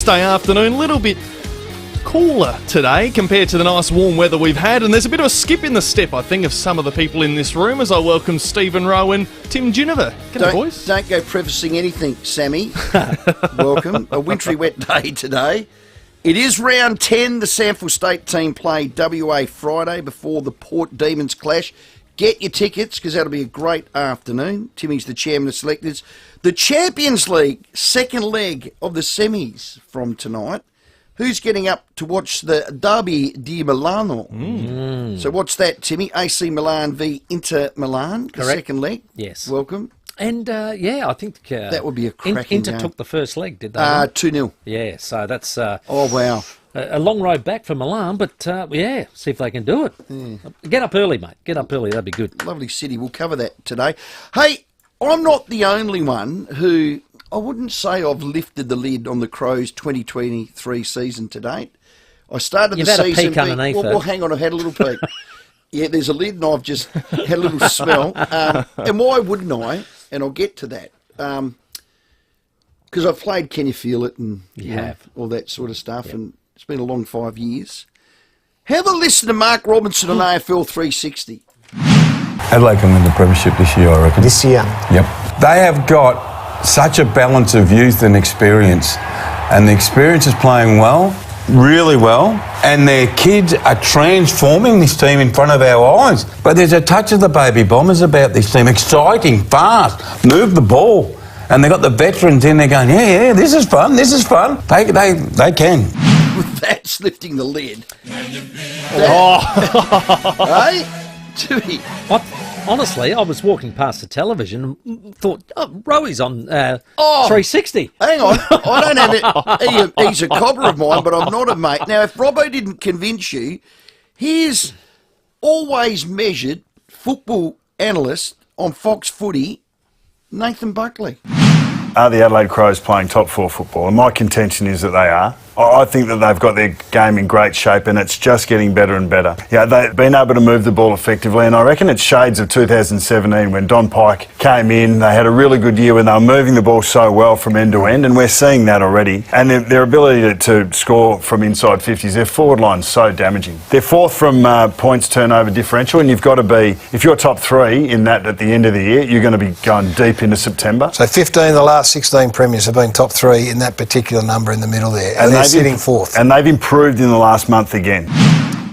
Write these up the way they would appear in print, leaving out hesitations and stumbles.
Wednesday afternoon, a little bit cooler today compared to the nice warm weather we've had, and there's a bit of a skip in the step, I think, of some of the people in this room as I welcome Stephen Rowey and Tim Ginniver. G'day, boys. Don't go prefacing anything, Sammy. Welcome. A wintry wet day today. It is round 10. The Sample State team play WA Friday before the Port Demons clash. Get your tickets because that'll be a great afternoon. Timmy's the chairman of selectors. The Champions League second leg of the semis from tonight. Who's getting up to watch the Derby di Milano? So what's that, Timmy? AC Milan v Inter Milan, the second leg. Yes. Welcome. And, I think... that would be a cracking Inter game. took the first leg, did they? 2-0. Yeah, so that's... oh, wow. A long road back for Milan, but, see if they can do it. Get up early, mate. Get up early. That'd be good. Lovely city. We'll cover that today. Hey, I'm not the only one who... I wouldn't say I've lifted the lid on the Crows 2023 season to date. I started You've the had a season... peek underneath well, hang on, I've had a little peek. Yeah, there's a lid and I've just had a little smell. And why wouldn't I? And I'll get to that. Because I've played Can You Feel It and all that sort of stuff, and it's been a long 5 years. Have a listen to Mark Robinson on AFL 360. Adelaide can win the premiership this year, I reckon. This year? Yep. They have got such a balance of youth and experience, and the experience is playing well, really well, and their kids are transforming this team in front of our eyes. But there's a touch of the baby bombers about this team. Exciting, fast, move the ball. And they got the veterans in there going, yeah, this is fun. They can. That's lifting the lid. Hey? Timmy. Honestly, I was walking past the television and thought, Rowey's on 360. Hang on. I don't have it. He's a cobbler of mine, but I'm not a mate. Now, if Robbo didn't convince you, here's always measured football analyst on Fox Footy, Nathan Buckley. Are the Adelaide Crows playing top four football? And my contention is that they are. I think that they've got their game in great shape and it's just getting better and better. Yeah, they've been able to move the ball effectively, and I reckon it's shades of 2017 when Don Pike came in. They had a really good year when they were moving the ball so well from end to end, and we're seeing that already. And their ability to score from inside 50s, their forward line's so damaging. They're fourth from points turnover differential, and you've got to be, if you're top three in that at the end of the year, you're going to be going deep into September. So 15 of the last 16 premiers have been top three in that particular number in the middle there. And they're sitting fourth. And they've improved in the last month again.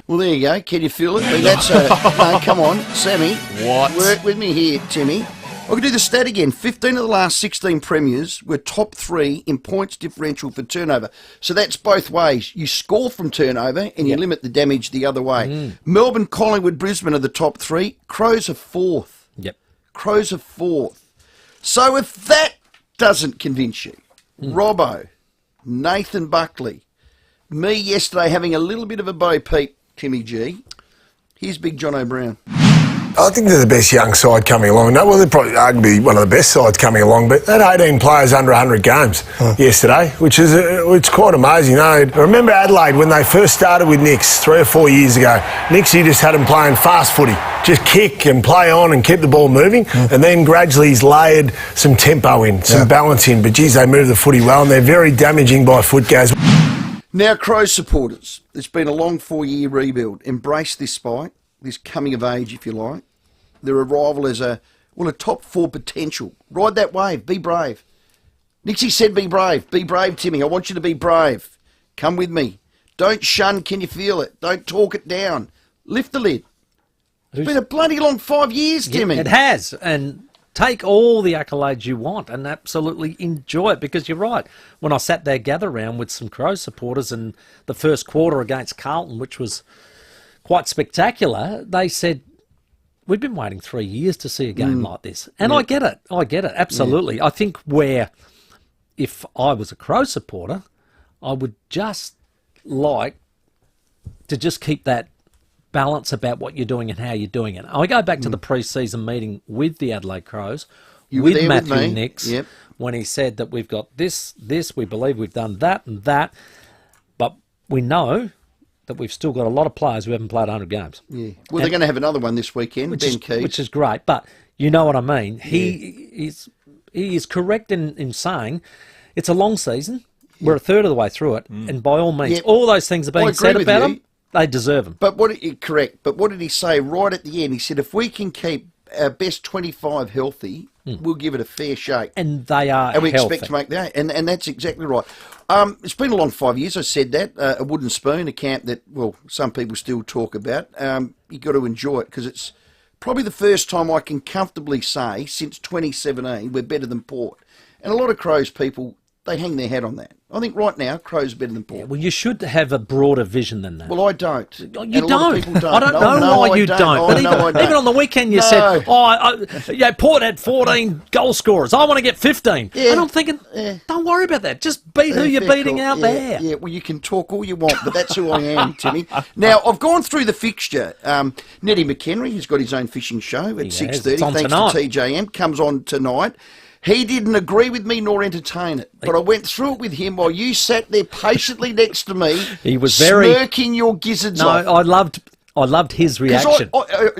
Well, there you go. Can you feel it? I mean, that's no, come on, Sammy. What? Work with me here, Timmy. I can do the stat again. 15 of the last 16 premiers were top three in points differential for turnover. So that's both ways. You score from turnover and you limit the damage the other way. Melbourne, Collingwood, Brisbane are the top three. Crows are fourth. Yep. Crows are fourth. So if that doesn't convince you, Robbo, Nathan Buckley, me yesterday having a little bit of a bo peep, Timmy G. Here's Big John O'Brien. I think they're the best young side coming along. No, well, they're probably arguably one of the best sides coming along, but they had 18 players under 100 games yesterday, which is it's quite amazing. I remember Adelaide when they first started with Nix 3 or 4 years ago. Nixie just had them playing fast footy, just kick and play on and keep the ball moving, and then gradually he's layered some tempo in, some balance in, but geez, they move the footy well, and they're very damaging by foot goes. Now, Crows supporters, it's been a long 4-year rebuild. Embrace this spike, this coming of age, if you like. Their arrival as a top four potential. Ride that wave. Be brave. Nixie said be brave. Be brave, Timmy. I want you to be brave. Come with me. Don't shun. Can you feel it? Don't talk it down. Lift the lid. It's been a bloody long 5 years, Timmy. It has, and take all the accolades you want and absolutely enjoy it, because you're right. When I sat there gather round with some Crow supporters in the first quarter against Carlton, which was quite spectacular, they said, we've been waiting 3 years to see a game like this. And I get it, absolutely. I think if I was a Crow supporter, I would just like to just keep that balance about what you're doing and how you're doing it. I go back to the pre-season meeting with the Adelaide Crows, with Matthew Nix, when he said that we've got this, we believe we've done that and that, but we know that we've still got a lot of players who haven't played 100 games. Yeah. Well, they're going to have another one this weekend, Ben Keith. Which is great, but you know what I mean. He is correct in saying it's a long season. We're a third of the way through it, and by all means, Yeah. all those things are I being agree said with about you. them. They deserve them. But correct. But what did he say right at the end? He said, if we can keep our best 25 healthy, we'll give it a fair shake. And they are And we healthy. expect to make that. And that's exactly right. It's been a long 5 years. I said that. A wooden spoon, a camp that, well, some people still talk about. You've got to enjoy it because it's probably the first time I can comfortably say since 2017 we're better than Port. And a lot of Crows people, they hang their hat on that. I think right now Crows are better than Port. Well, you should have a broader vision than that. Well, I don't. You And a lot of don't. people don't. I don't No, know why I you don't. Oh, But no, I don't. even on the weekend, you No. said, Port had 14 goal scorers. I want to get 15. Yeah. And I'm thinking, don't worry about that. Just beat who you're Fair beating call. out Yeah, there. Yeah, well, you can talk all you want, but that's who I am, Timmy. Now, I've gone through the fixture. Nettie McHenry, who's got his own fishing show at He has. 6:30, It's on thanks tonight. to TJM, comes on tonight. He didn't agree with me nor entertain it, but I went through it with him while you sat there patiently next to me, He was very- smirking your gizzards No, off. I loved his 'Cause reaction.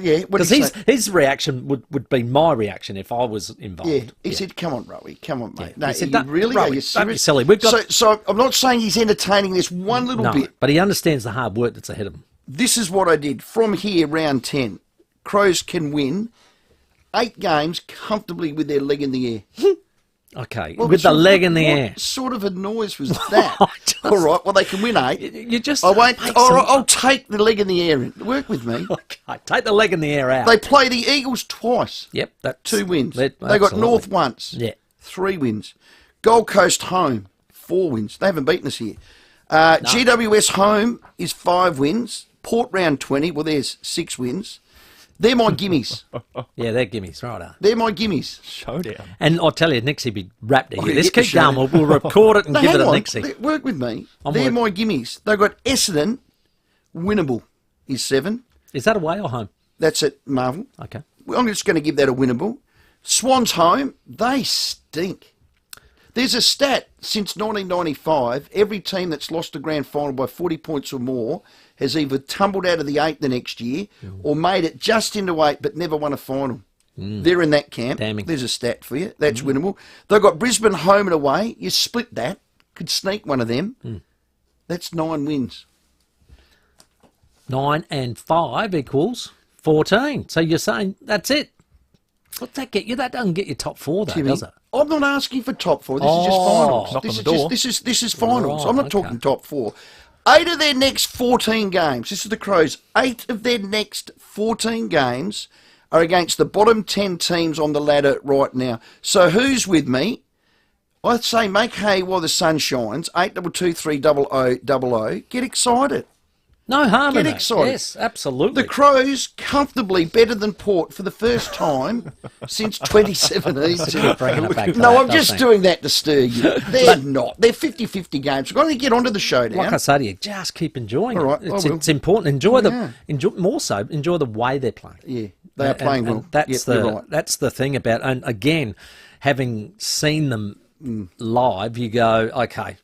yeah, what Because did he say? his reaction would be my reaction if I was involved. Yeah, he said, "Come on, Rowey, come on, mate." Yeah. No, He said, you "Don't- really? Rowey, Are you don't be serious?" silly. We've got- So I'm not saying he's entertaining this one little No, bit. but he understands the hard work that's ahead of him. This is what I did. From here, round 10, Crows can win 8 games comfortably with their leg in the air. Okay, Well, with the sort of- leg in the what air. sort of a noise was that? I just- All right, well, they can win 8. You just I won't. make All some- right, I'll take the leg in the air. Work with me. Okay, take the leg in the air out. They play the Eagles twice. Yep, that's 2 wins. that- They got absolutely. North once. Yeah. 3 wins. Gold Coast home, 4 wins. They haven't beaten us here. GWS home is 5 wins. Port round 20, well, there's 6 wins. They're my gimmies. Yeah, they're gimmies, right? They're my gimmies. Showdown. And I'll tell you, Nixie be wrapped to Oh, hear. yeah, Let's get the keep going. show. We'll record it and No, give it hang a on. Nixie. Work with me. I'm They're working. my gimmies. They've got Essendon, winnable is 7. Is that away or home? That's at Marvel. Okay. I'm just going to give that a winnable. Swans home, they stink. There's a stat since 1995, every team that's lost a grand final by 40 points or more has either tumbled out of the 8 the next year or made it just into 8 but never won a final. They're in that camp. Damning. There's a stat for you. That's winnable. They've got Brisbane home and away. You split that. Could sneak one of them. That's 9 wins. 9 and 5 equals 14. So you're saying that's it. What's that get you? That doesn't get you top 4, though, Timmy, does it? I'm not asking for top 4. This is just Oh. finals. Knock This on is the door. this is finals. Right, I'm not okay. talking top 4. 8 of their next 14 games. This is the Crows. 8 of their next 14 games are against the bottom 10 teams on the ladder right now. So who's with me? I'd say make hay while the sun shines. 82230000. Get excited. No harm in Get that. excited. Yes, absolutely. The Crows comfortably better than Port for the first time since 2017. Bringing it back to No, that, I'm just doesn't it? doing that to stir you. They're not. They're 50-50 games. We're going to get onto the showdown. Like I say to you, just keep enjoying All right, it. I will. It's important. Enjoy yeah. more so, enjoy the way they're playing. Yeah, they are playing well. That's Yep, you're right. that's the thing about, and again, having seen them live, you go, okay,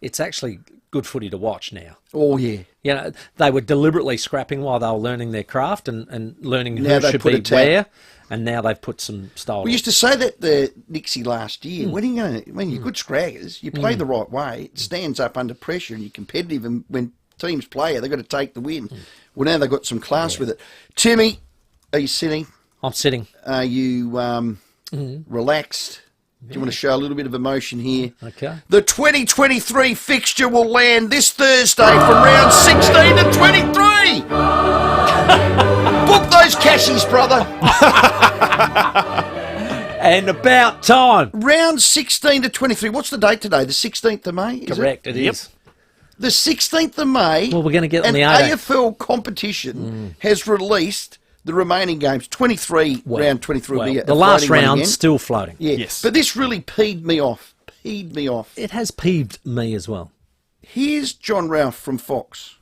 it's actually good footy to watch now. Oh, yeah. You know, they were deliberately scrapping while they were learning their craft and learning Now who they should put a be tap. where, and now they've put some style. We used to say that the Nixie last year. When are you going to? When you're good scraggers, you play the right way. It stands up under pressure, and you're competitive. And when teams play you, they've got to take the win. Well, now they've got some class with it. Timmy, are you sitting? I'm sitting. Are you relaxed? Do you want to show a little bit of emotion here? Okay. The 2023 fixture will land this Thursday from round 16 to 23. Book those cashies, brother. And about time. Round 16 to 23. What's the date today? The 16th of May? Is Correct, It? it is. The 16th of May. Well, we're gonna get on an the 18th. AFL competition has released the remaining games. 23, round 23 will be a the last floating one round's again. still floating. Yeah. Yes. But this really peed me off. It It has peeved me as well. Here's John Ralph from Fox.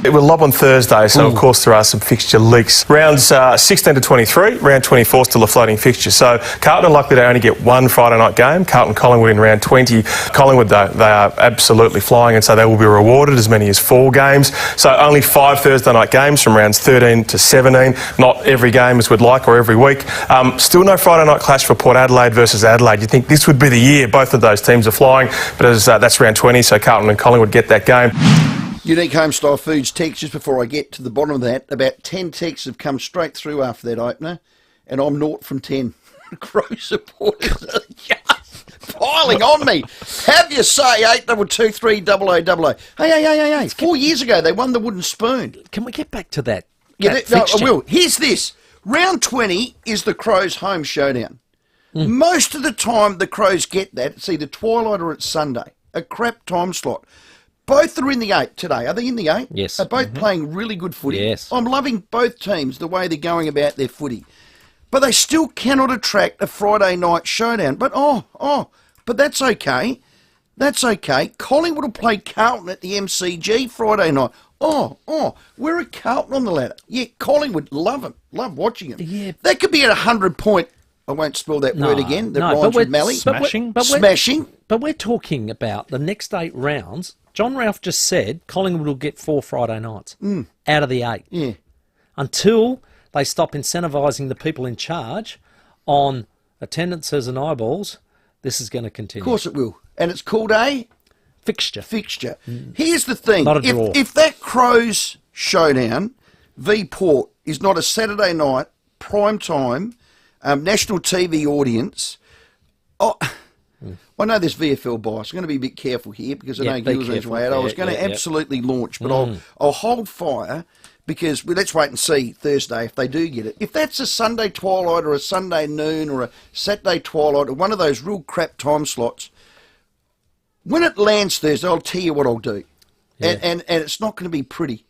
It will lob on Thursday, so of course there are some fixture leaks. Rounds 16 to 23, round 24 still a floating fixture. So Carlton are likely to only get one Friday night game. Carlton-Collingwood in round 20. Collingwood, though, they are absolutely flying, and so they will be rewarded as many as 4 games. So only 5 Thursday night games from rounds 13 to 17. Not every game as we'd like or every week. Still no Friday night clash for Port Adelaide versus Adelaide. You think this would be the year both of those teams are flying, but as that's round 20, so Carlton and Collingwood get that game. Unique Homestyle Foods text, just before I get to the bottom of that, about 10 texts have come straight through after that opener, and I'm 0 from 10. Crow supporters are just piling on me. Have you say 8223 Hey. 4 years ago, they won the wooden spoon. Can we get back to that? No, I will. Here's this. Round 20 is the Crows' home showdown. Most of the time, the Crows get that. It's either twilight or it's Sunday. A crap time slot. Both are in the 8 today. Are they in the 8? Yes. Are both playing really good footy? Yes. I'm loving both teams, the way they're going about their footy. But they still cannot attract a Friday night showdown. But, but that's okay. That's okay. Collingwood will play Carlton at the MCG Friday night. We're at Carlton on the ladder. Yeah, Collingwood, love them. Love watching them. Yeah. They could be at 100-point, I won't spell that word again, that rhymes with Mally. Smashing. Smashing. But we're talking about the next 8 rounds. John Ralph just said Collingwood will get 4 Friday nights out of the 8. Yeah. Until they stop incentivising the people in charge on attendances and eyeballs, this is going to continue. Of course it will. And it's called a Fixture. Here's the thing. Not a draw. If that Crows showdown v Port is not a Saturday night, prime time, national TV audience, I know there's VFL bias. I'm going to be a bit careful here because I know Gil's way out. I was going to absolutely launch, but I'll hold fire because let's wait and see Thursday if they do get it. If that's a Sunday twilight or a Sunday noon or a Saturday twilight or one of those real crap time slots, when it lands Thursday, I'll tell you what I'll do. Yeah. And it's not going to be pretty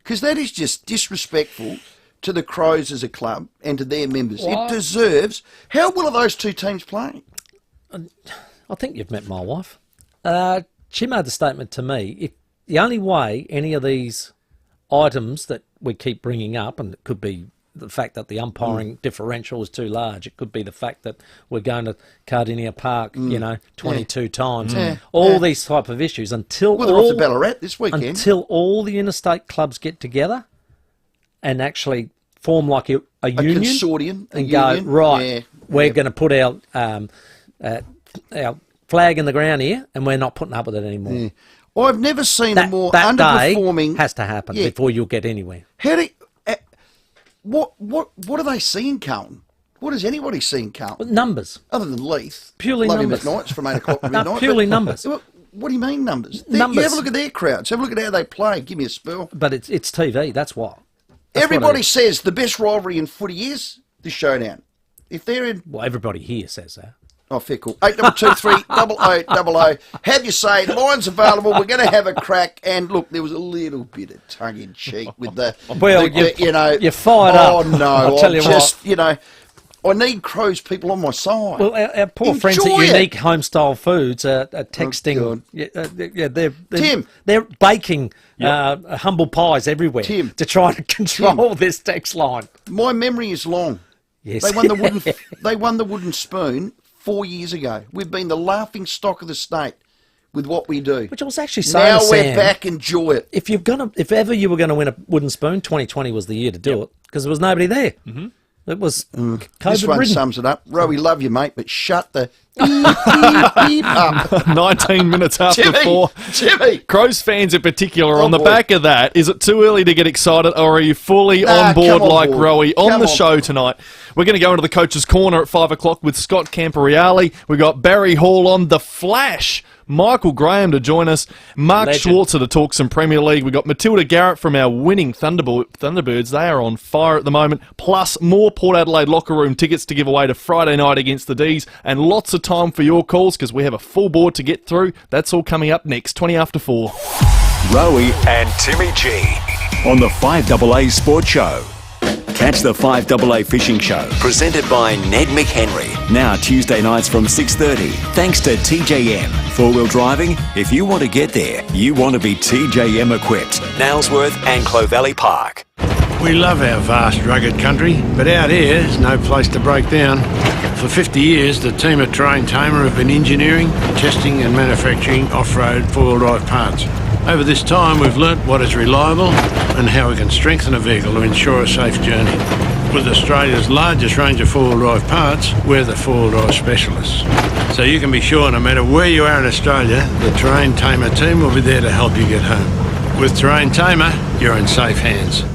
because that is just disrespectful to the Crows as a club and to their members. It deserves... How well are those two teams playing? I think you've met my wife. She made the statement to me, if the only way any of these items that we keep bringing up, and it could be the fact that the umpiring differential is too large, it could be the fact that we're going to Cardinia Park, 22 times, all these type of issues, until they're off to Ballarat this weekend. Until all the interstate clubs get together and actually form like a union. Consortium. And go, right, we're going to put our flag in the ground here, and we're not putting up with it anymore. Yeah. I've never seen a more that underperforming. Day has to happen before you'll get anywhere. How do what do they see in Carlton? What does anybody see in Carlton? Numbers, other than Leith. Purely Love numbers. him at nights from 8 o'clock to midnight. Purely numbers. What do you mean numbers? Numbers. You have a look at their crowds. Have a look at how they play. Give me a spell. But it's TV. That's what. Everybody says the best rivalry in footy is the showdown. If they're in... Well, everybody here says that. Oh, fair call. 8223 Have you say, line's available, we're going to have a crack. And look, there was a little bit of tongue-in-cheek with the... Well, you're fired up. Oh, no. I'll tell you what. I need Crows people on my side. Well, our poor friends at Unique Homestyle Foods are texting. Tim. They're baking humble pies everywhere to try to control this text line. My memory is long. Yes. They won the wooden spoon 4 years ago. We've been the laughing stock of the state with what we do. Which I was actually saying, now we're back, enjoy it. If ever you were going to win a wooden spoon, 2020 was the year to do it because there was nobody there. Mm-hmm. It was COVID-ridden. This one sums it up. Rowey, love you, mate, but shut the beep up. 19 minutes after 4. Timmy! Crows fans in particular, on the back of that, is it too early to get excited, or are you fully on board like Rowey on the show tonight? We're going to go into the Coach's Corner at 5 o'clock with Scott Camporeale. We've got Barry Hall on The Flash. Michael Graham to join us. Mark Schwarzer to talk some Premier League. We've got Matilda Garrett from our winning Thunderbirds. They are on fire at the moment. Plus more Port Adelaide locker room tickets to give away to Friday night against the D's. And lots of time for your calls because we have a full board to get through. That's all coming up next, 20 after 4. Rowey and Timmy G on the FIVEAA Sports Show. Catch the 5AA Fishing Show, presented by Ned McHenry. Now Tuesday nights from 6:30. Thanks to TJM. Four-wheel driving? If you want to get there, you want to be TJM equipped. Nailsworth and Clovelly Park. We love our vast, rugged country, but out here is no place to break down. For 50 years, the team at Terrain Tamer have been engineering, testing and manufacturing off-road four-wheel drive parts. Over this time, we've learnt what is reliable and how we can strengthen a vehicle to ensure a safe journey. With Australia's largest range of four-wheel drive parts, we're the four-wheel drive specialists. So you can be sure no matter where you are in Australia, the Terrain Tamer team will be there to help you get home. With Terrain Tamer, you're in safe hands.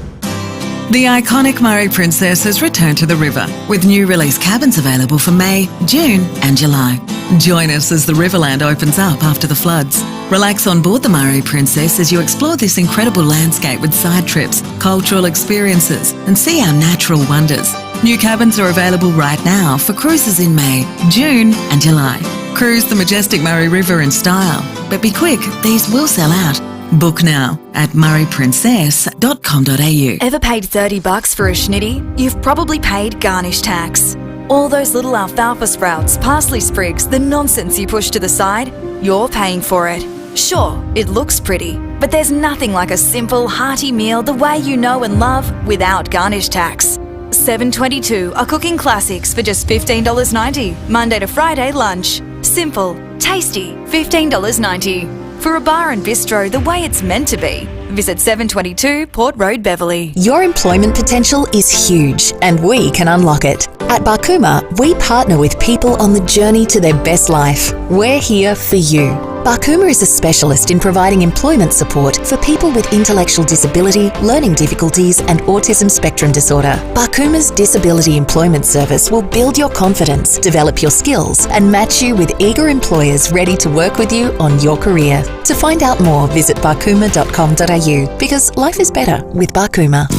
The iconic Murray Princess has returned to the river, with new release cabins available for May, June and July. Join us as the Riverland opens up after the floods. Relax on board the Murray Princess as you explore this incredible landscape with side trips, cultural experiences and see our natural wonders. New cabins are available right now for cruises in May, June and July. Cruise the majestic Murray River in style, but be quick, these will sell out. Book now at murrayprincess.com.au. Ever paid $30 for a schnitty? You've probably paid garnish tax. All those little alfalfa sprouts, parsley sprigs, the nonsense you push to the side, you're paying for it. Sure, it looks pretty, but there's nothing like a simple, hearty meal the way you know and love without garnish tax. 722 are cooking classics for just $15.90, Monday to Friday lunch. Simple, tasty, $15.90. For a bar and bistro the way it's meant to be, visit 722 Port Road, Beverley. Your employment potential is huge and we can unlock it. At Barkuma, we partner with people on the journey to their best life. We're here for you. Barkuma is a specialist in providing employment support for people with intellectual disability, learning difficulties and autism spectrum disorder. Barkuma's Disability Employment Service will build your confidence, develop your skills and match you with eager employers ready to work with you on your career. To find out more, visit barkuma.com.au because life is better with Barkuma.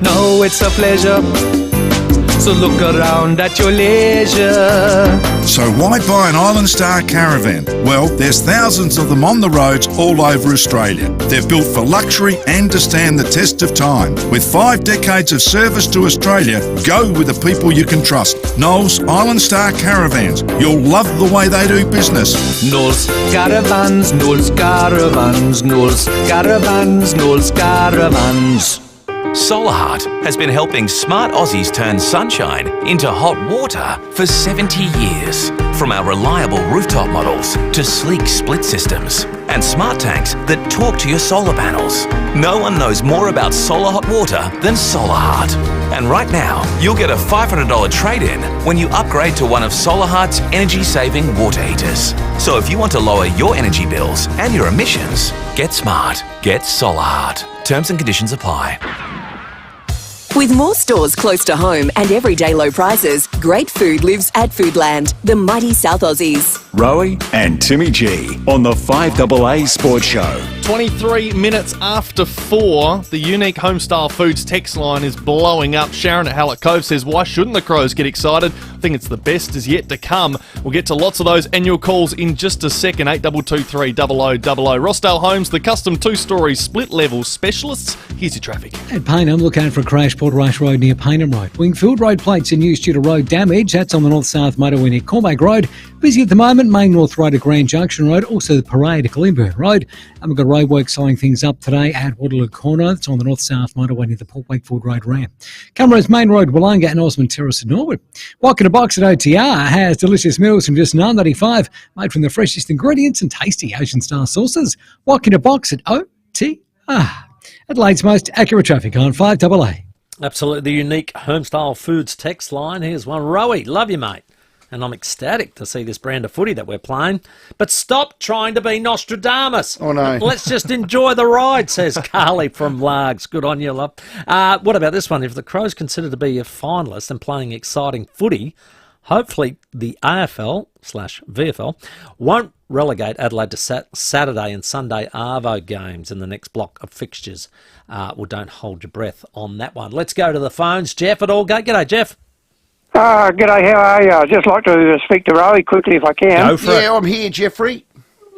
No, it's a pleasure. So look around at your leisure. So why buy an Island Star caravan? Well, there's thousands of them on the roads all over Australia. They're built for luxury and to stand the test of time. With 5 decades of service to Australia, go with the people you can trust. Knowles Island Star Caravans. You'll love the way they do business. Knowles Caravans, Knowles Caravans, Knowles Caravans, Knowles Caravans. Solar Heart has been helping smart Aussies turn sunshine into hot water for 70 years. From our reliable rooftop models to sleek split systems and smart tanks that talk to your solar panels. No one knows more about solar hot water than Solar Heart. And right now, you'll get a $500 trade-in when you upgrade to one of Solar Heart's energy-saving water heaters. So if you want to lower your energy bills and your emissions, get smart. Get Solar Heart. Terms and conditions apply. With more stores close to home and everyday low prices, great food lives at Foodland, the mighty South Aussies. Rowey and Timmy G on the 5AA Sports Show. 23 minutes after 4, the unique Homestyle Foods text line is blowing up. Sharon at Hallett Cove says, why shouldn't the Crows get excited? I think it's the best is yet to come. We'll get to lots of those annual calls in just a second. 8223 0000. Rossdale Homes, the custom 2-story split-level specialists. Here's your traffic. At Payneham, look out for a crash, Port Rush Road near Payneham Road. Wingfield Road plates in use due to road damage. That's on the north-south motorway near Cormac Road. Busy at the moment, Main North Road at Grand Junction Road, also the Parade at Glenburn Road. And we've got roadwork slowing things up today at Waterloo Corner. That's on the north-south motorway near the Port Wakefield Road ramp. Camrose Main Road, Wollonga and Osmond Terrace at Norwood. Walk in a Box at OTR has delicious meals from just $9.95, made from the freshest ingredients and tasty Ocean-style sauces. Walk in a Box at OTR. Adelaide's most accurate traffic on 5AA. Absolutely, the unique Homestyle Foods text line. Here's one. Rowey, love you, mate. And I'm ecstatic to see this brand of footy that we're playing. But stop trying to be Nostradamus. Oh, no. Let's just enjoy the ride, says Carly from Largs. Good on you, love. What about this one? If the Crows consider to be a finalist and playing exciting footy, hopefully the AFL/VFL won't relegate Adelaide to Saturday and Sunday Arvo games in the next block of fixtures. Well, don't hold your breath on that one. Let's go to the phones. Jeff at Aldgate. G'day, Jeff. G'day, how are you? I'd just like to speak to Rowey quickly if I can. Go for it. I'm here, Jeffrey.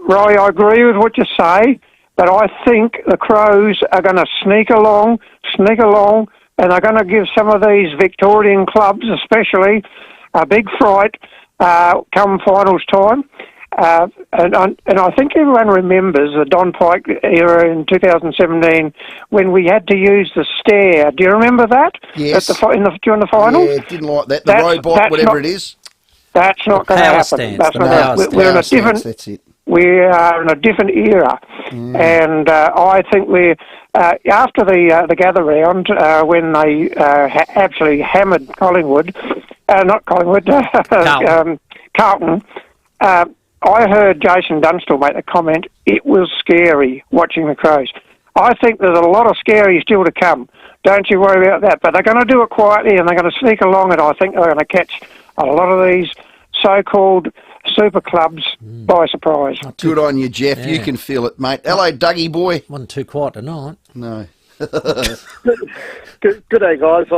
Rowey, I agree with what you say, but I think the Crows are going to sneak along, and they're going to give some of these Victorian clubs, especially, a big fright come finals time. And I think everyone remembers the Don Pike era in 2017 when we had to use the stair. Do you remember that? Yes. During the finals? Yeah, didn't like that. The robot, whatever it is. That's not going to happen. We're in a different. That's it. We are in a different era, and I think we're after the gather round when they absolutely hammered Collingwood, not Collingwood, Carlton. I heard Jason Dunstall make the comment, it was scary watching the Crows. I think there's a lot of scary still to come. Don't you worry about that. But they're going to do it quietly and they're going to sneak along, and I think they're going to catch a lot of these so-called super clubs by surprise. Good on you, Jeff. You can feel it, mate. Hello, Dougie boy. Wasn't too quiet tonight. No. Good day, guys.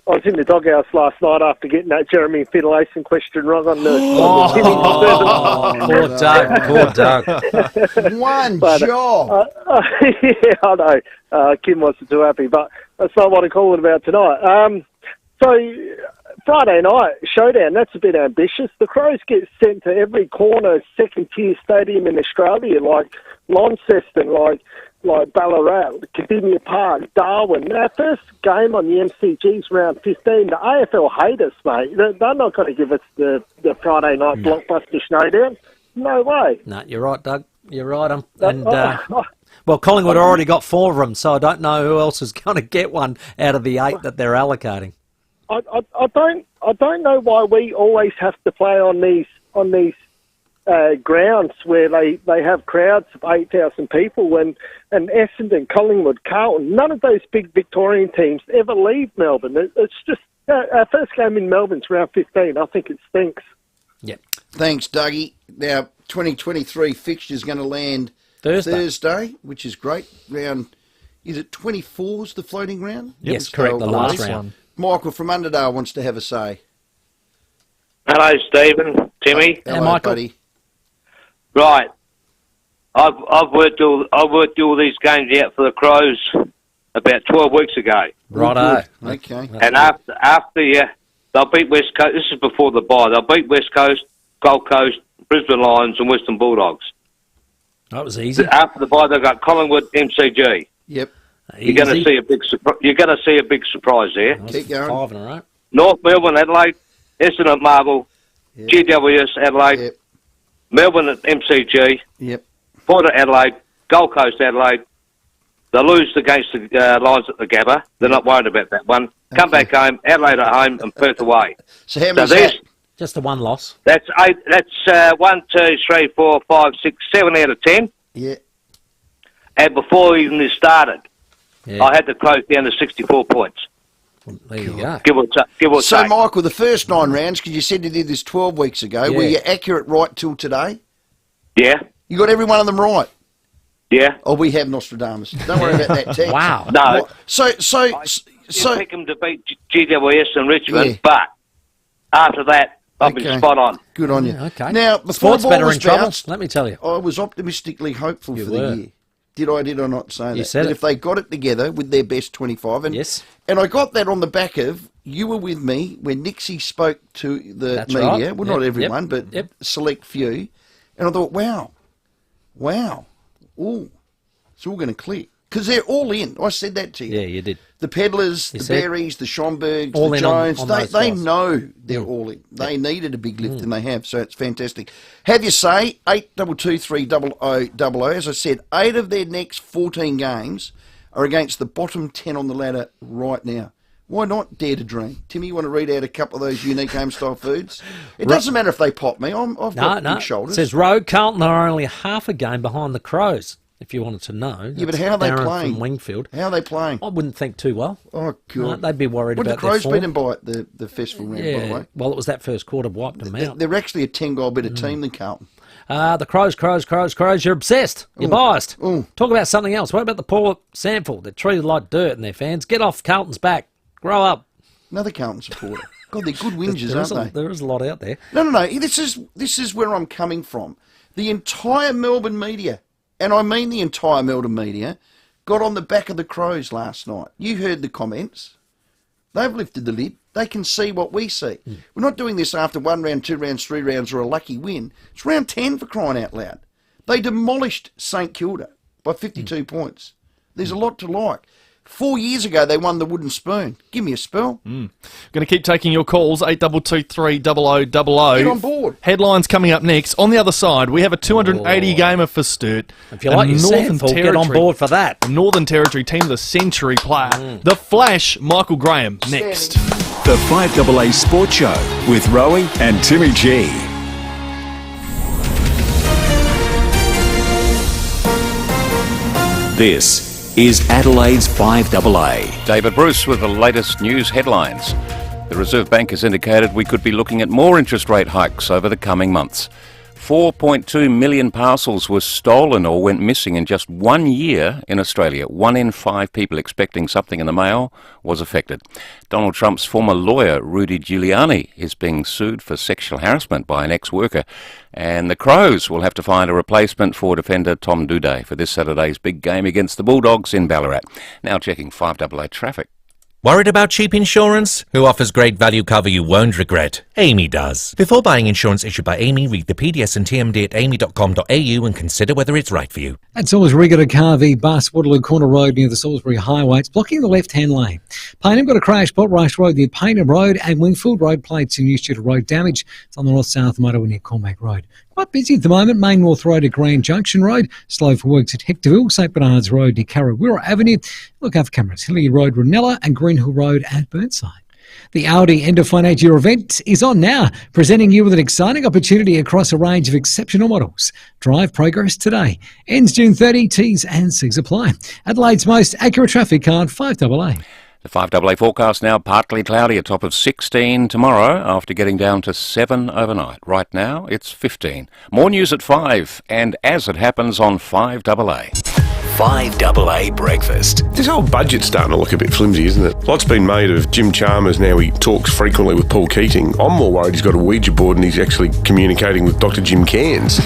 I was in the doghouse last night after getting that Jeremy Finlayson question wrong on the poor Doug. One job. Yeah, I know. Kim wasn't too happy, but that's not what I call it about tonight. So Friday night showdown, that's a bit ambitious. The Crows get sent to every corner second-tier stadium in Australia, like Launceston, like Ballarat, Kardinia Park, Darwin. Our first game on the MCG's round 15. The AFL hate us, mate. They're not going to give us the Friday night blockbuster showdown. No way. No, you're right, Doug. You're right. Well, Collingwood already got 4 of them, so I don't know who else is going to get one out of the 8 that they're allocating. I don't know why we always have to play on these grounds where they have crowds of 8,000 people, and Essendon, Collingwood, Carlton, none of those big Victorian teams ever leave Melbourne. It's just our first game in Melbourne's round 15. I think it stinks. Yep. Thanks, Dougie. Now, 2023 fixture's going to land Thursday, which is great. Is it 24's the floating round? Yes, correct, the last round. Michael from Underdale wants to have a say. Hello, Stephen, Timmy. Hello, Michael. buddy. Right, I've worked all these games out for the Crows about 12 weeks ago. Righto. Okay. And after they'll beat West Coast. This is before the bye. They'll beat West Coast, Gold Coast, Brisbane Lions, and Western Bulldogs. That was easy. After the bye, they've got Collingwood, MCG. Yep. You're going to see a big. You're going to see a big surprise there. Keep going. 5 in a row. North Melbourne, Adelaide, Essendon at Marvel, GWS Adelaide, Melbourne at MCG, Port at Adelaide, Gold Coast Adelaide. They'll lose against the Lions at the Gabba. They're not worried about that one. Come back home, Adelaide at home, and Perth away. So how many? So just the 1 loss. That's 8. That's 1, 2, 3, 4, 5, 6, 7 out of 10. Yeah. And before even this started, Yeah. I had the Crows down to 64 points. There you go. Give or take. So, Michael, the first 9 rounds, because you said you did this 12 weeks ago, were you accurate right till today? Yeah. You got every one of them right? Yeah. Oh, we have Nostradamus. Don't worry about that text. Wow. No. So I pick them to beat GWS and Richmond, but after that, I've been spot on. Good on you. Yeah, okay. Now, before Sports the ball better was in trouble, bounced, let me tell you. I was optimistically hopeful for were. the year. Did I not say that? You said that it. if they got it together with their best 25, and I got that on the back of, you were with me when Nixie spoke to the That's media. right. Well, Yep, not everyone, yep, but select few. And I thought, wow, ooh, it's all going to click. Because they're all in. I said that to you. Yeah, you did. The Pedlars, You the said Berries, the Schomburgs, all the in Jones, on those they guys. know they're all in. They needed a big lift, and they have, so it's fantastic. Have you say, 82230000. As I said, 8 of their next 14 games are against the bottom 10 on the ladder right now. Why not dare to dream? Timmy, you want to read out a couple of those unique home-style foods? It doesn't matter if they pop me. I've got big shoulders. It says Rogue Carlton are only half a game behind the Crows, if you wanted to know. Yeah, but how are they Darren playing? From Wingfield. How are they playing? I wouldn't think too well. Oh, God. They'd be worried What about the Crows their beat form. them by at the festival round, by the way? Well, it was that first quarter wiped them out. They're actually a 10-goal better team than Carlton. The Crows, you're obsessed. You're biased. Talk about something else. What about the poor Sample? They're treated like dirt and their fans. Get off Carlton's back. Grow up. Another Carlton supporter. God, they're good whingers, aren't they? There is a lot out there. No. This is where I'm coming from. The entire Melbourne media, and I mean the entire Melbourne media, got on the back of the Crows last night. You heard the comments. They've lifted the lid. They can see what we see. We're not doing this after 1 round, 2 rounds, 3 rounds, or a lucky win. It's round 10 for crying out loud. They demolished St Kilda by 52 points. There's a lot to like. 4 years ago, they won the wooden spoon. Give me a spell. Going to keep taking your calls, 8223 0000. Get on board. Headlines coming up next. On the other side, we have a 280 gamer for Sturt. If you like your sample, get on board for that. Northern Territory Team of the Century player. The Flash, Michael Graham, next. The FIVEAA Sports Show with Rowey and Timmy G. This is Adelaide's FIVEAA. David Bruce with the latest news headlines. The Reserve Bank has indicated we could be looking at more interest rate hikes over the coming months. 4.2 million parcels were stolen or went missing in just 1 year in Australia. 1 in 5 people expecting something in the mail was affected. Donald Trump's former lawyer, Rudy Giuliani, is being sued for sexual harassment by an ex-worker. And the Crows will have to find a replacement for defender Tom Doedee for this Saturday's big game against the Bulldogs in Ballarat. Now checking 5AA traffic. Worried about cheap insurance? Who offers great value cover you won't regret? Amy does. Before buying insurance issued by Amy, read the PDS and TMD at amy.com.au and consider whether it's right for you. At Salisbury, got a car v bus, Waterloo Corner Road near the Salisbury Highway. It's blocking the left-hand lane. Payneham got a crash, Bottrice Road near Payneham Road, and Wingfield Road plates in use due to road damage. It's on the north-south motorway near Cormac Road. Quite busy at the moment. Main North Road at Grand Junction Road. Slow for works at Hectorville, St Bernard's Road near Carrawirra Avenue. Look out for cameras. Hilliard Road, Ranella, and Greenhill Road at Burnside. The Audi end of financial year event is on now, presenting you with an exciting opportunity across a range of exceptional models. Drive progress today. Ends June 30. T's and C's apply. Adelaide's most accurate traffic card, 5AA. The 5AA forecast now partly cloudy, a top of 16 tomorrow after getting down to 7 overnight. Right now, it's 15. More news at 5, and as it happens on 5AA. 5AA Breakfast. This whole budget's starting to look a bit flimsy, isn't it? Lots been made of Jim Chalmers. Now he talks frequently with Paul Keating. I'm more worried he's got a Ouija board and he's actually communicating with Dr. Jim Cairns.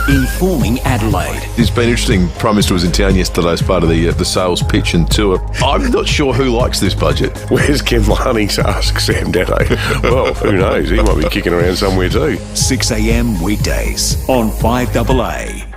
Informing Adelaide. It's been interesting. Prime Minister was in town yesterday as part of the sales pitch and tour. I'm not sure who likes this budget. Where's Ken Larney? Asks Sam Date. Well, who knows? He might be kicking around somewhere too. 6 a.m. weekdays on 5AA.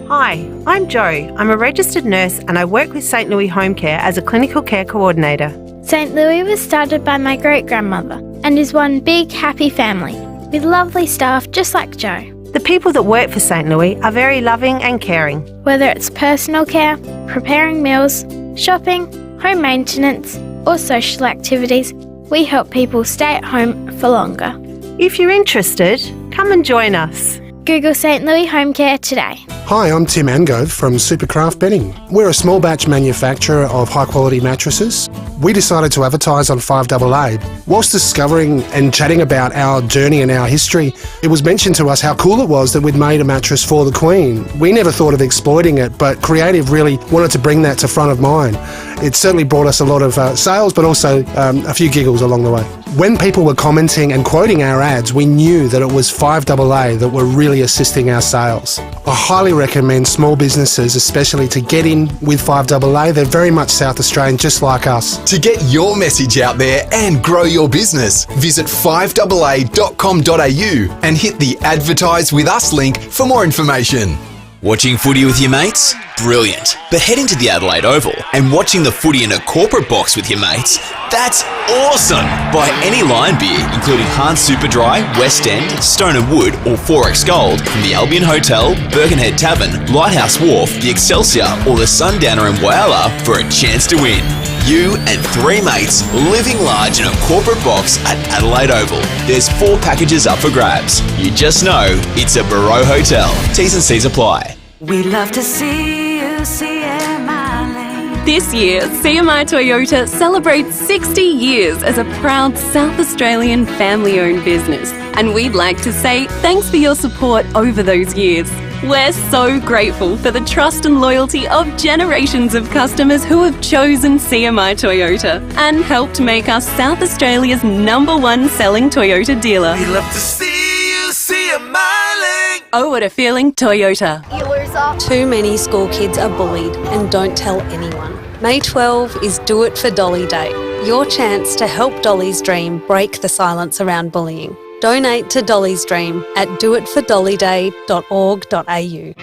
Hi, I'm Jo. I'm a registered nurse and I work with St Louis Home Care as a clinical care coordinator. St Louis was started by my great-grandmother and is one big happy family with lovely staff just like Jo. The people that work for St Louis are very loving and caring. Whether it's personal care, preparing meals, shopping, home maintenance or social activities, we help people stay at home for longer. If you're interested, come and join us. Google St Louis Home Care today. Hi, I'm Tim Angove from Supercraft Bedding. We're a small batch manufacturer of high quality mattresses. We decided to advertise on 5AA. Whilst discovering and chatting about our journey and our history, it was mentioned to us how cool it was that we'd made a mattress for the Queen. We never thought of exploiting it, but Creative really wanted to bring that to front of mind. It certainly brought us a lot of sales, but also a few giggles along the way. When people were commenting and quoting our ads, we knew that it was 5AA that were really assisting our sales. I highly recommend small businesses especially to get in with 5AA. They're very much South Australian, just like us. To get your message out there and grow your business, visit 5AA.com.au and hit the Advertise With Us link for more information. Watching footy with your mates? Brilliant. But heading to the Adelaide Oval and watching the footy in a corporate box with your mates? That's awesome! Buy any Lion beer, including Hans Super Dry, West End, Stone and Wood, or 4X Gold from the Albion Hotel, Birkenhead Tavern, Lighthouse Wharf, the Excelsior, or the Sundowner in Whyalla for a chance to win. You and 3 mates living large in a corporate box at Adelaide Oval. There's 4 packages up for grabs. You just know it's a Barreau Hotel. T's and C's apply. We love to see you, CMI Lane. This year, CMI Toyota celebrates 60 years as a proud South Australian family-owned business. And we'd like to say thanks for your support over those years. We're so grateful for the trust and loyalty of generations of customers who have chosen CMI Toyota and helped make us South Australia's #1 selling Toyota dealer. We love to see you, CMI Lane. Oh, what a feeling, Toyota. You loser. Too many school kids are bullied and don't tell anyone. May 12 is Do It for Dolly Day, your chance to help Dolly's dream break the silence around bullying. Donate to Dolly's Dream at doitfordollyday.org.au.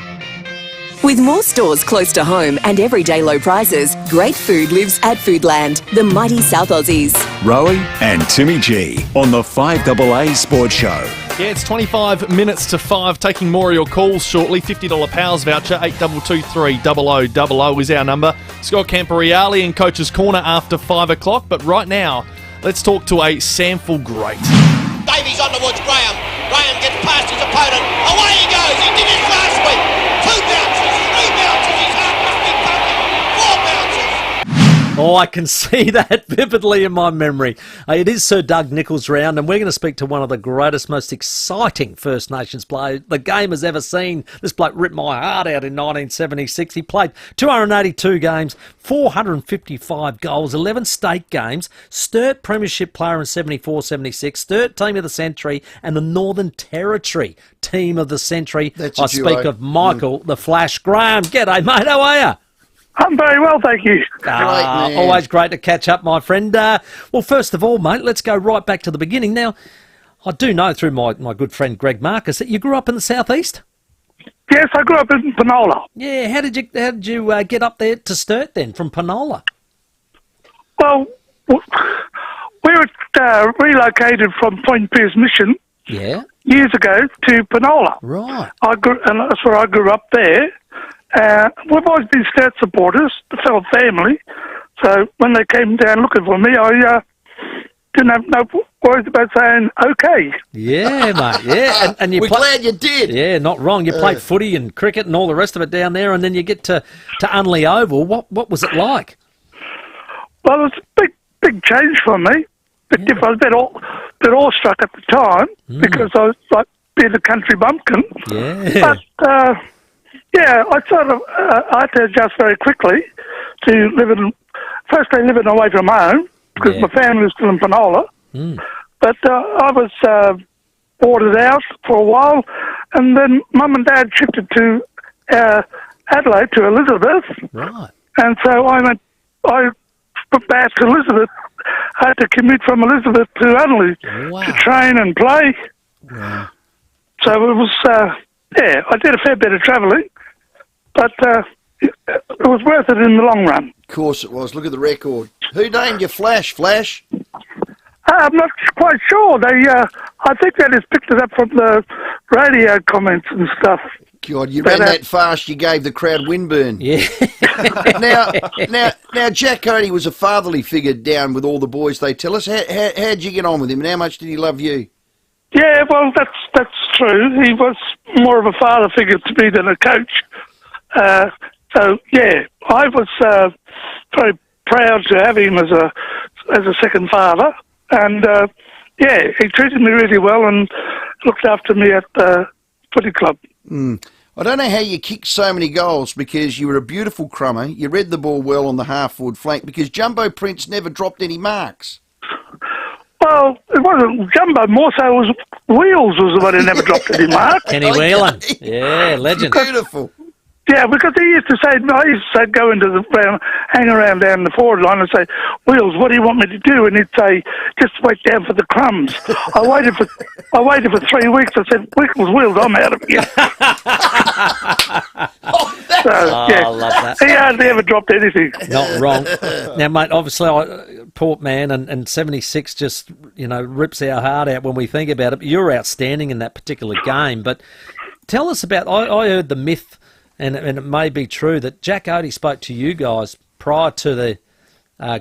With more stores close to home and everyday low prices, great food lives at Foodland, the mighty South Aussies. Rowey and Timmy G on the FIVEAA Sports Show. Yeah, it's 25 minutes to 5. Taking more of your calls shortly. $50 Powers voucher, 8223 0000 is our number. Scott Camporeale in Coach's Corner after 5 o'clock. But right now, let's talk to a SANFL great. Davies on towards Graham. Graham gets past his opponent. Away he goes. He did it last week. 2 bounces, 3 bounces. His heart must be pumping. 4 bounces. Oh, I can see that vividly in my memory. It is Sir Doug Nicholls' round, and we're going to speak to one of the greatest, most exciting First Nations players the game has ever seen. This bloke ripped my heart out in 1976. He played 282 games, 455 goals, 11 state games, Sturt Premiership player in 74-76, Sturt Team of the Century, and the Northern Territory Team of the Century. That's I speak of Michael the Flash Graham. G'day, mate. How are you? I'm very well, thank you. Always great to catch up, my friend. Well, first of all, mate, let's go right back to the beginning. Now, I do know through my good friend Greg Marcus that you grew up in the southeast. Yes, I grew up in Penola. Yeah, how did you get up there to Sturt then from Penola? Well, we were relocated from Point Pierce Mission. Yeah. Years ago to Penola. Right. And that's where I grew up there. We've always been Sturt supporters, the fellow family. So when they came down looking for me, I didn't have no worries about saying okay. Yeah, mate. Yeah, and We're glad you did. Yeah, not wrong. You played footy and cricket and all the rest of it down there, and then you get to Unley Oval. What was it like? Well, it was a big change for me. I was a bit awestruck at the time because I was like being a country bumpkin. Yeah. But yeah, I sort of I had to adjust very quickly to living away from home because my family was still in Penola. But I was boarded out for a while, and then Mum and Dad shifted to Adelaide to Elizabeth. Right. And so I went back to Elizabeth. I had to commute from Elizabeth to Unley to train and play. Wow. So it was, I did a fair bit of travelling, but it was worth it in the long run. Of course it was. Look at the record. Who named you Flash? Flash? I'm not quite sure. I think they just picked it up from the radio comments and stuff. God, you ran that fast, you gave the crowd windburn. Yeah. Oh, now, Jack Cody was a fatherly figure down with all the boys, they tell us. How'd you get on with him, and how much did he love you? Yeah, well, that's true. He was more of a father figure to me than a coach. So, yeah, I was very proud to have him as a second father. And, yeah, he treated me really well and looked after me at the footy club. I don't know how you kicked so many goals because you were a beautiful crummer. You read the ball well on the half-forward flank because Jumbo Prince never dropped any marks. Well, it wasn't Jumbo, more so it was Wheels was the one who never dropped any marks. Kenny Whelan. Yeah, legend. Beautiful. Yeah, because I used to say, go into the ground, hang around down the forward line and say, Wheels, what do you want me to do? And he'd say, just wait down for the crumbs. I waited for 3 weeks. I said, Wheels, I'm out of here. I love that. He hardly ever dropped anything. Not wrong. Now, mate, obviously, Port Man and 76 just, rips our heart out when we think about it. You're outstanding in that particular game. But tell us about, I heard the myth, and it may be true, that Jack Odie spoke to you guys prior to the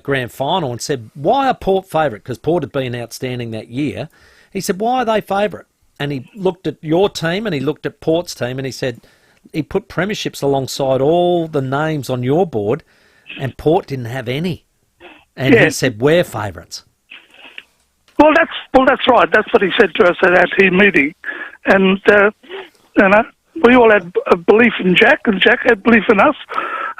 grand final and said, why are Port favourite? Because Port had been outstanding that year. He said, why are they favourite? And he looked at your team and he looked at Port's team and he said, he put premierships alongside all the names on your board and Port didn't have any. And he said, we're favourites. Well, that's right. That's what he said to us at our team meeting. And, we all had a belief in Jack, and Jack had belief in us,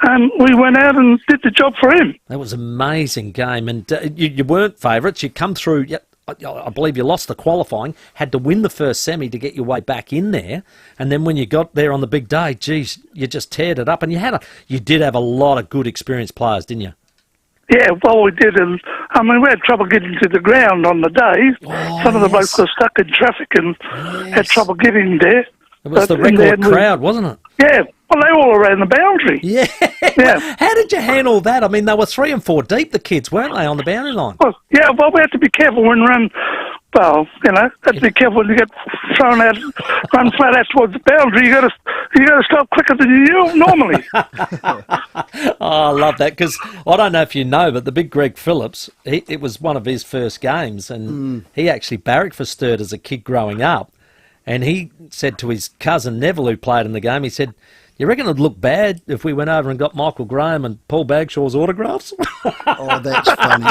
and we went out and did the job for him. That was an amazing game, and you weren't favourites. You come through I believe you lost the qualifying, had to win the first semi to get your way back in there, and then when you got there on the big day, geez, you just teared it up, and you did have a lot of good experienced players, didn't you? Yeah, well, we did, and I mean, we had trouble getting to the ground on the day. Some of the blokes got stuck in traffic and had trouble getting there. It was the record crowd, wasn't it? Yeah, well, they all around the boundary. Yeah. How did you handle that? I mean, they were 3 and 4 deep, the kids, weren't they, on the boundary line? Well, yeah, well, we had to be careful when run. Well, had to be careful when you get thrown out, run flat out towards the boundary. You got to stop quicker than you do normally. I love that, because I don't know if you know, but the big Greg Phillips, it was one of his first games, and he actually barracked for Sturt as a kid growing up. And he said to his cousin Neville, who played in the game, he said, "You reckon it'd look bad if we went over and got Michael Graham and Paul Bagshaw's autographs?" Oh, that's funny.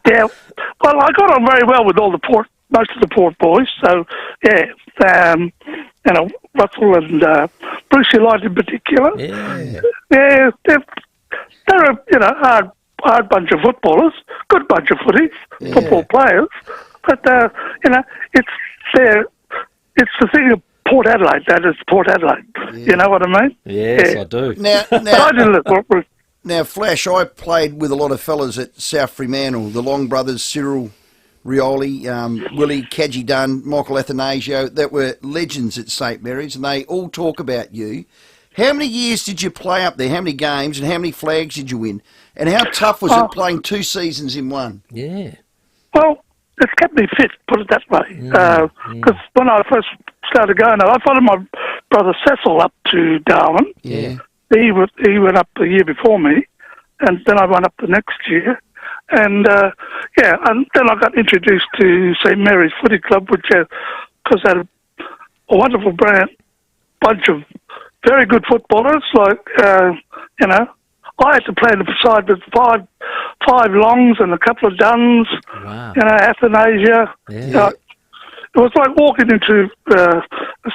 Yeah, well, I got on very well with most of the Port boys. So, yeah, Russell and Brucey Light in particular. Yeah, they're a hard bunch of footballers, good bunch of football players. But it's the thing of Port Adelaide. That is Port Adelaide. You know what I mean? Yes, I do. Now, Flash, I played with a lot of fellas at South Fremantle, the Long brothers, Cyril, Rowey, Willie, Kadji Dunn, Michael Athanasio, that were legends at St Mary's, and they all talk about you. How many years did you play up there? How many games and how many flags did you win? And how tough was it playing 2 seasons in one? Yeah. Well, it's kept me fit, put it that way. Because when I first started going, I followed my brother Cecil up to Darwin. Yeah. He went up the year before me, and then I went up the next year. And, and then I got introduced to St Mary's Footy Club, which, because they had a wonderful bunch of very good footballers, like, I had to play on the side with five longs and a couple of duns, Athanasia. Yeah. It was like walking into a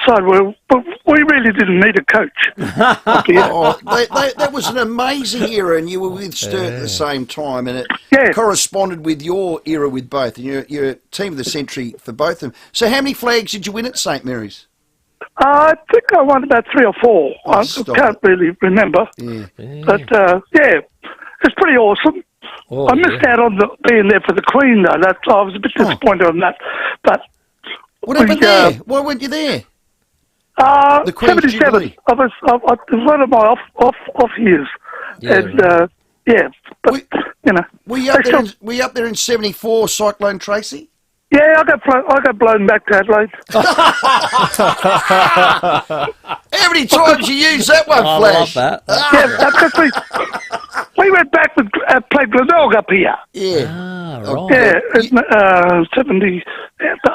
side where we really didn't need a coach. That was an amazing era, and you were with Sturt at the same time, and it corresponded with your era with both, and you're a team of the century for both of them. So how many flags did you win at St Mary's? I think I won about 3 or 4. I can't really remember. Yeah. But, it's pretty awesome. I missed out on being there for the Queen, though. I was a bit disappointed on that. But what happened there? Why weren't you there? The Queen's 77. It was one of my off years. Yeah. And, but, Were you up there in 74, Cyclone Tracy? Yeah, I got blown back to Adelaide. How many times you use that one, Flash? I love that. Because we went back with played Glenelg up here. Yeah. Right. Yeah, 70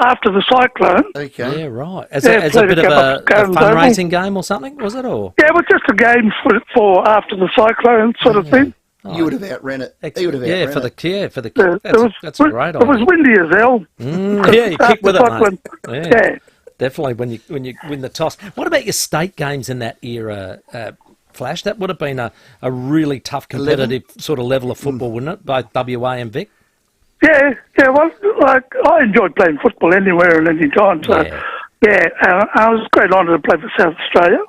after the cyclone. Okay. Yeah, right. As a bit of a fundraising game or something, was it? Or yeah, it was just a game for after the cyclone sort of thing. You would have outran it. He would have outran for it. the kick. That's a great idea. It was windy as hell. Yeah, you kick with it, mate. Yeah. Definitely when you win the toss. What about your state games in that era, Flash? That would have been a really tough competitive sort of level of football, wouldn't it? Both WA and Vic. Yeah. Well, I enjoyed playing football anywhere and any time. So I was a great honour to play for South Australia,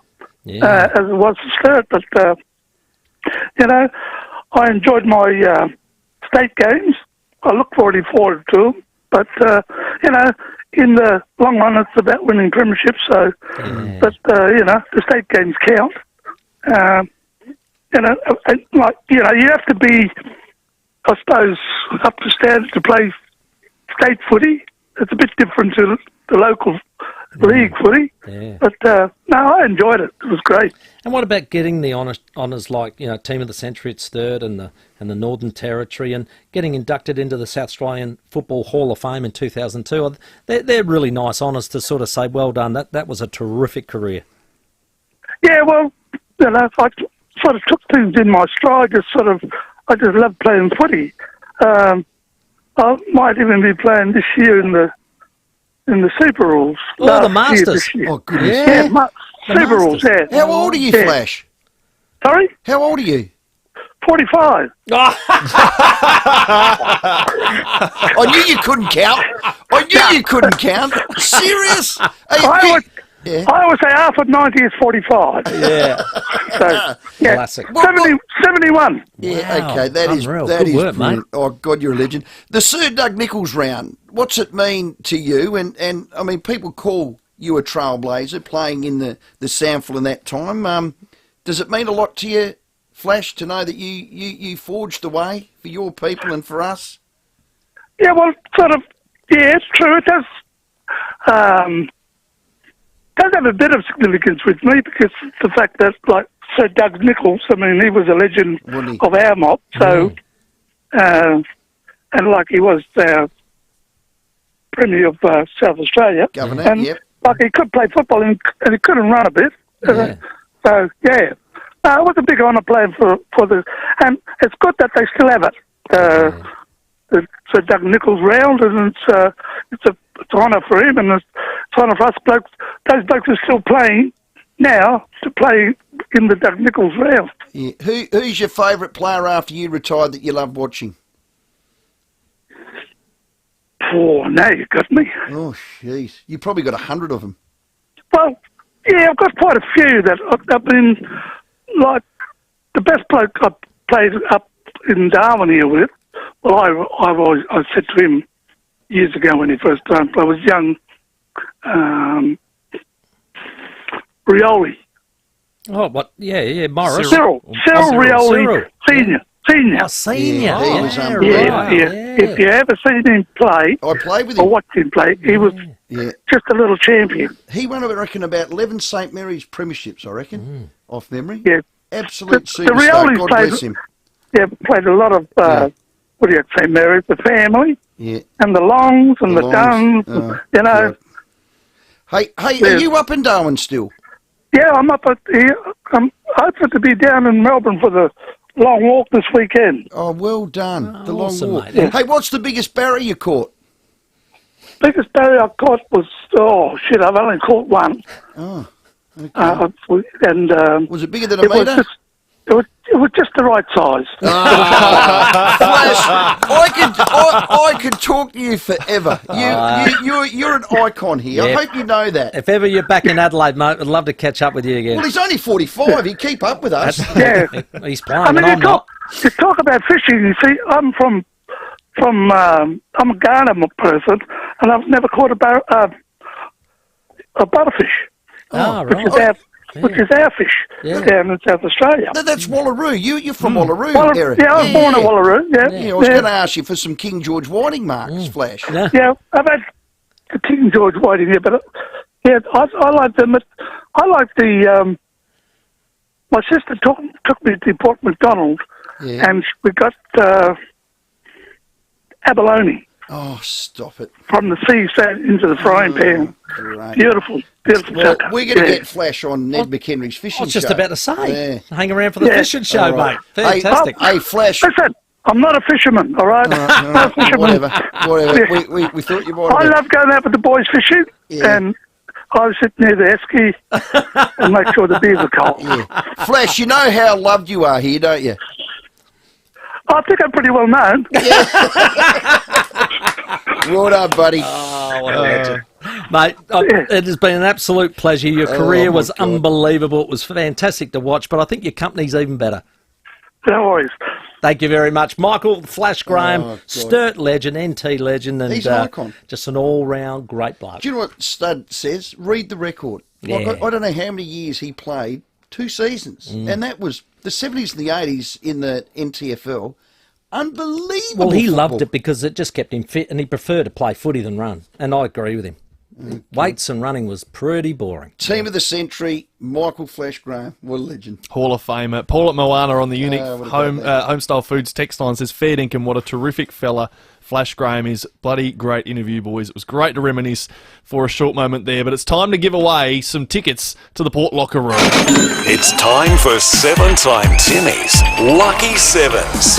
as it was for Sturt. But I enjoyed my state games. I look forward to them. But, in the long run, it's about winning premierships. So, but, the state games count. You have to be, I suppose, up to standard to play state footy. It's a bit different to the local league footy. Yeah. But, I enjoyed it. It was great. And what about getting the honours like, Team of the Century at Sturt and the Northern Territory, and getting inducted into the South Australian Football Hall of Fame in 2002? They're really nice honours to sort of say, well done, that was a terrific career. Yeah, well, I sort of took things in my stride. I just love playing footy. I might even be playing this year in the Super Rules. Oh, the Masters. Oh, goodness. Yeah, Super Rules, yeah. How old are you, Flash? Sorry? How old are you? 45. I knew you couldn't count. You couldn't count. Serious? I always say half of 90 is 45. Yeah. So, yeah. Classic. 71. Yeah, Wow. okay. That is Unreal. that Good is work, mate. brilliant. Oh, God, you're a legend. The Sir Doug Nicholls round, what's it mean to you? And I mean, people call you a trailblazer playing in the SANFL in that time. Does it mean a lot to you, Flash, to know that you forged the way for your people and for us? Yeah, well, sort of, yeah, it's true. It does have a bit of significance with me because the fact that, like, Sir Doug Nicholls, I mean, he was a legend of our mob, so, and like he was our Premier of South Australia. Governor, and, yep. like, he could play football and he couldn't run a bit. So, yeah. It was a big honour playing for the... And it's good that they still have it. The Sir Doug Nicholls round, and it's an honour for him, and it's an honour for us blokes. Those blokes are still playing now to play in the Doug Nicholls round. Yeah. Who's your favourite player after you retired that you love watching? Oh, now you got me. Oh, jeez. You probably got 100 of them. Well, yeah, I've got quite a few that I've been, like, the best bloke I played up in Darwin here with. Well, I said to him years ago when he first started, I was young, Rowey. Oh, what? Yeah, Morris. Cyril Rowey, senior. Oh, senior. Yeah, he was yeah, unbelievable. right. If you ever seen him play, I played with or him. watched him play, he was just a little champion. He won, I reckon, about 11 St Mary's premierships, I reckon, off memory. Yeah. Absolute The superstar. Rowleys God played, bless him. yeah, played a lot of, what do you say, Mary's, the family, Yeah. and the Longs, and the Longs. Duns, you know. Hey, are you up in Darwin still? Yeah, I'm up at here. I'm hoping to be down in Melbourne for the long walk this weekend. Oh, well done. The long awesome, walk. mate. Yeah. Hey, what's the biggest barra you caught? Biggest barrier I caught was, I've only caught one. Oh, okay. Was it bigger than a metre? It was just the right size. Flash, I could talk to you forever. You're an icon here. Yeah. I hope you know that. If ever you're back in Adelaide, mate, I'd love to catch up with you again. Well, he's only 45. He'd keep up with us. Yeah. He's playing, I mean, and I'm not. you talk about fishing. You see, I'm I'm a Ghana person, and I've never caught a butterfish. Oh, which is our fish down in South Australia. No, that's Wallaroo. You're from Wallaroo, Eric. Yeah, I was born in Wallaroo. Yeah, I was going to ask you for some King George Whiting marks, Flash. Yeah, I've had the King George Whiting here, but I like them. I like the. My sister took me to Port Macdonald, and we got abalone. Oh, stop it! From the sea straight into the frying pan. Great. Beautiful. Well, we're going to get Flash on Ned McHenry's fishing show. I was just about to say. Hang around for the fishing show, mate. Fantastic. Hey, Flash. Listen, I'm not a fisherman, all right? Not a fisherman. Whatever. We thought you might. I love going out with the boys fishing, and I sit near the esky and make sure the beers are cold. Yeah. Flash, you know how loved you are here, don't you? I think I'm pretty well known. Well done, buddy. Oh, what a legend. Mate, it has been an absolute pleasure. Your career was unbelievable. It was fantastic to watch, but I think your company's even better. No worries. Thank you very much. Michael Flash Graham, Sturt legend, NT legend, and he's an icon. Just an all-round great bloke. Do you know what Stud says? Read the record. Yeah. Like, I don't know how many years he played, 2 seasons. And that was the 70s and the 80s in the NTFL. Unbelievable. Well, he football. loved it because it just kept him fit, and he preferred to play footy than run. And I agree with him. Weights and running was pretty boring. Team of the century, Michael Flash Graham. What a legend. Hall of Famer. Paul at Moana on the unique Homestyle Foods text line says, fair dinkum, what a terrific fella Flash Graham is. Bloody great interview, boys. It was great to reminisce for a short moment there, but it's time to give away some tickets to the Port Locker Room. It's time for 7-time Timmy's Lucky Sevens.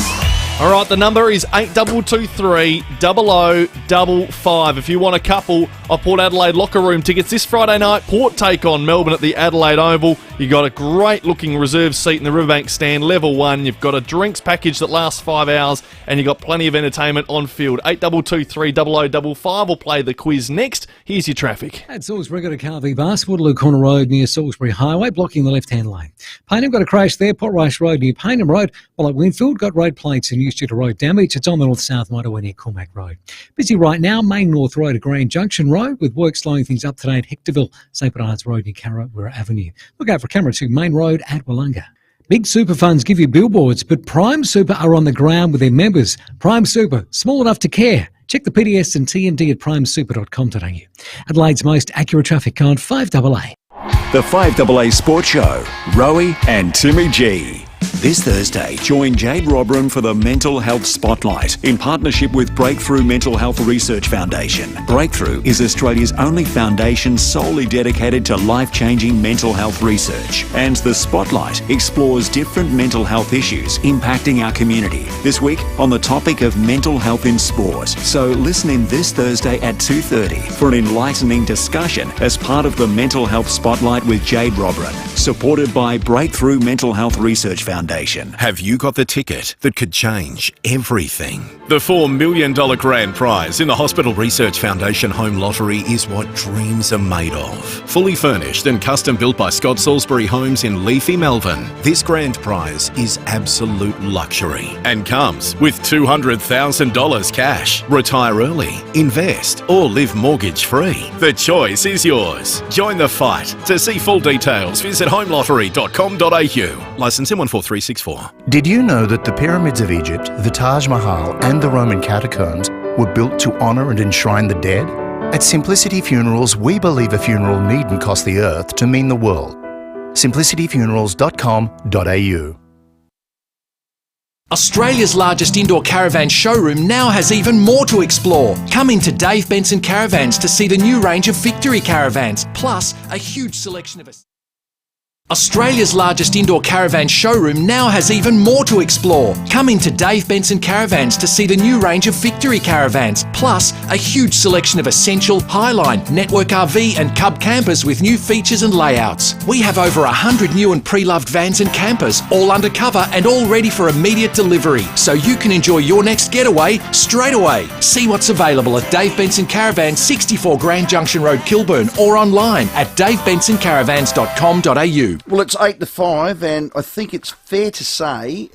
All right, the number is 8223 0055. If you want a couple of Port Adelaide locker room tickets. This Friday night, Port take on Melbourne at the Adelaide Oval. You got a great looking reserve seat in the Riverbank stand, level 1. You've got a drinks package that lasts 5 hours, and you've got plenty of entertainment on field. 8223 0055 will play the quiz next. Here's your traffic. At Salisbury, got a car v bus, Waterloo Corner Road near Salisbury Highway, blocking the left-hand lane. Payneham got a crash there, Port Rice Road near Payneham Road, while at Winfield got road plates in use due to road damage. It's on the north-south motorway near Cormac Road. Busy right now, Main North Road at Grand Junction Road, with work slowing things up today at Hectorville, St Bernard's Road near Carrawera Avenue. Look out for camera 2 Main Road at Wollonga. Big super funds give you billboards, but Prime Super are on the ground with their members. Prime Super, small enough to care. Check the PDS and TMD at primesuper.com.au. Adelaide's most accurate traffic on 5AA. The 5AA Sports Show, Rowey and Timmy G. This Thursday, join Jade Robran for the Mental Health Spotlight in partnership with Breakthrough Mental Health Research Foundation. Breakthrough is Australia's only foundation solely dedicated to life-changing mental health research. And the Spotlight explores different mental health issues impacting our community. This week, on the topic of mental health in sport. So listen in this Thursday at 2:30 for an enlightening discussion as part of the Mental Health Spotlight with Jade Robran, supported by Breakthrough Mental Health Research Foundation. Have you got the ticket that could change everything? The $4 million grand prize in the Hospital Research Foundation Home Lottery is what dreams are made of. Fully furnished and custom built by Scott Salisbury Homes in Leafy, Melbourne, this grand prize is absolute luxury and comes with $200,000 cash. Retire early, invest, or live mortgage free. The choice is yours. Join the fight. To see full details, visit homelottery.com.au. Licence in 14364. Did you know that the pyramids of Egypt, the Taj Mahal and the Roman catacombs were built to honour and enshrine the dead? At Simplicity Funerals, we believe a funeral needn't cost the earth to mean the world. simplicityfunerals.com.au. Australia's largest indoor caravan showroom now has even more to explore. Come into Dave Benson Caravans to see the new range of Victory caravans, plus a huge selection of Australia's largest indoor caravan showroom now has even more to explore. Come into Dave Benson Caravans to see the new range of Victory caravans, plus a huge selection of Essential, Highline, Network RV and Cub campers with new features and layouts. We have over 100 new and pre-loved vans and campers, all undercover and all ready for immediate delivery, so you can enjoy your next getaway straight away. See what's available at Dave Benson Caravans, 64 Grand Junction Road, Kilburn, or online at davebensoncaravans.com.au. Well, it's 8 to 5, and I think it's fair to say,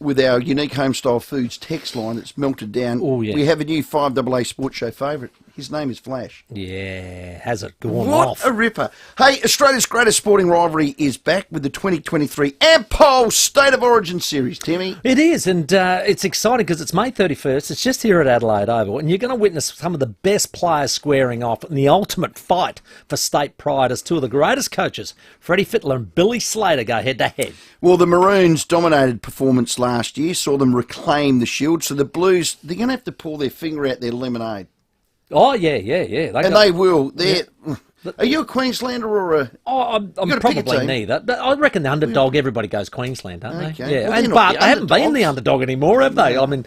with our unique homestyle foods text line, it's melted down. Oh, yeah. We have a new 5AA Sports Show favourite. His name is Flash. Yeah, has it gone What off? a ripper. Hey, Australia's greatest sporting rivalry is back with the 2023 Ampol State of Origin Series, Timmy. It is, and it's exciting because it's May 31st. It's just here at Adelaide Oval, and you're going to witness some of the best players squaring off in the ultimate fight for state pride as two of the greatest coaches, Freddie Fittler and Billy Slater, go head-to-head. Well, the Maroons' dominated performance last year saw them reclaim the Shield, so the Blues, they're going to have to pull their finger out their lemonade. Oh, yeah. They will. Are you a Queenslander or a... I'm probably neither. But I reckon the underdog, everybody goes Queensland, don't they? Okay. Yeah, Well, but they haven't been the underdog anymore, have they? I mean,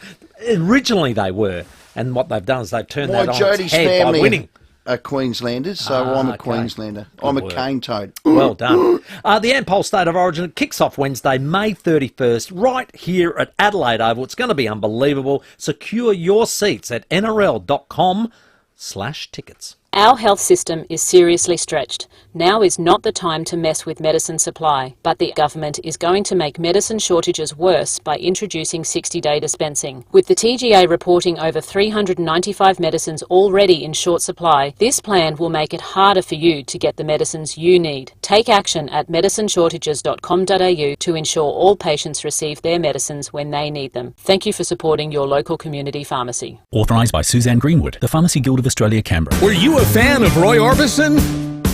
originally they were, and what they've done is they've turned that on its head by winning. Are Queenslanders, so I'm a Queenslander. I'm a cane toad. Well done. The Ampol State of Origin kicks off Wednesday, May 31st, right here at Adelaide Oval. It's going to be unbelievable. Secure your seats at nrl.com/tickets. Our health system is seriously stretched. Now is not the time to mess with medicine supply, but the government is going to make medicine shortages worse by introducing 60-day dispensing. With the TGA reporting over 395 medicines already in short supply, this plan will make it harder for you to get the medicines you need. Take action at medicineshortages.com.au to ensure all patients receive their medicines when they need them. Thank you for supporting your local community pharmacy. Authorised by Suzanne Greenwood, the Pharmacy Guild of Australia, Canberra. Were you a fan of Roy Orbison,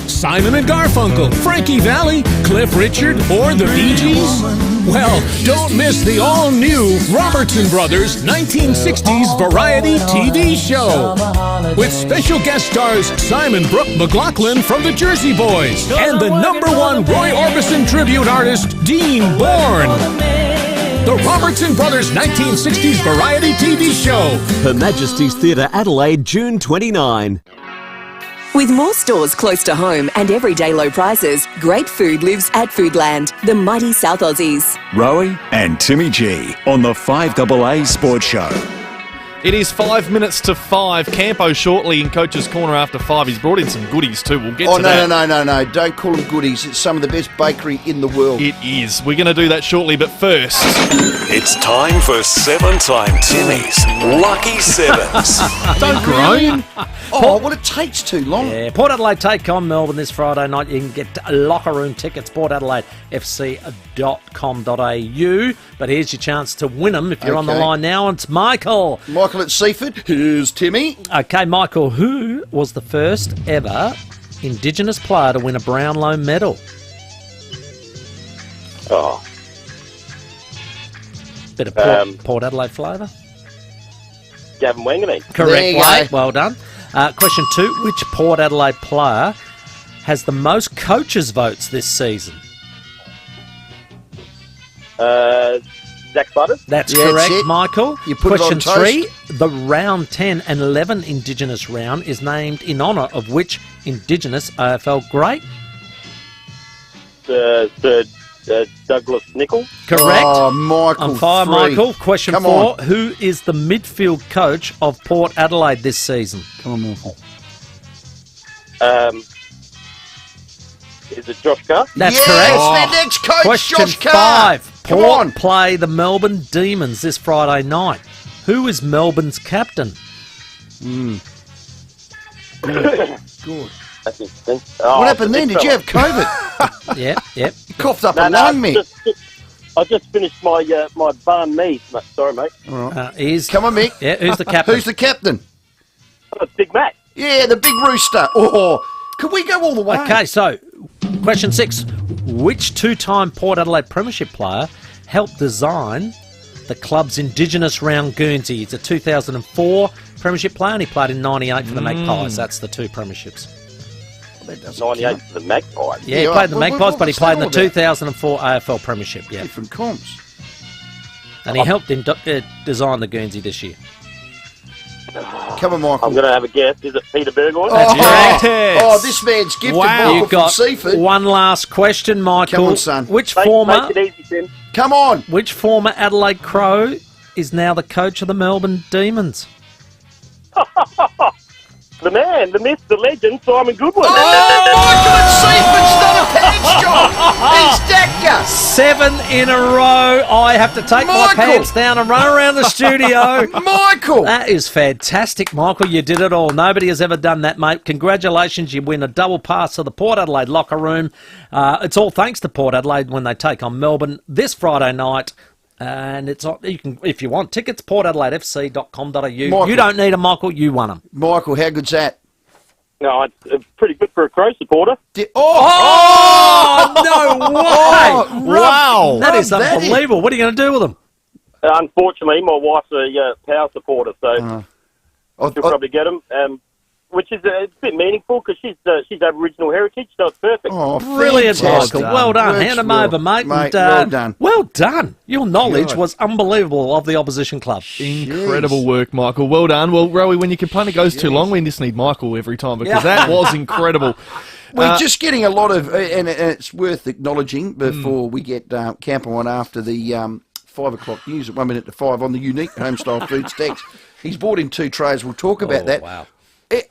Simon and Garfunkel, Frankie Valli, Cliff Richard, or the Bee Gees? Well, don't miss the all-new Robertson Brothers 1960s variety TV show with special guest stars Simon Brooke McLaughlin from the Jersey Boys and the #1 Roy Orbison tribute artist Dean Bourne. The Robertson Brothers 1960s variety TV show. Her Majesty's Theatre, Adelaide, June 29. With more stores close to home and everyday low prices, great food lives at Foodland, the mighty South Aussies. Rowey and Timmy G on the FIVEAA Sports Show. It is 5 minutes to 5. Campo shortly in Coach's Corner after 5. He's brought in some goodies too. We'll get to that. No. Don't call them goodies. It's some of the best bakery in the world. It is. We're going to do that shortly, but first... It's time for 7-Time Timmy's Lucky Sevens. Don't groan. Oh, well, it takes too long. Yeah, Port Adelaide take on Melbourne this Friday night. You can get locker room tickets, portadelaidefc.com.au. But here's your chance to win them if you're on the line now. It's Michael. Michael at Seaford. Here's Timmy. Okay, Michael, who was the first ever Indigenous player to win a Brownlow medal? Oh. Bit of Port Adelaide flavour. Gavin Wanganeen. Correct, Wade. Well done. Question 2. Which Port Adelaide player has the most coaches' votes this season? Zach Butters. That's correct, Michael. You put Question it on toast. 3. The round 10 and 11 Indigenous round is named in honour of which Indigenous AFL great? Douglas Nicholls. Correct. Oh, Michael. On fire, 3. Michael. Question Come 4. on. Who is the midfield coach of Port Adelaide this season? Come on, Michael. Is it Josh Carr? That's yes, correct. their next coach, Question Josh Carr. 5. Come Port on. play the Melbourne Demons this Friday night. Who is Melbourne's captain? Good. That's interesting. Oh, What happened then? Did you have COVID? Yep. You coughed up a lung, mate. I just finished my my banh mi. Sorry, mate. All right. Come on, Mick. Yeah, who's the captain? Who's the captain? Big Mac. Yeah, the big rooster. Oh, could we go all the way? Okay, so question 6. Which two-time Port Adelaide Premiership player helped design the club's Indigenous round Guernsey? He's a 2004 Premiership player and he played in 98 for the Magpies. That's the two Premierships. 98 for the Magpies. Yeah, he played the Magpies, but he played in the 2004 AFL Premiership. Yeah, different comps. And he helped design the Guernsey this year. Come on, Michael. I'm going to have a guess. Is it Peter Burgoyne? That's correct. Oh, this man's gifted. Michael You've got from Seaford. one last question, Michael. Come on, son. Which Make former? it easy, Tim. Come on. Which former Adelaide Crow is now the coach of the Melbourne Demons? The man, the myth, the legend, Simon Goodwin. Michael at Seaford's not a pants job. He's Dacca. 7 in a row. I have to take my Michael. pants down and run around the studio. Michael. That is fantastic, Michael. You did it all. Nobody has ever done that, mate. Congratulations. You win a double pass to the Port Adelaide locker room. It's all thanks to Port Adelaide when they take on Melbourne this Friday night. And it's you can, if you want tickets, portadelaidefc.com.au. Michael. You don't need them, Michael. You won them. Michael, how good's that? No, it's pretty good for a Crow supporter. Oh, no way! Wow, that is rub that in. unbelievable. What are you going to do with them? Unfortunately, my wife's a Power supporter, so she'll probably get them, which is a bit meaningful because she's Aboriginal heritage, so it's perfect. Oh, Brilliant, fantastic. Michael. Well done. Works Hand them well. over, mate. Mate, And, well done. Well done. Your knowledge God. was unbelievable of the opposition club. Incredible work, Michael. Well done. Well, Rowey, when you complain it goes too long, we just need Michael every time because that was incredible. We're just getting a lot of, and it's worth acknowledging before we get Campo on after the 5 o'clock news at 1 minute to 5 on the unique Homestyle Foods text. He's brought in 2 trays. We'll talk about that. Wow.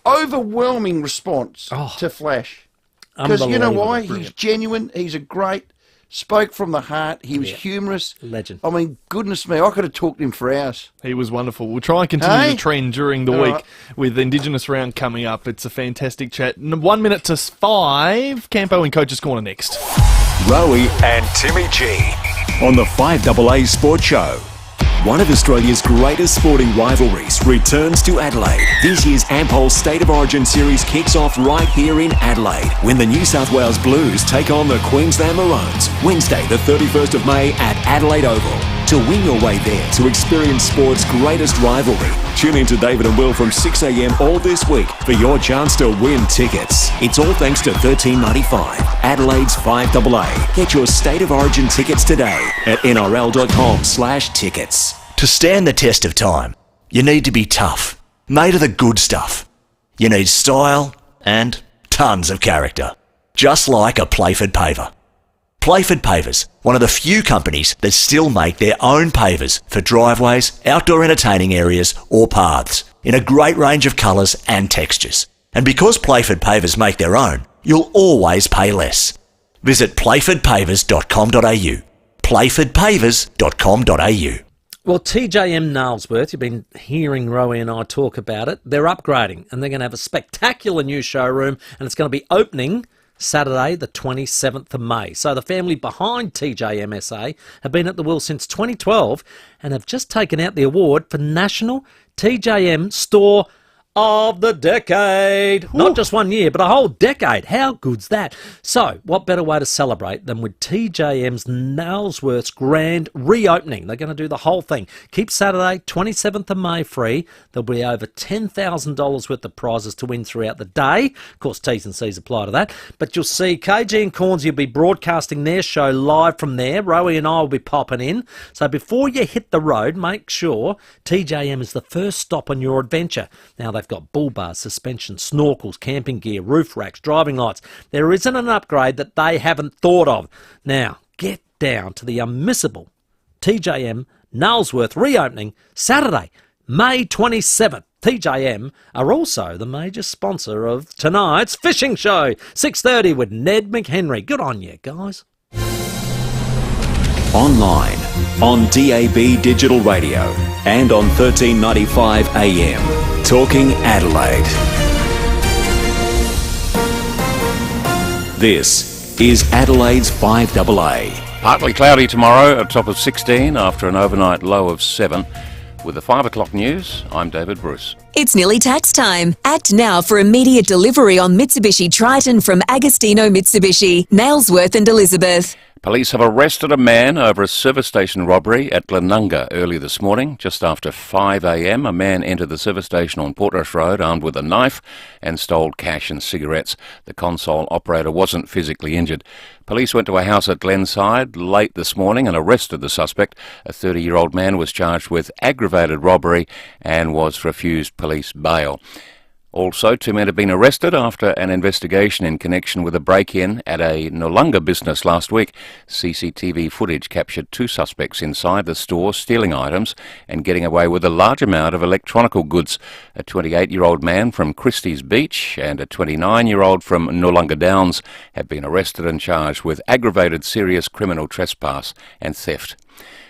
Overwhelming response to Flash. Because you know why? Brilliant. He's genuine. He's a great, spoke from the heart. He was humorous. Legend. I mean, goodness me, I could have talked to him for hours. He was wonderful. We'll try and continue the trend during the All week right. with Indigenous Round coming up. It's a fantastic chat. 1 minute to 5. Campo in Coach's Corner next. Rowey and Timmy G on the FIVEAA Sports Show. One of Australia's greatest sporting rivalries returns to Adelaide. This year's Ampol State of Origin Series kicks off right here in Adelaide when the New South Wales Blues take on the Queensland Maroons. Wednesday the 31st of May at Adelaide Oval. To win your way there to experience sport's greatest rivalry, tune in to David and Will from 6 a.m. all this week for your chance to win tickets. It's all thanks to $13.95, Adelaide's FIVEAA. Get your State of Origin tickets today at nrl.com/tickets. To stand the test of time, you need to be tough, made of the good stuff. You need style, and tons of character. Just like a Playford paver. Playford Pavers, one of the few companies that still make their own pavers for driveways, outdoor entertaining areas or paths in a great range of colours and textures. And because Playford Pavers make their own, you'll always pay less. Visit playfordpavers.com.au. playfordpavers.com.au. Well, TJM Nailsworth, you've been hearing Rowey and I talk about it. They're upgrading and they're going to have a spectacular new showroom, and it's going to be opening Saturday, the 27th of May. So the family behind TJM SA have been at the wheel since 2012 and have just taken out the award for National TJM Store of the Decade. Ooh. Not just 1 year, but a whole decade. How good's that? So, what better way to celebrate than with TJM's Nailsworth's grand reopening? They're going to do the whole thing. Keep Saturday, 27th of May free. There'll be over $10,000 worth of prizes to win throughout the day. Of course, T's and C's apply to that. But you'll see KG and Cornsey will be broadcasting their show live from there. Rowey and I will be popping in. So before you hit the road, make sure TJM is the first stop on your adventure. Now, they've got bull bars, suspension, snorkels, camping gear, roof racks, driving lights. There isn't an upgrade that they haven't thought of. Now, get down to the unmissable TJM Nailsworth reopening Saturday, May 27th. TJM are also the major sponsor of tonight's fishing show, 6:30 with Ned McHenry. Good on you, guys. Online, on DAB Digital Radio, and on 1395 AM. Talking Adelaide. This is Adelaide's 5AA. Partly cloudy tomorrow, a top of 16 after an overnight low of 7. With the 5 o'clock news, I'm David Bruce. It's nearly tax time. Act now for immediate delivery on Mitsubishi Triton from Agostino Mitsubishi, Nailsworth and Elizabeth. Police have arrested a man over a service station robbery at Glenunga early this morning. Just after 5 a.m, a man entered the service station on Portrush Road armed with a knife and stole cash and cigarettes. The console operator wasn't physically injured. Police went to a house at Glenside late this morning and arrested the suspect. A 30-year-old man was charged with aggravated robbery and was refused police bail. Also, 2 men have been arrested after an investigation in connection with a break-in at a Noarlunga business last week. CCTV footage captured 2 suspects inside the store stealing items and getting away with a large amount of electronical goods. A 28-year-old man from Christie's Beach and a 29-year-old from Noarlunga Downs have been arrested and charged with aggravated serious criminal trespass and theft.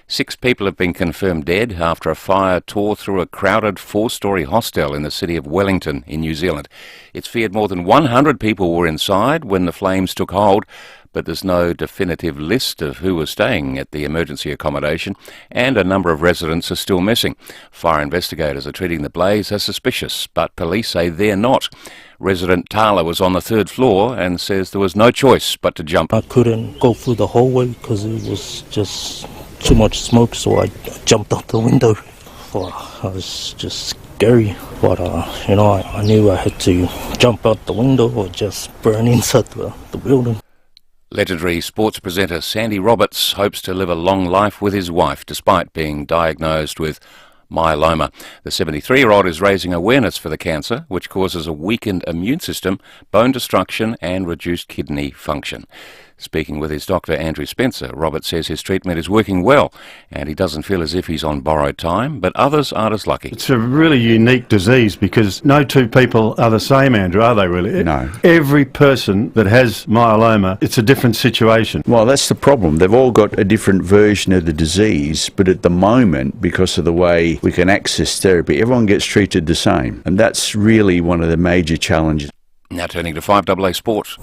6 people have been confirmed dead after a fire tore through a crowded 4-storey hostel in the city of Wellington in New Zealand. It's feared more than 100 people were inside when the flames took hold, but there's no definitive list of who was staying at the emergency accommodation, and a number of residents are still missing. Fire investigators are treating the blaze as suspicious, but police say they're not. Resident Tala was on the 3rd floor and says there was no choice but to jump. I couldn't go through the hallway because it was just too much smoke, so I jumped out the window. I was just scary, but I knew I had to jump out the window or just burn inside the building. Legendary sports presenter Sandy Roberts hopes to live a long life with his wife despite being diagnosed with myeloma. The 73-year-old is raising awareness for the cancer, which causes a weakened immune system, bone destruction and reduced kidney function. Speaking with his doctor, Andrew Spencer, Robert says his treatment is working well and he doesn't feel as if he's on borrowed time, but others aren't as lucky. It's a really unique disease because no 2 people are the same, Andrew, are they really? No. Every person that has myeloma, it's a different situation. Well, that's the problem. They've all got a different version of the disease, but at the moment, because of the way we can access therapy, everyone gets treated the same. And that's really one of the major challenges. Now turning to 5AA Sport.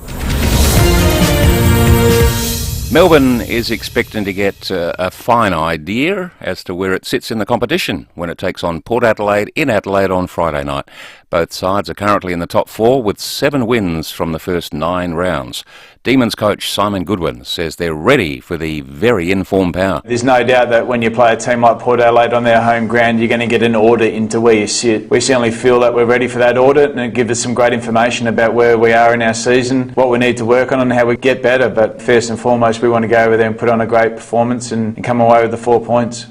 Melbourne is expecting to get a fine idea as to where it sits in the competition when it takes on Port Adelaide in Adelaide on Friday night. Both sides are currently in the top 4 with 7 wins from the first 9 rounds. Demons coach Simon Goodwin says they're ready for the very informed power. There's no doubt that when you play a team like Port Adelaide on their home ground, you're going to get an audit into where you sit. We certainly feel that we're ready for that audit, and it gives us some great information about where we are in our season, what we need to work on and how we get better. But first and foremost, we want to go over there and put on a great performance and come away with the 4 points.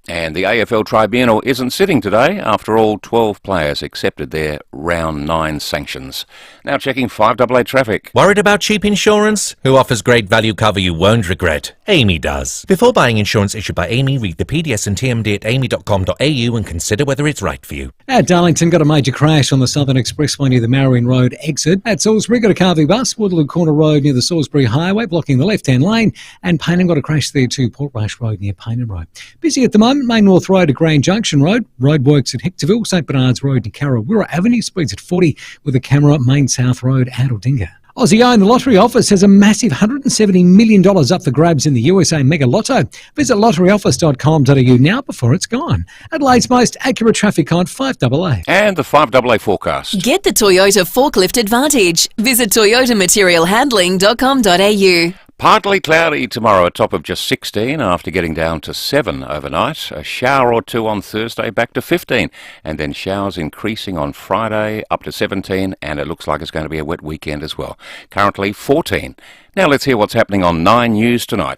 And the AFL Tribunal isn't sitting today. After all, 12 players accepted their Round 9 sanctions. Now checking 5AA traffic. Worried about cheap insurance? Who offers great value cover you won't regret? Amy does. Before buying insurance issued by Amy, read the PDS and TMD at amy.com.au and consider whether it's right for you. At Darlington, got a major crash on the Southern Expressway near the Marion Road exit. At Salisbury, got a carving bus, Woodland Corner Road near the Salisbury Highway, blocking the left-hand lane. And Payneham got a crash there too, Portrush Road near Payneham Road. Busy at the moment, Main North Road to Grand Junction Road. Roadworks at Hectorville, St Bernard's Road to Carrawirra Avenue, speeds at 40 with a camera, Main South Road, Adeldinga. Aussie owned the Lottery Office has a massive $170 million up for grabs in the USA Mega Lotto. Visit lotteryoffice.com.au now before it's gone. Adelaide's most accurate traffic on 5AA. And the 5AA forecast. Get the Toyota Forklift Advantage. Visit toyotamaterialhandling.com.au. Partly cloudy tomorrow, a top of just 16 after getting down to 7 overnight. A shower or two on Thursday, back to 15. And then showers increasing on Friday up to 17, and it looks like it's going to be a wet weekend as well. Currently 14. Now let's hear what's happening on 9 News tonight.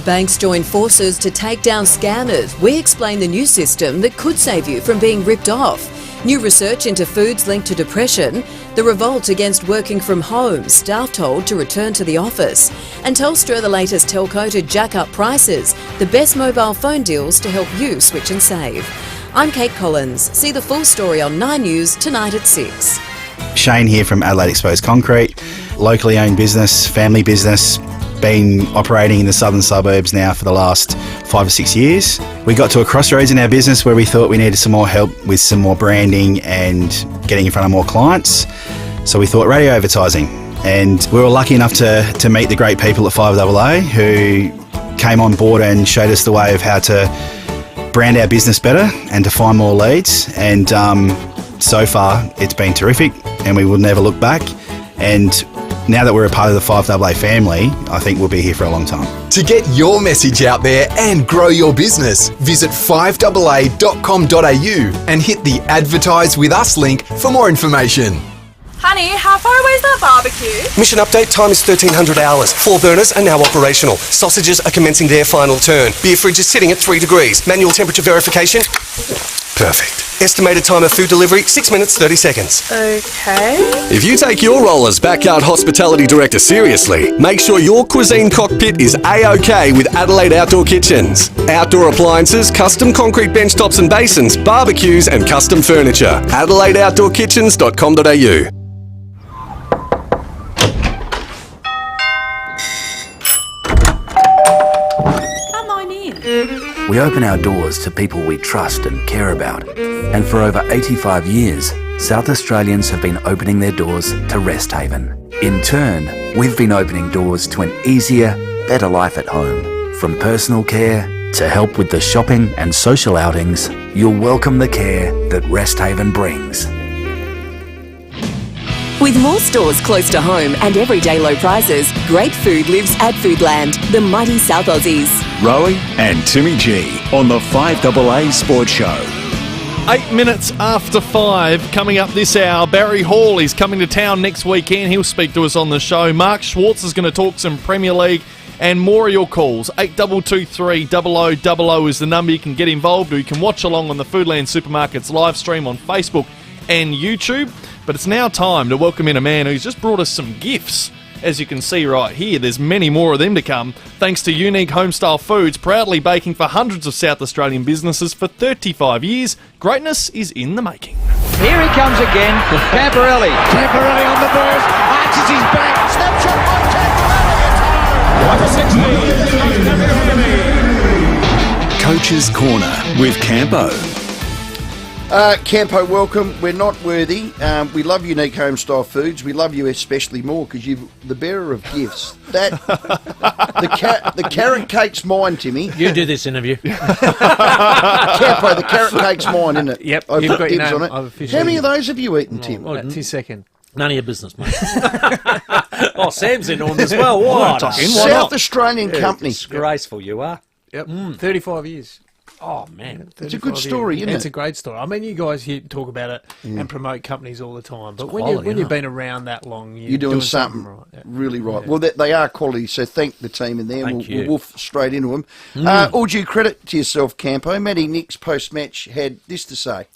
Banks join forces to take down scammers. We explain the new system that could save you from being ripped off. New research into foods linked to depression, the revolt against working from home, staff told to return to the office, and Telstra, the latest telco to jack up prices, the best mobile phone deals to help you switch and save. I'm Kate Collins. See the full story on 9 News tonight at 6. Shane here from Adelaide Exposed Concrete, locally owned business, family business, been operating in the southern suburbs now for the last 5 or 6 years. We got to a crossroads in our business where we thought we needed some more help with some more branding and getting in front of more clients. So we thought radio advertising. And we were lucky enough to meet the great people at FIVEAA who came on board and showed us the way of how to brand our business better and to find more leads. And so far it's been terrific and we will never look back. And now that we're a part of the 5AA family, I think we'll be here for a long time. To get your message out there and grow your business, visit 5AA.com.au and hit the Advertise With Us link for more information. Honey, how far away is that barbecue? Mission update, time is 1300 hours. 4 burners are now operational. Sausages are commencing their final turn. Beer fridge is sitting at 3 degrees. Manual temperature verification. Perfect. Estimated time of food delivery, 6 minutes, 30 seconds. Okay. If you take your role as Backyard Hospitality Director seriously, make sure your cuisine cockpit is A-OK with Adelaide Outdoor Kitchens. Outdoor appliances, custom concrete benchtops and basins, barbecues and custom furniture. AdelaideOutdoorKitchens.com.au. We open our doors to people we trust and care about. And for over 85 years, South Australians have been opening their doors to Rest Haven. In turn, we've been opening doors to an easier, better life at home. From personal care to help with the shopping and social outings, you'll welcome the care that Rest Haven brings. With more stores close to home and everyday low prices, great food lives at Foodland, the mighty South Aussies. Rowey and Timmy G on the 5AA Sports Show. 8 minutes after 5, coming up this hour, Barry Hall is coming to town next weekend. He'll speak to us on the show. Mark Schwartz is going to talk some Premier League and more of your calls. 8223 0000 is the number you can get involved, or you can watch along on the Foodland Supermarkets live stream on Facebook and YouTube. But it's now time to welcome in a man who's just brought us some gifts. As you can see right here, there's many more of them to come, thanks to Unique Homestyle Foods, proudly baking for hundreds of South Australian businesses for 35 years. Greatness is in the making. Here he comes again, Camporelli. Camporelli on the burst, arches his back, snapshot by Camporelli. Coach's Corner with Campo. Campo, welcome. We're not worthy. We love Unique Homestyle Foods. We love you especially more because you're the bearer of gifts. The carrot cake's mine, Timmy. You do this interview. Campo, the carrot cake's mine, isn't it? Yep, I've you've got got your dibs name. on it. How many of those have you eaten, Tim? That's his second. None of your business, mate. Oh, Sam's in on as well. What? South Australian company. Disgraceful you are. Yep, 35 years. Oh, man. It's a good story, isn't it? It's a great story. I mean, you guys here talk about it and promote companies all the time, but when you've been around that long, you're doing something right. Yeah. really right. Yeah. Well, they are quality, so thank the team in there. Thank you. We'll wolf straight into them. All due credit to yourself, Campo. Matty Nicks, post-match, had this to say.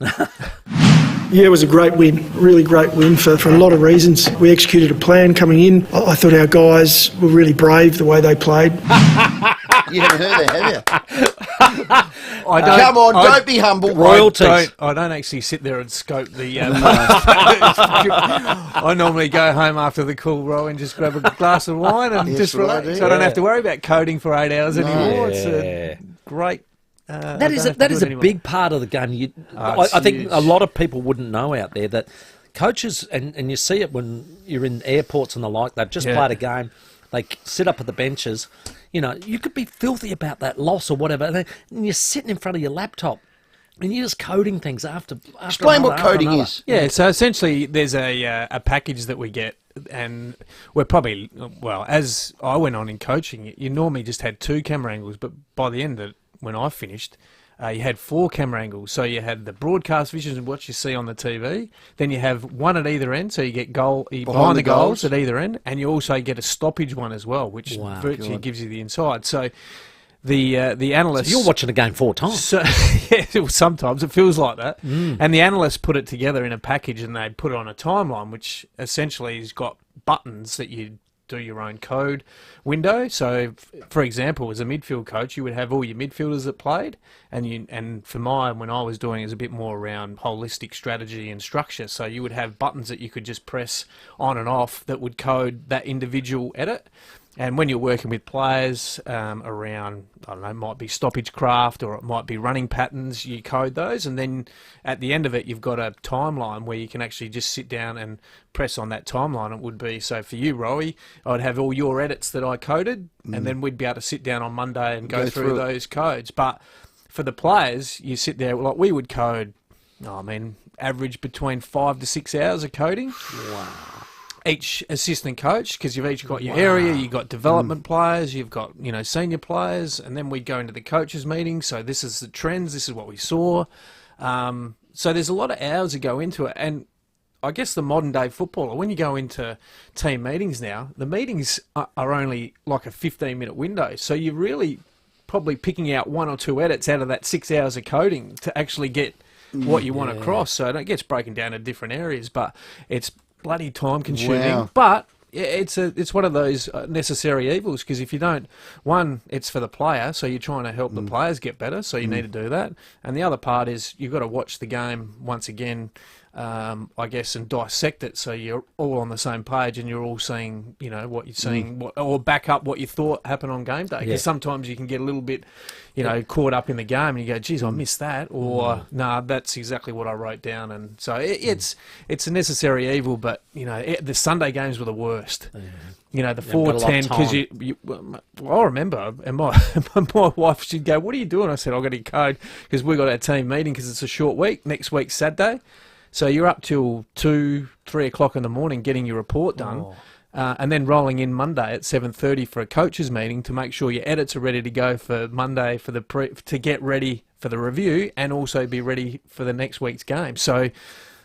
Yeah, it was a great win, really great win for a lot of reasons. We executed a plan coming in. I thought our guys were really brave the way they played. You haven't heard that, have you? Come on, don't be humble. Royalties. I don't actually sit there and scope the... I normally go home after the cool row and just grab a glass of wine and just relax. So I don't have to worry about coding for 8 hours anymore. It's a great... that is a big part of the game. I think a lot of people wouldn't know out there that coaches, and you see it when you're in airports and the like, they've just played a game, they sit up at the benches, you could be filthy about that loss or whatever, and you're sitting in front of your laptop and you're just coding things after Explain another, what coding another. is. Yeah, so essentially there's a package that we get, and we're probably, well, as I went on in coaching, you normally just had 2 camera angles, but by the end of it, when I finished, you had 4 camera angles. So you had the broadcast vision of what you see on the TV. Then you have one at either end, so you get behind the goals at either end, and you also get a stoppage one as well, which virtually gives you the inside. So the analysts... So you're watching a game 4 times. So, yeah, sometimes it feels like that. And the analysts put it together in a package and they put it on a timeline, which essentially has got buttons that you do your own code window. So, for example, as a midfield coach, you would have all your midfielders that played, and for mine, when I was doing, it was a bit more around holistic strategy and structure. So you would have buttons that you could just press on and off that would code that individual edit. And when you're working with players around, I don't know, it might be stoppage craft or it might be running patterns, you code those. And then at the end of it, you've got a timeline where you can actually just sit down and press on that timeline. It would be, so for you, Rowey, I'd have all your edits that I coded, and then we'd be able to sit down on Monday and go through those codes. But for the players, you sit there, like we would code, average between 5 to 6 hours of coding. Wow. Each assistant coach, because you've each got your area, you've got development players, you've got senior players, and then we'd go into the coaches meeting. So this is the trends, this is what we saw. So there's a lot of hours that go into it, and I guess the modern day footballer, when you go into team meetings now, the meetings are only like a 15-minute window. So you're really probably picking out 1 or 2 edits out of that 6 hours of coding to actually get what you want across. So it gets broken down to different areas, but it's bloody time consuming, but it's one of those necessary evils, because if you don't, one, it's for the player, so you're trying to help the players get better, so you need to do that, and the other part is you've got to watch the game once again, I guess, and dissect it so you're all on the same page and you're all seeing, what you're seeing, or back up what you thought happened on game day, because sometimes you can get a little bit caught up in the game and you go, geez, I missed that, or nah, that's exactly what I wrote down. And so it's a necessary evil, but the Sunday games were the worst. The 4:10, because I remember, and my wife, she'd go, what are you doing? I said, I've got to code because we got our team meeting because it's a short week. Next week's Saturday. So you're up till 2, 3 o'clock in the morning getting your report done, and then rolling in Monday at 7:30 for a coaches meeting to make sure your edits are ready to go for Monday for to get ready for the review and also be ready for the next week's game. So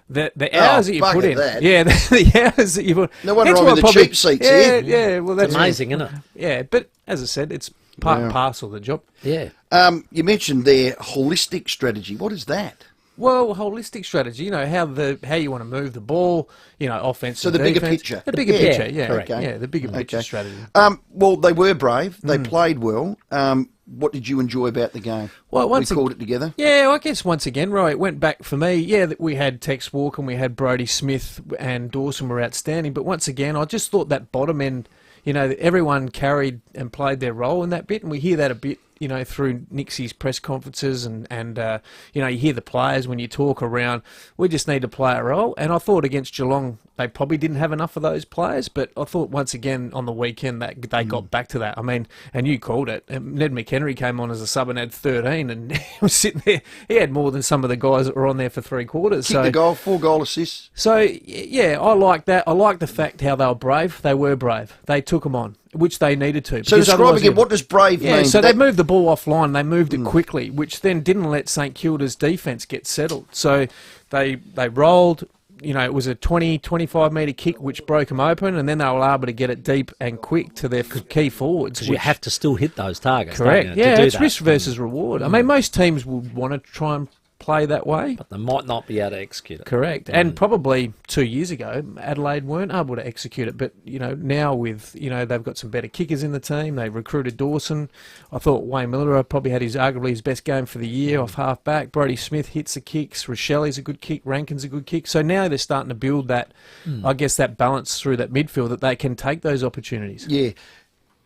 the hours that you put in, the hours that you put. No wonder I'm in the cheap seats here. Yeah, well, that's amazing, isn't it? Yeah, but as I said, it's part and parcel of the job. Yeah. You mentioned there holistic strategy. What is that? Well, holistic strategy, how you want to move the ball, offense. So the bigger picture. The bigger picture, yeah. Correct. Yeah, the bigger picture strategy. Well, they were brave. They played well. What did you enjoy about the game? Well, we called it together. Yeah, I guess once again, right, it went back for me. Yeah, we had Tex Walker and we had Brodie Smith and Dawson were outstanding. But once again, I just thought that bottom end, everyone carried and played their role in that bit. And we hear that a bit, through Nixie's press conferences and you hear the players when you talk around, we just need to play a role. And I thought against Geelong, they probably didn't have enough of those players, but I thought once again on the weekend that they got back to that. I mean, and you called it. Ned McHenry came on as a sub and had 13, and he was sitting there. He had more than some of the guys that were on there for 3 quarters. Kicked the goal, 4 goal assists. So, yeah, I like that. I like the fact how they were brave. They were brave. They took them on. which they needed to. So describe again, what does brave mean? So they moved the ball offline, they moved it quickly, which then didn't let St Kilda's defence get settled. So they rolled, it was a 20, 25 metre kick which broke them open, and then they were able to get it deep and quick to their key forwards. You have to still hit those targets. Correct, it's risk versus reward. I mean, most teams would want to try and play that way, but they might not be able to execute it. Correct. And probably 2 years ago, Adelaide weren't able to execute it. But now with they've got some better kickers in the team. They recruited Dawson. I thought Wayne Miller probably had arguably his best game for the year off half back. Brodie Smith hits the kicks. Rochelle's a good kick. Rankin's a good kick. So now they're starting to build that, I guess, that balance through that midfield that they can take those opportunities. Yeah,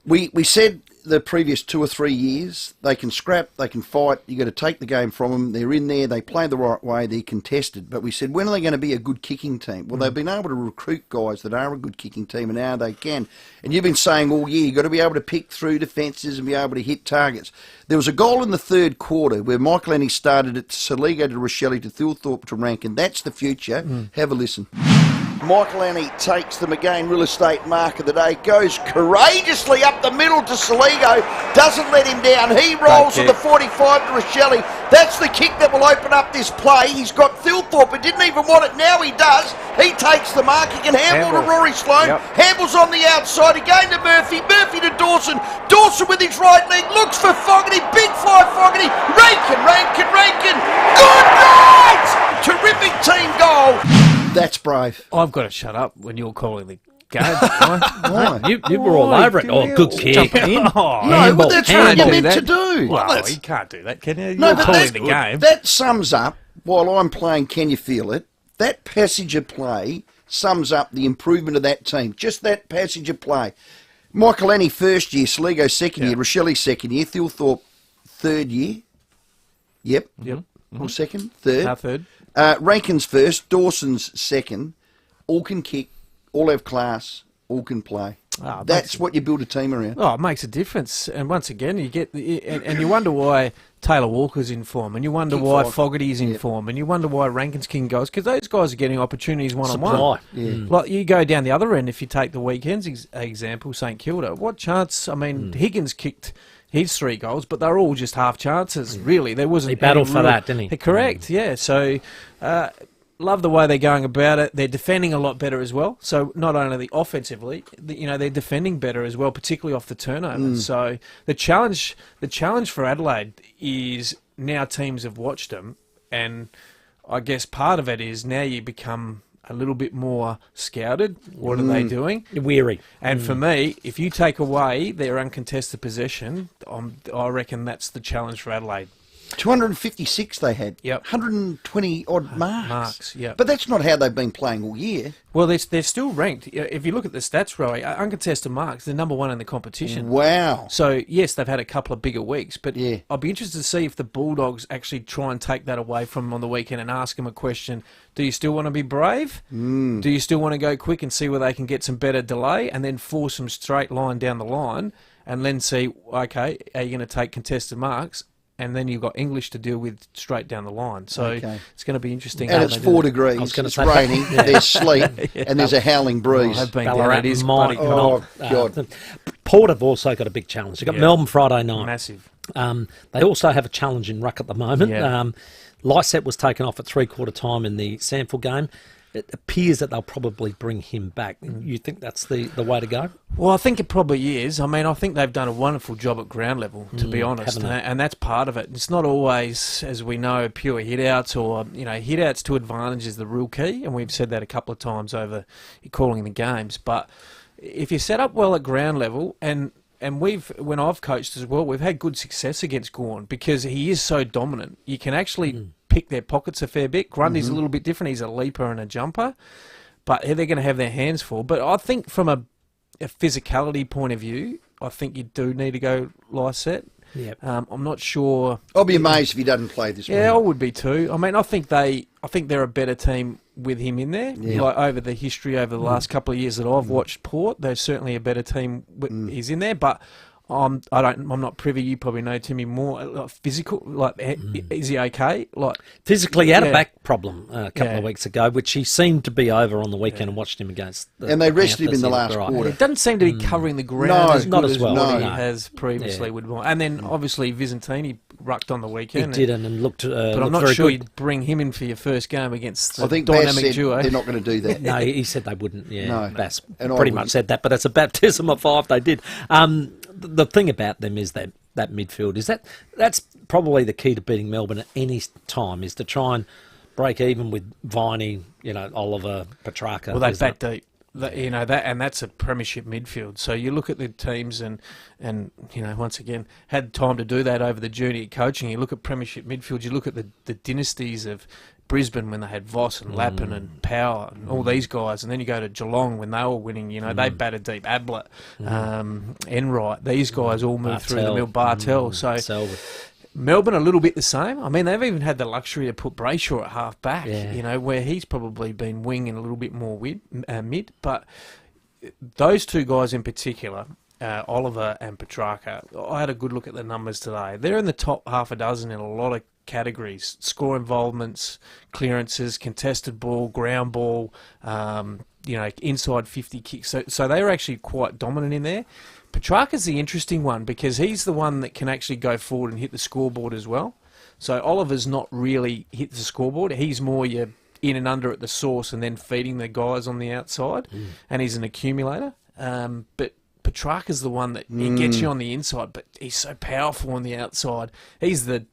we said the previous 2 or 3 years, they can scrap, they can fight, you got to take the game from them, they're in there, they play the right way, they're contested. But we said, when are they going to be a good kicking team? Well, they've been able to recruit guys that are a good kicking team, and now they can. And you've been saying all year, you've got to be able to pick through defences and be able to hit targets. There was a goal in the third quarter where Michael Ennis started it to Saligo to Rochelle to Thilthorpe to Rankin. That's the future. Have a listen. Michael Annie takes the McGain Real Estate Mark of the Day, goes courageously up the middle to Saligo, doesn't let him down. He rolls to the 45 to Rochelle. That's the kick that will open up this play. He's got Thilthorpe, but didn't even want it. Now he does. He takes the mark. He can handle to Rory Sloane. Handles on the outside. Again to Murphy. Murphy to Dawson. Dawson with his right leg. Looks for Fogarty. Big fly Fogarty. Rankin. Good night! Terrific team goal. That's brave. I've got to shut up when you're calling the game. Why? You were all over it. Oh, good kick. No, but that's what you're meant to do. Well, you can't do that, can you? You're No, but calling the game. that sums up, while I'm playing Can You Feel It, that passage of play sums up the improvement of that team. Just that passage of play. Michael Annie first year, Saligo second year, Rochelle second year, Thilthorpe third year. Yep. Or second? Third. Third. Rankin's first, Dawson's second. All can kick, all have class, all can play. That's what you build a team around. Oh, it makes a difference. And once again, you get and you wonder why Taylor Walker's in form, and you wonder why Fogarty's in form, and you wonder why Rankin's king goes, because those guys are getting opportunities one-on-one. Like you go down the other end, if you take the weekend's example, St Kilda, what chance? I mean, Higgins kicked his 3 goals, but they're all just half chances, really. There wasn't. He battled for that, didn't he? Correct, yeah. So, love the way they're going about it. They're defending a lot better as well. So, not only offensively, they're defending better as well, particularly off the turnover. So, the challenge for Adelaide is now teams have watched them, and I guess part of it is now you become a little bit more scouted. What are they doing? Weary. And for me, if you take away their uncontested possession, I reckon that's the challenge for Adelaide. 256 they had. Yep. 120 odd marks. Yeah. But that's not how they've been playing all year. Well, they're still ranked. If you look at the stats, Rowey, uncontested marks, they're number 1 in the competition. Wow. So, yes, they've had a couple of bigger weeks, but I'll be interested to see if the Bulldogs actually try and take that away from them on the weekend and ask them a question. Do you still want to be brave? Do you still want to go quick and see where they can get some better delay and then force them straight line down the line and then see, okay, are you going to take contested marks? And then you've got English to deal with straight down the line. So it's going to be interesting. And it's 4 degrees. It's raining. There's sleet, and there's a howling breeze. I've been down. It is mighty. God. Port have also got a big challenge. They've got Melbourne Friday night. Massive. They also have a challenge in ruck at the moment. Lysette was taken off at 3/4 time in the Sample game. It appears that they'll probably bring him back. You think that's the way to go? Well, I think it probably is. I mean, I think they've done a wonderful job at ground level, to be honest, and that's part of it. It's not always, as we know, pure hit-outs or, hit-outs to advantage is the real key, and we've said that a couple of times over calling the games. But if you set up well at ground level, and when I've coached as well, we've had good success against Gawn because he is so dominant. You can actually pick their pockets a fair bit. Grundy's a little bit different. He's a leaper and a jumper, but they're going to have their hands full. But I think from a physicality point of view, I think you do need to go Lysette. Yep. I'm not sure. I'll be amazed if he doesn't play this morning. Yeah, I would be too. I mean, I think they're a better team with him in there. Like over the history over the last couple of years that I've watched Port, they're certainly a better team. He's in there, but I'm not privy. You probably know Timmy more. Like physical, like is he okay? Like physically, he had a back problem a couple of weeks ago, which he seemed to be over on the weekend and watched him against. And they rested him in the last quarter. It doesn't seem to be covering the ground as not good as well. What he has previously with more. And then obviously Visentini rucked on the weekend. He did and looked. But I'm not sure you'd bring him in for your first game against the dynamic Bass duo. They're not going to do that. No, he said they wouldn't. Yeah, no. Bass And pretty much said that, but it's a baptism of fire if they did. The thing about them is that midfield is that's probably the key to beating Melbourne at any time, is to try and break even with Viney, Oliver, Petrarca. Well, they bat deep. And that's a premiership midfield. So you look at the teams and once again had time to do that over the journey of coaching. You look at premiership midfield. You look at the dynasties of Brisbane when they had Voss and Lappin and Power and all these guys, and then you go to Geelong when they were winning. They batted deep. Ablett, Enright, these guys all moved through the middle. Bartel. So Melbourne a little bit the same. I mean, they've even had the luxury to put Brayshaw at half back. Where he's probably been winging a little bit more mid. But those two guys in particular, Oliver and Petrarca, I had a good look at the numbers today. They're in the top half a dozen in a lot of categories: score involvements, clearances, contested ball, ground ball, inside 50 kicks. So they were actually quite dominant in there. Petrarca's the interesting one because he's the one that can actually go forward and hit the scoreboard as well. So Oliver's not really hit the scoreboard. He's more your in and under at the source and then feeding the guys on the outside, and he's an accumulator. But Petrarca's the one that he gets you on the inside, but he's so powerful on the outside. He's the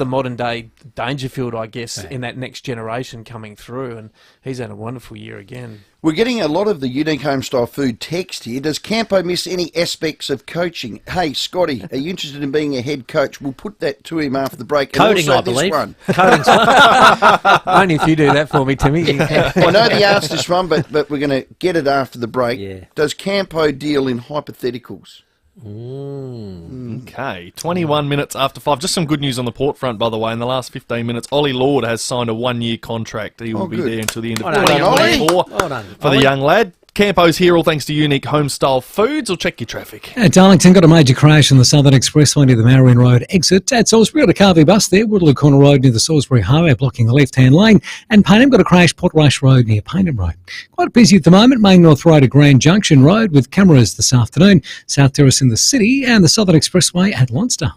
modern day Dangerfield, I guess, in that next generation coming through, and he's had a wonderful year again. We're getting a lot of the Unique Homestyle Food text here. Does Campo miss any aspects of coaching? Hey, Scotty, are you interested in being a head coach? We'll put that to him after the break. Coding, I believe. Only if you do that for me, Timmy. I know the answer to this one, but we're going to get it after the break. Yeah. Does Campo deal in hypotheticals? Okay, 21 minutes after 5. Just some good news on the Port front, by the way. In the last 15 minutes, Ollie Lord has signed a 1-year contract. He will be there until the end of 2024 for the young lad. Campo's here, all thanks to Unique Homestyle Foods. Or check your traffic. Darlington got a major crash on the Southern Expressway near the Marion Road exit. At Salisbury, got a Carvey bus there. Woodloo Corner Road near the Salisbury Highway blocking the left-hand lane. And Payneham got a crash, Port Rush Road near Payneham Road. Quite busy at the moment. Main North Road at Grand Junction Road with cameras this afternoon. South Terrace in the city and the Southern Expressway at Leinster.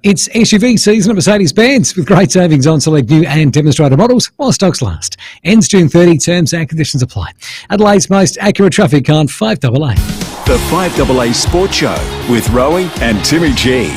It's SUV season at Mercedes-Benz with great savings on select new and demonstrator models while stocks last. Ends June 30, terms and conditions apply. Adelaide's most accurate traffic on 5AA. The 5AA Sports Show with Rowey and Timmy G.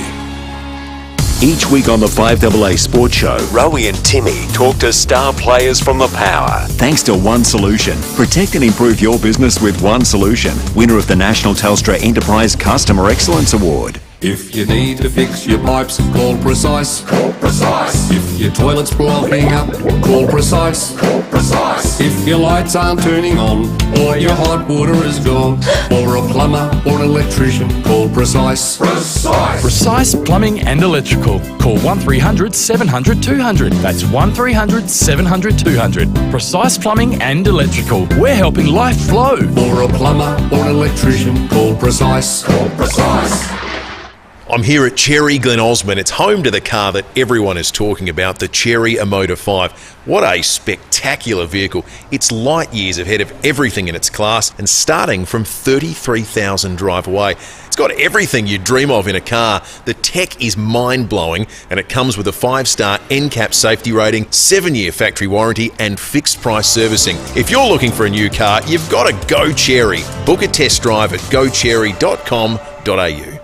Each week on the 5AA Sports Show, Rowey and Timmy talk to star players from the Power. Thanks to One Solution. Protect and improve your business with One Solution. Winner of the National Telstra Enterprise Customer Excellence Award. If you need to fix your pipes, call Precise. Call Precise. If your toilet's blocking up, call Precise. Call Precise. If your lights aren't turning on, or your hot water is gone, or a plumber or an electrician, call Precise. Precise. Precise Plumbing and Electrical. Call 1300 700 200. That's 1300 700 200. Precise Plumbing and Electrical. We're helping life flow. Or a plumber or an electrician, call Precise. Call Precise. I'm here at Cherry Glen Osmond. It's home to the car that everyone is talking about, the Cherry Emotor 5. What a spectacular vehicle. It's light years ahead of everything in its class and starting from 33,000 drive away. It's got everything you'd dream of in a car. The tech is mind-blowing and it comes with a 5-star NCAP safety rating, 7-year factory warranty and fixed price servicing. If you're looking for a new car, you've got to go Cherry. Book a test drive at gocherry.com.au.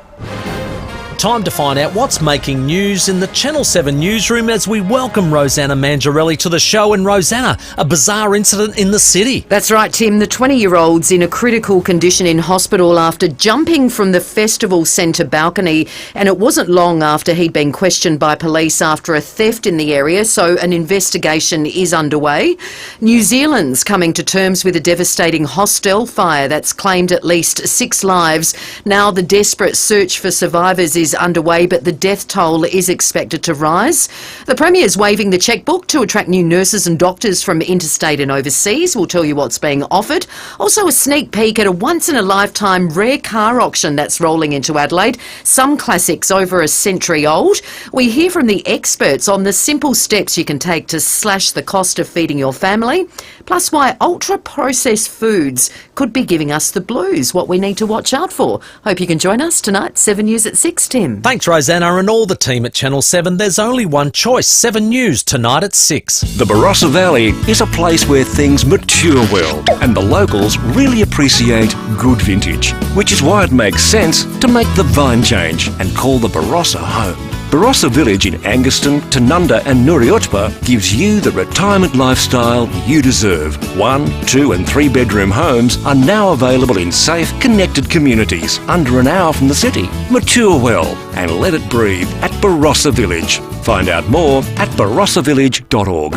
Time to find out what's making news in the Channel 7 newsroom as we welcome Rosanna Mangiarelli to the show. And Rosanna, a bizarre incident in the city. That's right, Tim. The 20-year-old's in a critical condition in hospital after jumping from the festival centre balcony, and it wasn't long after he'd been questioned by police after a theft in the area, so an investigation is underway. New Zealand's coming to terms with a devastating hostel fire that's claimed at least 6 lives. Now the desperate search for survivors is is underway, but the death toll is expected to rise. The Premier's waving the chequebook to attract new nurses and doctors from interstate and overseas. We'll tell you what's being offered. Also a sneak peek at a once-in-a-lifetime rare car auction that's rolling into Adelaide. Some classics over a century old. We hear from the experts on the simple steps you can take to slash the cost of feeding your family, plus why ultra-processed foods could be giving us the blues, what we need to watch out for. Hope you can join us tonight, 7 News at 6, Tim. Thanks, Rosanna, and all the team at Channel 7. There's only one choice, 7 News tonight at 6. The Barossa Valley is a place where things mature well and the locals really appreciate good vintage, which is why it makes sense to make the vine change and call the Barossa home. Barossa Village in Angaston, Tanunda and Nuriotpa gives you the retirement lifestyle you deserve. 1, 2 and 3 bedroom homes are now available in safe, connected communities under an hour from the city. Mature well and let it breathe at Barossa Village. Find out more at barossavillage.org.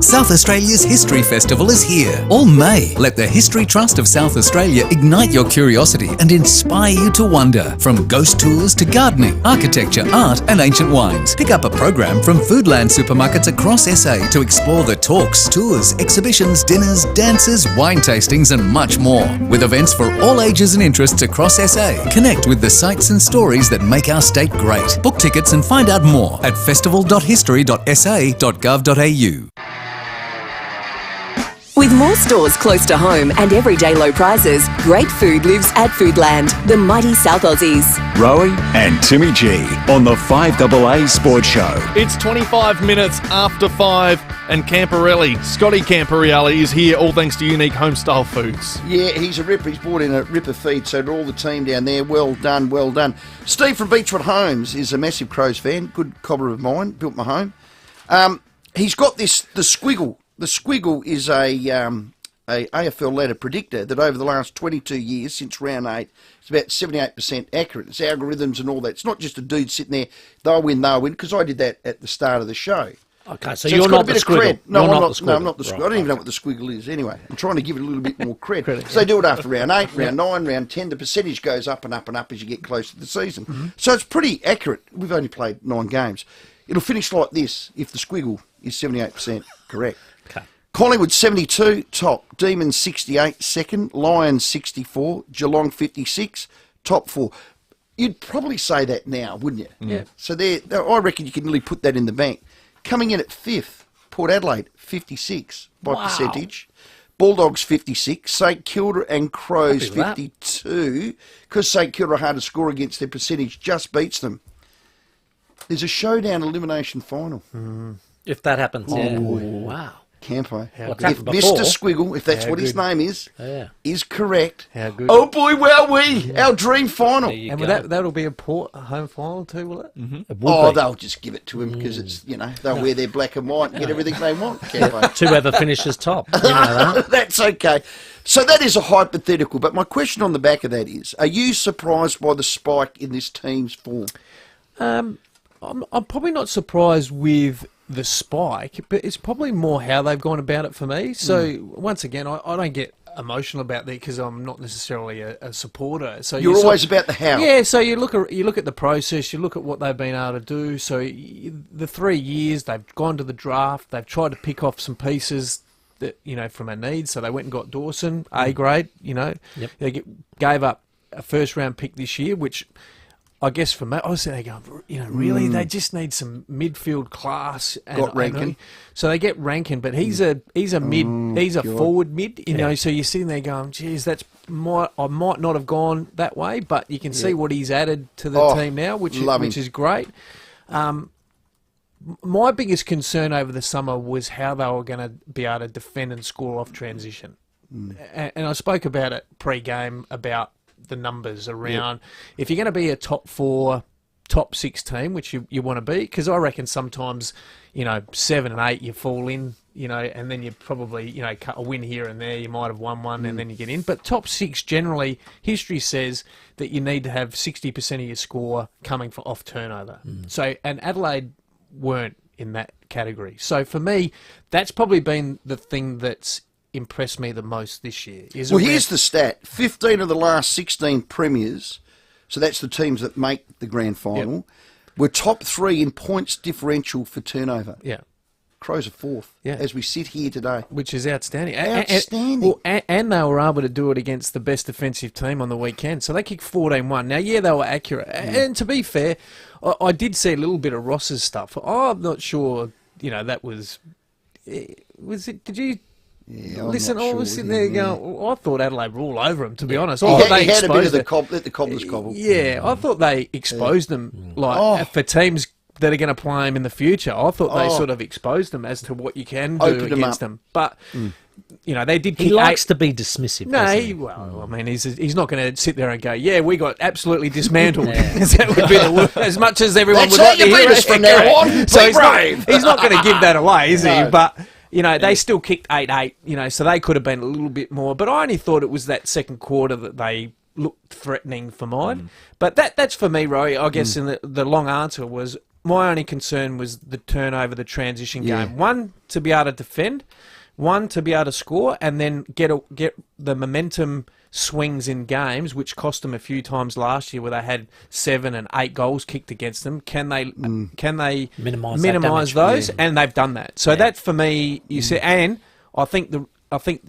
South Australia's History Festival is here. All May, let the History Trust of South Australia ignite your curiosity and inspire you to wonder. From ghost tours to gardening, architecture, art and ancient wines. Pick up a program from Foodland supermarkets across SA to explore the talks, tours, exhibitions, dinners, dances, wine tastings and much more. With events for all ages and interests across SA. Connect with the sights and stories that make our state great. Book tickets and find out more at festival.history.sa.gov.au. With more stores close to home and everyday low prices, great food lives at Foodland, the mighty South Aussies. Rowey and Timmy G on the FIVEAA Sports Show. It's 25 minutes after 5 and Camporelli, Scotty Camporelli, is here, all thanks to Unique Homestyle Foods. Yeah, he's a ripper. He's brought in a ripper feed, so to all the team down there, well done, well done. Steve from Beachwood Homes is a massive Crows fan, good cobber of mine, built my home. He's got the squiggle. The squiggle is a AFL ladder predictor that over the last 22 years, since round 8, it's about 78% accurate. It's algorithms and all that. It's not just a dude sitting there, they'll win, because I did that at the start of the show. Okay, so you're not the squiggle. No, I'm not the squiggle. I don't even know what the squiggle is anyway. I'm trying to give it a little bit more credit. Because they do it after round 8, round 9, round 10. The percentage goes up and up and up as you get close to the season. Mm-hmm. So it's pretty accurate. We've only played 9 games. It'll finish like this if the squiggle is 78% correct. Okay. Collingwood 72, top. Demons 68, second. Lions 64. Geelong 56, top 4. You'd probably say that now, wouldn't you? Yeah. So I reckon you can nearly put that in the bank. Coming in at 5th, Port Adelaide 56 by percentage. Bulldogs 56, St Kilda and Crows 52. Because St Kilda are hard to score against, their percentage just beats them. There's a showdown elimination final. If that happens, yeah. Wow. Campo. If Mr. Squiggle, if that's what his name is correct. How good. Oh boy, wowee! Our dream final. And that'll be a Port home final too, will it? Mm-hmm. They'll just give it to him because it's, they'll wear their black and white and get everything they want. Campo. Whoever finishes top. You know that. That's okay. So that is a hypothetical, but my question on the back of that is, are you surprised by the spike in this team's form? I'm probably not surprised with the spike, but it's probably more how they've gone about it for me. So once again, I don't get emotional about that because I'm not necessarily a supporter. So you're always about the how. Yeah. So you look at the process, you look at what they've been able to do. So the 3 years they've gone to the draft, they've tried to pick off some pieces that from our needs. So they went and got Dawson, A grade. Yep. They gave up a first round pick this year, which I guess for me, I was there going, really, they just need some midfield class. Got Rankin. So they get Rankin, but he's a mid, he's a forward mid, so you're sitting there going, geez, I might not have gone that way, but you can see what he's added to the team now, which is great. My biggest concern over the summer was how they were going to be able to defend and score off transition. And I spoke about it pre-game about the numbers around if you're going to be a top 4, top 6 team, which you want to be, because I reckon sometimes 7 and 8 you fall in, and then you probably cut a win here and there, you might have won one and then you get in, but top 6 generally history says that you need to have 60% of your score coming off turnover. So and Adelaide weren't in that category, so for me that's probably been the thing that's impressed me the most this year. Here's the stat. 15 of the last 16 premiers So that's the teams that make the grand final. We're top 3 in points differential for turnover. Yeah. Crows are 4th as we sit here today. Which is outstanding. Outstanding. And they were able to do it against the best defensive team on the weekend. So they kicked 14-1. Now, they were accurate. And to be fair, I did see a little bit of Ross's stuff. I'm not sure, that was... Was it... Did you... Yeah, listen, I was sitting there going, I thought Adelaide were all over them, to be honest. He had a bit of let the cobblers cobble. Yeah, I thought they exposed them, for teams that are going to play them in the future. I thought they sort of exposed them as to what you can do against them. But, they did kick He likes to be dismissive. No, he's not going to sit there and go, we got absolutely dismantled. That would be as much as everyone would like to hear us from now on. So he's not going to give that away, is he? But... they still kicked 8-8, so they could have been a little bit more. But I only thought it was that second quarter that they looked threatening for mine. But that's for me, Rowey. I guess in the long answer was, my only concern was the turnover, the transition game. One, to be able to defend. One, to be able to score. And then get the momentum swings in games, which cost them a few times last year, where they had 7 and 8 goals kicked against them. Can they minimise those? And they've done that. So that for me, you see, and I think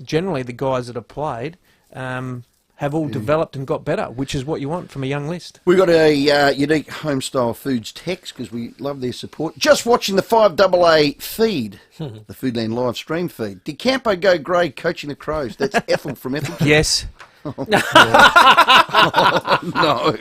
generally the guys that have played have all developed and got better, which is what you want from a young list. We got a unique Homestyle Foods text because we love their support. Just watching the 5AA feed, the Foodland live stream feed. Did Campo go grey coaching the Crows? That's Ethel from Ethel. Yes. Oh, no.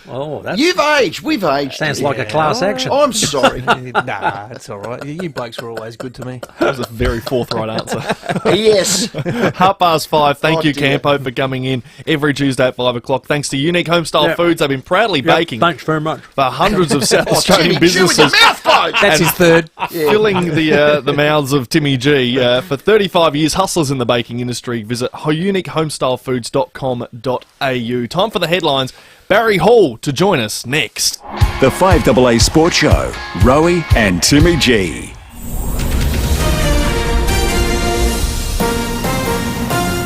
Oh, that's... You've aged. We've aged. Sounds like a class action. I'm sorry. Nah, it's all right. You blokes were always good to me. That was a very forthright answer. Yes. 5:30. Thank you, Campo, for coming in every Tuesday at 5 o'clock. Thanks to Unique Homestyle Foods. They've been proudly baking. Thanks very much. For hundreds of South Australian businesses. That's his third. Filling the mouths of Timmy G. For 35 years, hustlers in the baking industry. Visit uniquehomestylefoods.com.au. Time for the headlines. Barry Hall to join us next. The 5AA Sports Show, Rowey and Timmy G.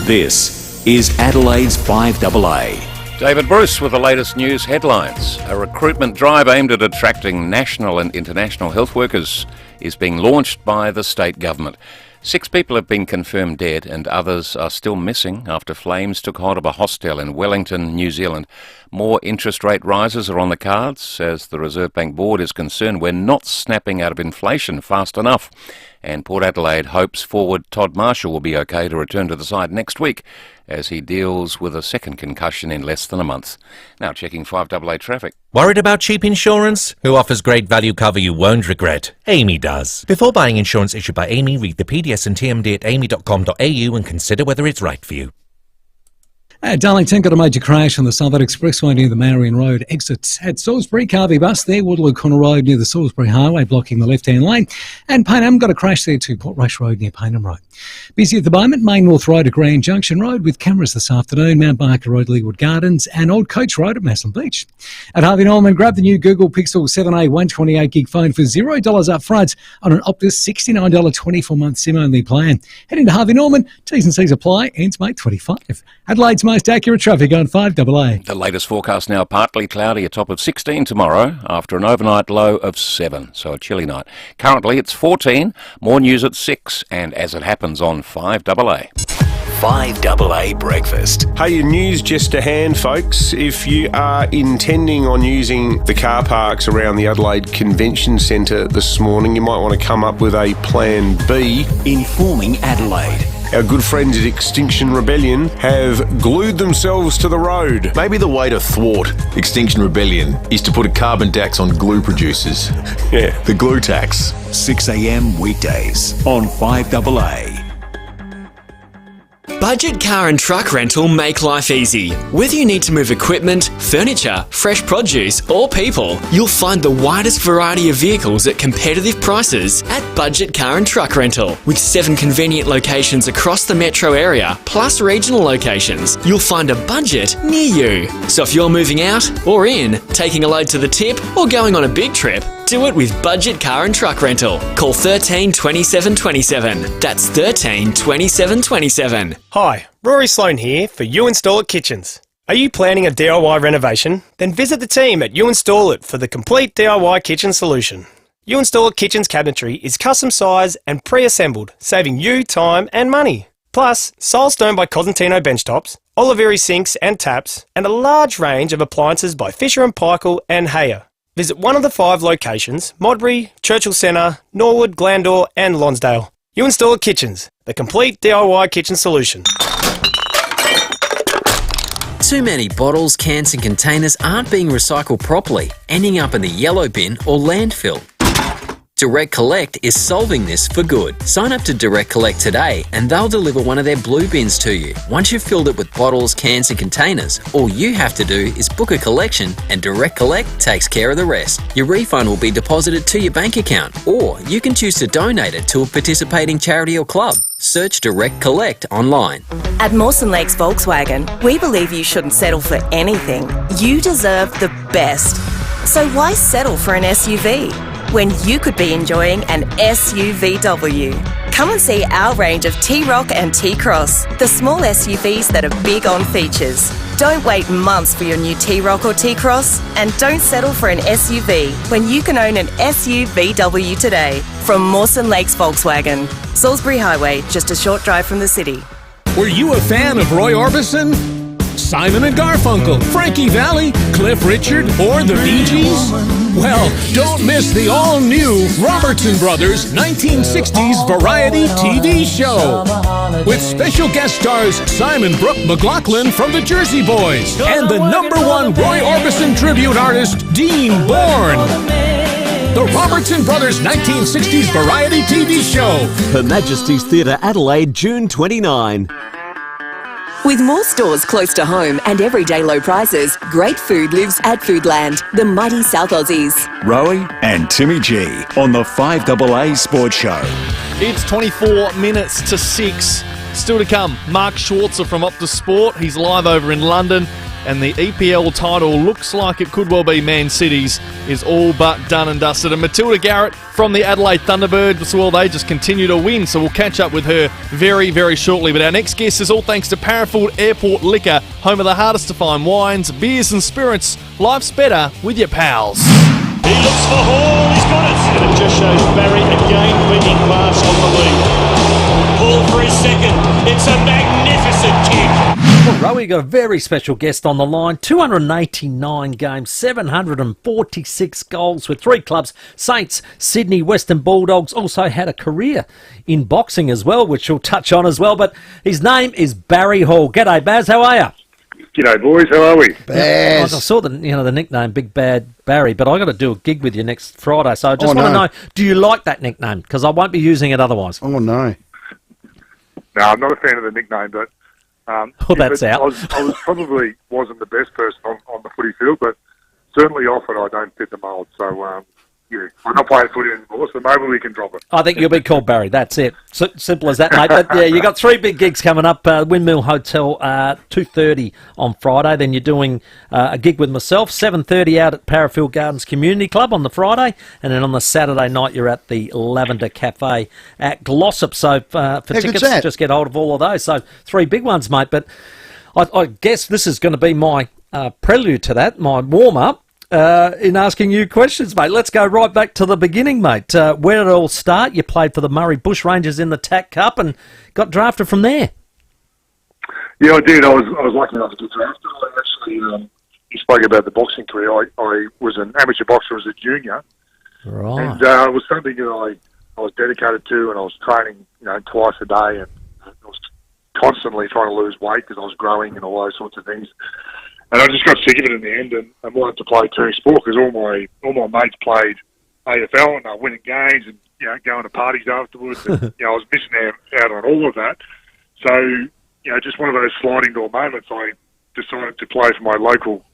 This is Adelaide's 5AA. David Bruce with the latest news headlines. A recruitment drive aimed at attracting national and international health workers is being launched by the state government. 6 people have been confirmed dead and others are still missing after flames took hold of a hostel in Wellington, New Zealand. More interest rate rises are on the cards as the Reserve Bank Board is concerned we're not snapping out of inflation fast enough. And Port Adelaide hopes forward Todd Marshall will be okay to return to the side next week as he deals with a second concussion in less than a month. Now checking 5AA traffic. Worried about cheap insurance? Who offers great value cover you won't regret? Amy does. Before buying insurance issued by Amy, read the PDS and TMD at amy.com.au and consider whether it's right for you. Darlington got a major crash on the Southern Expressway near the Marion Road exit at Salisbury. Carvey bus there, Waterloo Corner Road near the Salisbury Highway blocking the left-hand lane. And Payneham got a crash there too, Port Rush Road near Payneham Road. Busy at the moment, Main North Road at Grand Junction Road with cameras this afternoon, Mount Barker Road, Leawood Gardens and Old Coach Road at Maslin Beach. At Harvey Norman, grab the new Google Pixel 7a 128GB phone for $0 up front on an Optus $69 24-month SIM-only plan. Head into Harvey Norman, T's and C's apply, ends May 25. Adelaide's most accurate traffic on 5AA. The latest forecast now partly cloudy, a top of 16 tomorrow after an overnight low of 7, so a chilly night. Currently it's 14, more news at 6 and as it happens on 5AA. 5AA Breakfast. Hey, news just to hand, folks. If you are intending on using the car parks around the Adelaide Convention Centre this morning, you might want to come up with a plan B. Informing Adelaide. Our good friends at Extinction Rebellion have glued themselves to the road. Maybe the way to thwart Extinction Rebellion is to put a carbon tax on glue producers. Yeah. The glue tax. 6 a.m. weekdays on 5AA. Budget Car and Truck Rental make life easy. Whether you need to move equipment, furniture, fresh produce or people, you'll find the widest variety of vehicles at competitive prices at Budget Car and Truck Rental. With 7 convenient locations across the metro area, plus regional locations, you'll find a budget near you. So if you're moving out or in, taking a load to the tip or going on a big trip, do it with Budget Car and Truck Rental. Call 13 27 27. That's 13 27 27. Hi, Rory Sloan here for You Install It Kitchens. Are you planning a DIY renovation? Then visit the team at You Install It for the complete DIY kitchen solution. You Install It Kitchen's cabinetry is custom sized and pre-assembled, saving you time and money. Plus, Soulstone by Cosentino benchtops, Oliveri sinks and taps, and a large range of appliances by Fisher & Paykel and Heyer. Visit one of the 5 locations, Modbury, Churchill Centre, Norwood, Glandore and Lonsdale. You Install It Kitchens, the complete DIY kitchen solution. Too many bottles, cans and containers aren't being recycled properly, ending up in the yellow bin or landfill. Direct Collect is solving this for good. Sign up to Direct Collect today and they'll deliver one of their blue bins to you. Once you've filled it with bottles, cans and containers, all you have to do is book a collection and Direct Collect takes care of the rest. Your refund will be deposited to your bank account, or you can choose to donate it to a participating charity or club. Search Direct Collect online. At Mawson Lakes Volkswagen, we believe you shouldn't settle for anything. You deserve the best. So why settle for an SUV when you could be enjoying an SUVW? Come and see our range of T-Roc and T-Cross, the small SUVs that are big on features. Don't wait months for your new T-Roc or T-Cross, and don't settle for an SUV when you can own an SUVW today. From Mawson Lakes Volkswagen, Salisbury Highway, just a short drive from the city. Were you a fan of Roy Orbison, Simon and Garfunkel, Frankie Valli, Cliff Richard, or the Bee Gees? Well, don't miss the all-new Robertson Brothers 1960s variety TV show with special guest stars Simon Brooke McLaughlin from the Jersey Boys and the #1 Roy Orbison tribute artist Dean Bourne. The Robertson Brothers 1960s variety TV show. Her Majesty's Theatre, Adelaide, June 29. With more stores close to home and everyday low prices, great food lives at Foodland, the mighty South Aussies. Rowey and Timmy G on the 5AA Sports Show. It's 24 minutes to 6. Still to come, Mark Schwarzer from Optus Sport. He's live over in London. And the EPL title looks like it could well be Man City's, is all but done and dusted. And Matilda Garrett from the Adelaide Thunderbirds, well, they just continue to win, so we'll catch up with her very, very shortly. But our next guest is all thanks to Parafield Airport Liquor, home of the hardest to find wines, beers and spirits. Life's better with your pals. He looks for Hall, he's got it! And it just shows Barry again winning class on the lead. Hall for his second, it's a magnificent kick. Well, Rowey got a very special guest on the line. 289 games, 746 goals with 3 clubs. Saints, Sydney, Western Bulldogs. Also had a career in boxing as well, which we'll touch on as well. But his name is Barry Hall. G'day, Baz. How are you? G'day, boys. How are we? Baz. I saw the nickname Big Bad Barry, but I got to do a gig with you next Friday. So I just want to know, do you like that nickname? Because I won't be using it otherwise. Oh no. No, I'm not a fan of the nickname, but. That's out. I was probably wasn't the best person on the footy field, but certainly off it, I don't fit the mould. So, yeah, I'm not playing footy anymore, so maybe we can drop it. I think you'll be called Barry. That's it. Simple as that, mate. But yeah, you got 3 big gigs coming up. Windmill Hotel, 2:30 on Friday. Then you're doing a gig with myself, 7:30 out at Parafield Gardens Community Club on the Friday, and then on the Saturday night you're at the Lavender Cafe at Glossop. So for tickets, just get hold of all of those. So 3 big ones, mate. But I guess this is going to be my prelude to that, my warm up. In asking you questions, mate. Let's go right back to the beginning, mate. Where did it all start? You played for the Murray Bushrangers in the TAC Cup and got drafted from there. Yeah, I did. I was lucky enough to get drafted. I actually, you spoke about the boxing career. I was an amateur boxer as a junior. Right. And it was something that I was dedicated to, and I was training, twice a day, and I was constantly trying to lose weight because I was growing and all those sorts of things. And I just got sick of it in the end, and wanted to play team sport because all my mates played AFL and I winning games and going to parties afterwards. And, I was missing out on all of that. So just one of those sliding door moments. I decided to play for my local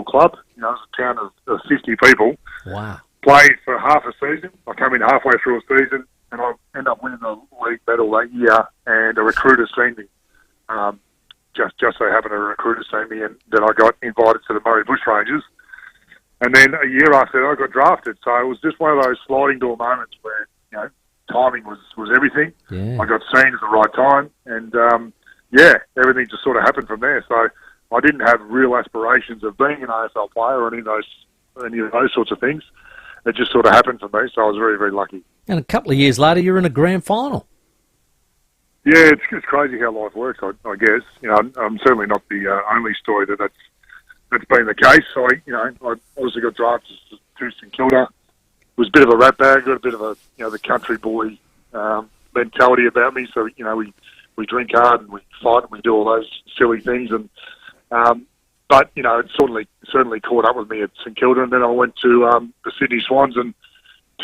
club. It was a town of 50 people. Wow. Played for half a season. I came in halfway through a season, and I ended up winning the league medal that year. And a recruiter seen me. Just so happened a recruiter seen me, and then I got invited to the Murray Bushrangers. And then a year after that, I got drafted. So it was just one of those sliding door moments where, timing was everything. Yeah. I got seen at the right time, and, everything just sort of happened from there. So I didn't have real aspirations of being an AFL player or any of those sorts of things. It just sort of happened for me, so I was very, very lucky. And a couple of years later, you're in a grand final. Yeah, it's crazy how life works, I guess. You know, I'm certainly not the only story that's been the case. So, I obviously got drafted to St Kilda. Was a bit of a rat bag, got a bit of a, the country boy mentality about me. So, we drink hard and we fight and we do all those silly things. And but, it certainly caught up with me at St Kilda. And then I went to the Sydney Swans, and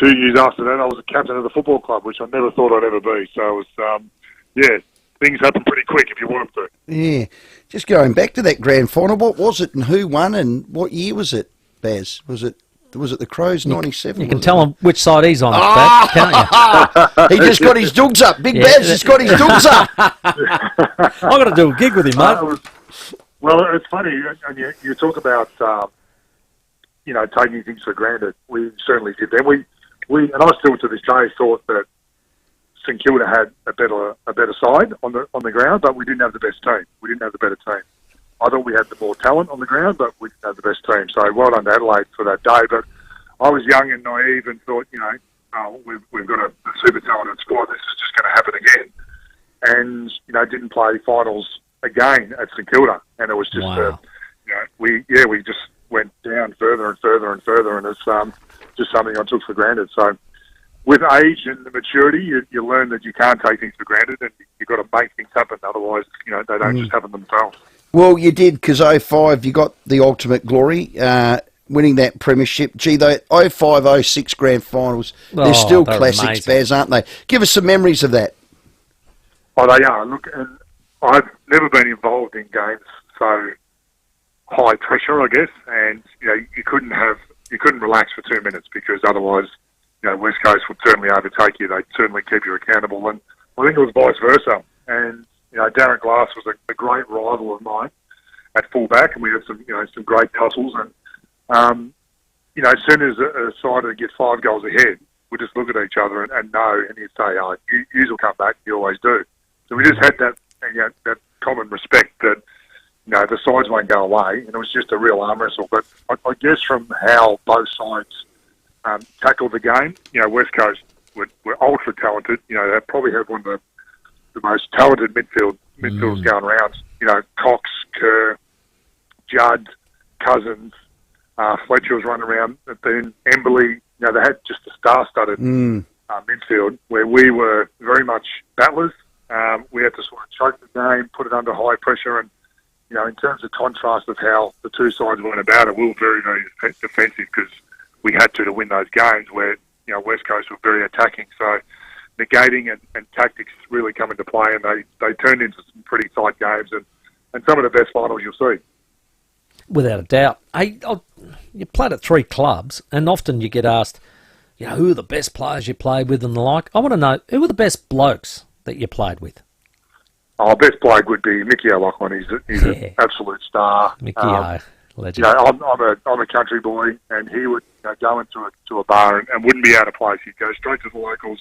2 years after that, I was the captain of the football club, which I never thought I'd ever be. So it was, things happen pretty quick if you want them to. Yeah. Just going back to that grand final, what was it and who won and what year was it, Baz? Was it the Crows, 97? You can tell him which side he's on, Baz, can't you? He just got his dogs up. Big Baz just got his dogs up. I've got to do a gig with him, mate. Well, it's funny, and you talk about, taking things for granted. We certainly did then. We and I still to this day thought that St Kilda had a better side on the ground, but we didn't have the best team. We didn't have the better team. I thought we had the more talent on the ground, but we didn't have the best team. So well done to Adelaide for that day. But I was young and naive and thought, we've got a super talented squad. This is just going to happen again. And didn't play finals again at St Kilda, and it was just we just went down further and further and further, and it's just something I took for granted. So with age and the maturity, you learn that you can't take things for granted, and you've got to make things happen. Otherwise, they don't just happen themselves. Well, you did, because 05, you got the ultimate glory, winning that premiership. Gee, the 05, 06 grand finals, they're still classics, amazing. Baz, aren't they? Give us some memories of that. Oh, they are. Look, and I've never been involved in games so high pressure, I guess, and you couldn't relax for 2 minutes, because otherwise, West Coast would certainly overtake you. They'd certainly keep you accountable, and I think it was vice versa. And Darren Glass was a great rival of mine at fullback, and we had some great tussles. And as soon as a side would get 5 goals ahead, we'd just look at each other and know, and he'd say, "Oh, you will come back." You always do. So we just had that common respect that the sides won't go away, and it was just a real arm wrestle. But I guess from how both sides tackled the game, West Coast were ultra talented. They probably had one of the most talented midfielders going around. Cox, Kerr, Judd, Cousins, Fletcher was running around. Then Emberley, they had just a star-studded midfield where we were very much battlers. We had to sort of choke the game, put it under high pressure, and in terms of contrast of how the two sides went about it, we were very, very defensive, because we had to win those games where West Coast were very attacking. So negating and tactics really come into play, and they turned into some pretty tight games and some of the best finals you'll see. Without a doubt. You played at 3 clubs, and often you get asked, who are the best players you played with and the like. I want to know, who were the best blokes that you played with? Our best bloke would be Mickey O'Loughlin. He's an absolute star. Mickey O, legend. I'm a country boy, and he would go into a bar and wouldn't be out of place. He'd go straight to the locals.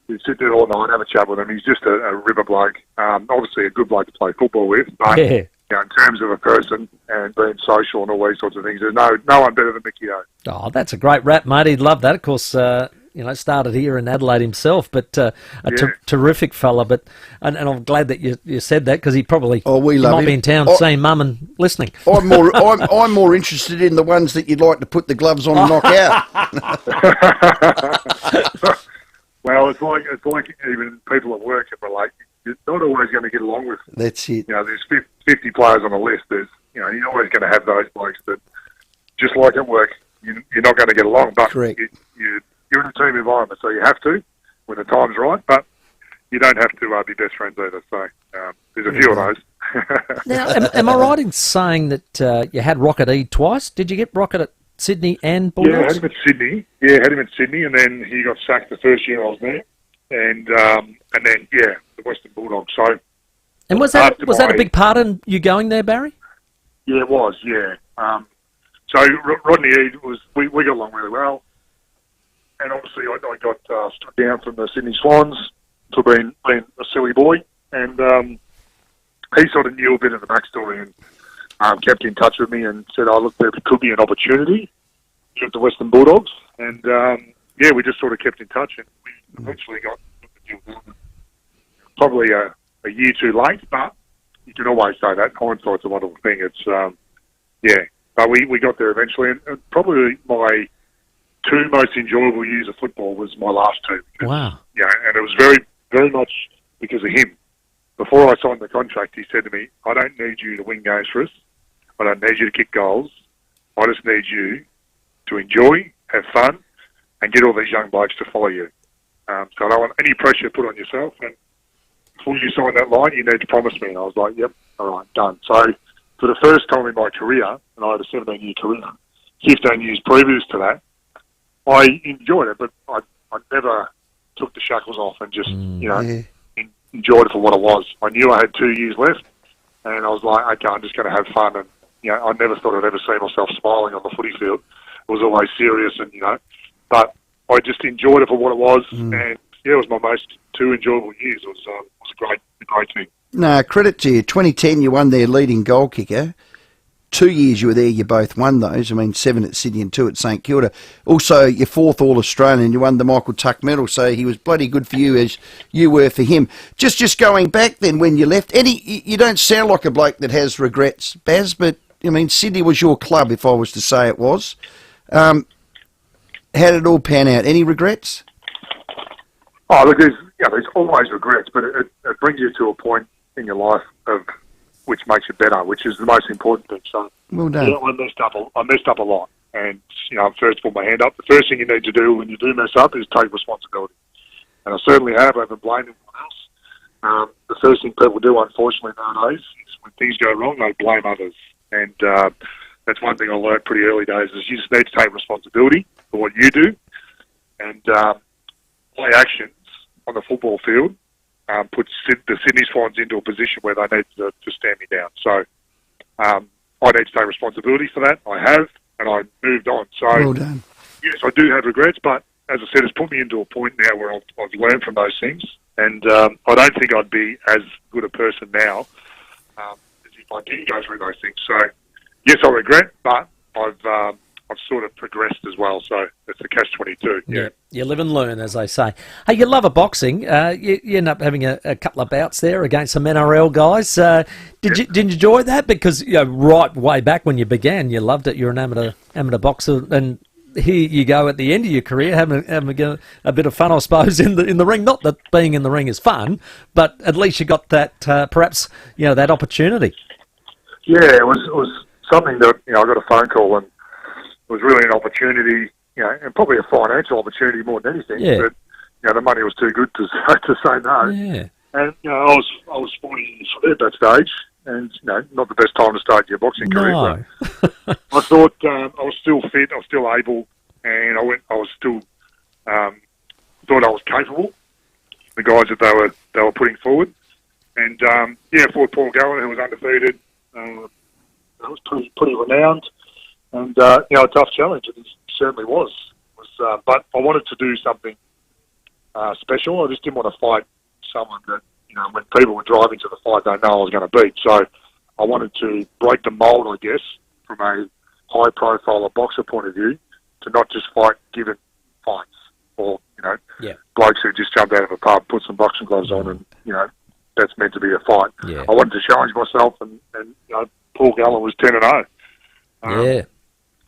He'd sit there all night, have a chat with him. He's just a river bloke. Obviously a good bloke to play football with, but in terms of a person and being social and all these sorts of things, there's no one better than Mickey O. Oh, that's a great rap, mate. He'd love that. Of course, started here in Adelaide himself, but terrific fella. But and I'm glad that you said that, because he probably might be in town seeing mum and listening. I'm more interested in the ones that you'd like to put the gloves on and knock out. Well, it's like even people at work can relate. You're not always going to get along with. That's it. There's 50 players on the list. You're always going to have those blokes that, just like at work, you're not going to get along. But correct. You're in a team environment, so you have to when the time's right. But you don't have to be best friends either. So there's a few of those. Now, am I right in saying that you had Rocket E twice? Did you get Rocket at Sydney and Bulldogs? Yeah, had him at Sydney. And then he got sacked the first year I was there. And then the Western Bulldogs. So, and was that a big part in you going there, Barry? Yeah, it was. Yeah. So Rodney Eade we got along really well, and obviously I got stood down from the Sydney Swans for being a silly boy, and he sort of knew a bit of the backstory, and kept in touch with me and said, "Oh, look, there could be an opportunity at the Western Bulldogs." And we just sort of kept in touch, and we eventually got the deal done. Probably a year too late, but you can always say that. Hindsight's a wonderful thing. It's but we got there eventually, and probably my 2 most enjoyable years of football was my last 2. Wow. Yeah, and it was very, very much because of him. Before I signed the contract, he said to me, "I don't need you to win games for us. I don't need you to kick goals. I just need you to enjoy, have fun, and get all these young blokes to follow you. So I don't want any pressure put on yourself. And before you sign that line, you need to promise me." And I was like, "Yep, all right, done." So for the first time in my career, and I had a 17-year career, 15 years previous to that, I enjoyed it, but I never took the shackles off and just, enjoyed it for what it was. I knew I had 2 years left, and I was like, okay, I'm just going to have fun. And, I never thought I'd ever see myself smiling on the footy field. It was always serious, and, but I just enjoyed it for what it was, and, it was my most 2 enjoyable years. It was a great thing. No, credit to you. 2010, you won their leading goal kicker. 2 years you were there, you both won those. 7 at Sydney and 2 at St Kilda. Also, your 4th All-Australian, you won the Michael Tuck medal, so he was bloody good for you as you were for him. Just going back then when you left, you don't sound like a bloke that has regrets, Baz, but, Sydney was your club, if I was to say it was. How did it all pan out? Any regrets? Oh, look, there's always regrets, but it brings you to a point in your life of which makes you better, which is the most important thing. So, well done. I messed up a lot, and first put my hand up. The first thing you need to do when you do mess up is take responsibility, and I certainly have. I haven't blamed anyone else. The first thing people do, unfortunately, nowadays is when things go wrong, they blame others, and that's one thing I learned pretty early days is you just need to take responsibility for what you do, and my actions on the football field puts the Sydney Swans into a position where they need to stand me down. So I need to take responsibility for that. I have, and I moved on. So well done. Yes, I do have regrets, but as I said, it's put me into a point now where I've learned from those things, and I don't think I'd be as good a person now as if I didn't go through those things. So yes, I regret, but I've sort of progressed as well, so it's a catch-22. Yeah, you live and learn, as they say. Hey, you love a boxing. You end up having a couple of bouts there against some NRL guys. Did you enjoy that? Because right way back when you began, you loved it. You're an amateur boxer, and here you go at the end of your career having a bit of fun, I suppose, in the ring. Not that being in the ring is fun, but at least you got that perhaps that opportunity. Yeah, it was something that I got a phone call and. It was really an opportunity, and probably a financial opportunity more than anything. Yeah. But the money was too good to say no. Yeah. And I was 40 years at that stage, and not the best time to start your boxing career. But I thought I was still fit, I was still able, and I was still thought I was capable. The guys that they were putting forward, and fought Paul Gallen, who was undefeated. That was pretty renowned. And, a tough challenge, and it certainly was. But I wanted to do something special. I just didn't want to fight someone that, when people were driving to the fight, they know I was going to beat. So I wanted to break the mould, I guess, from a high-profile boxer point of view, to not just fight given fights or, blokes who just jumped out of a pub, put some boxing gloves on, and, that's meant to be a fight. Yeah. I wanted to challenge myself, and Paul Gallen was 10-0. Yeah.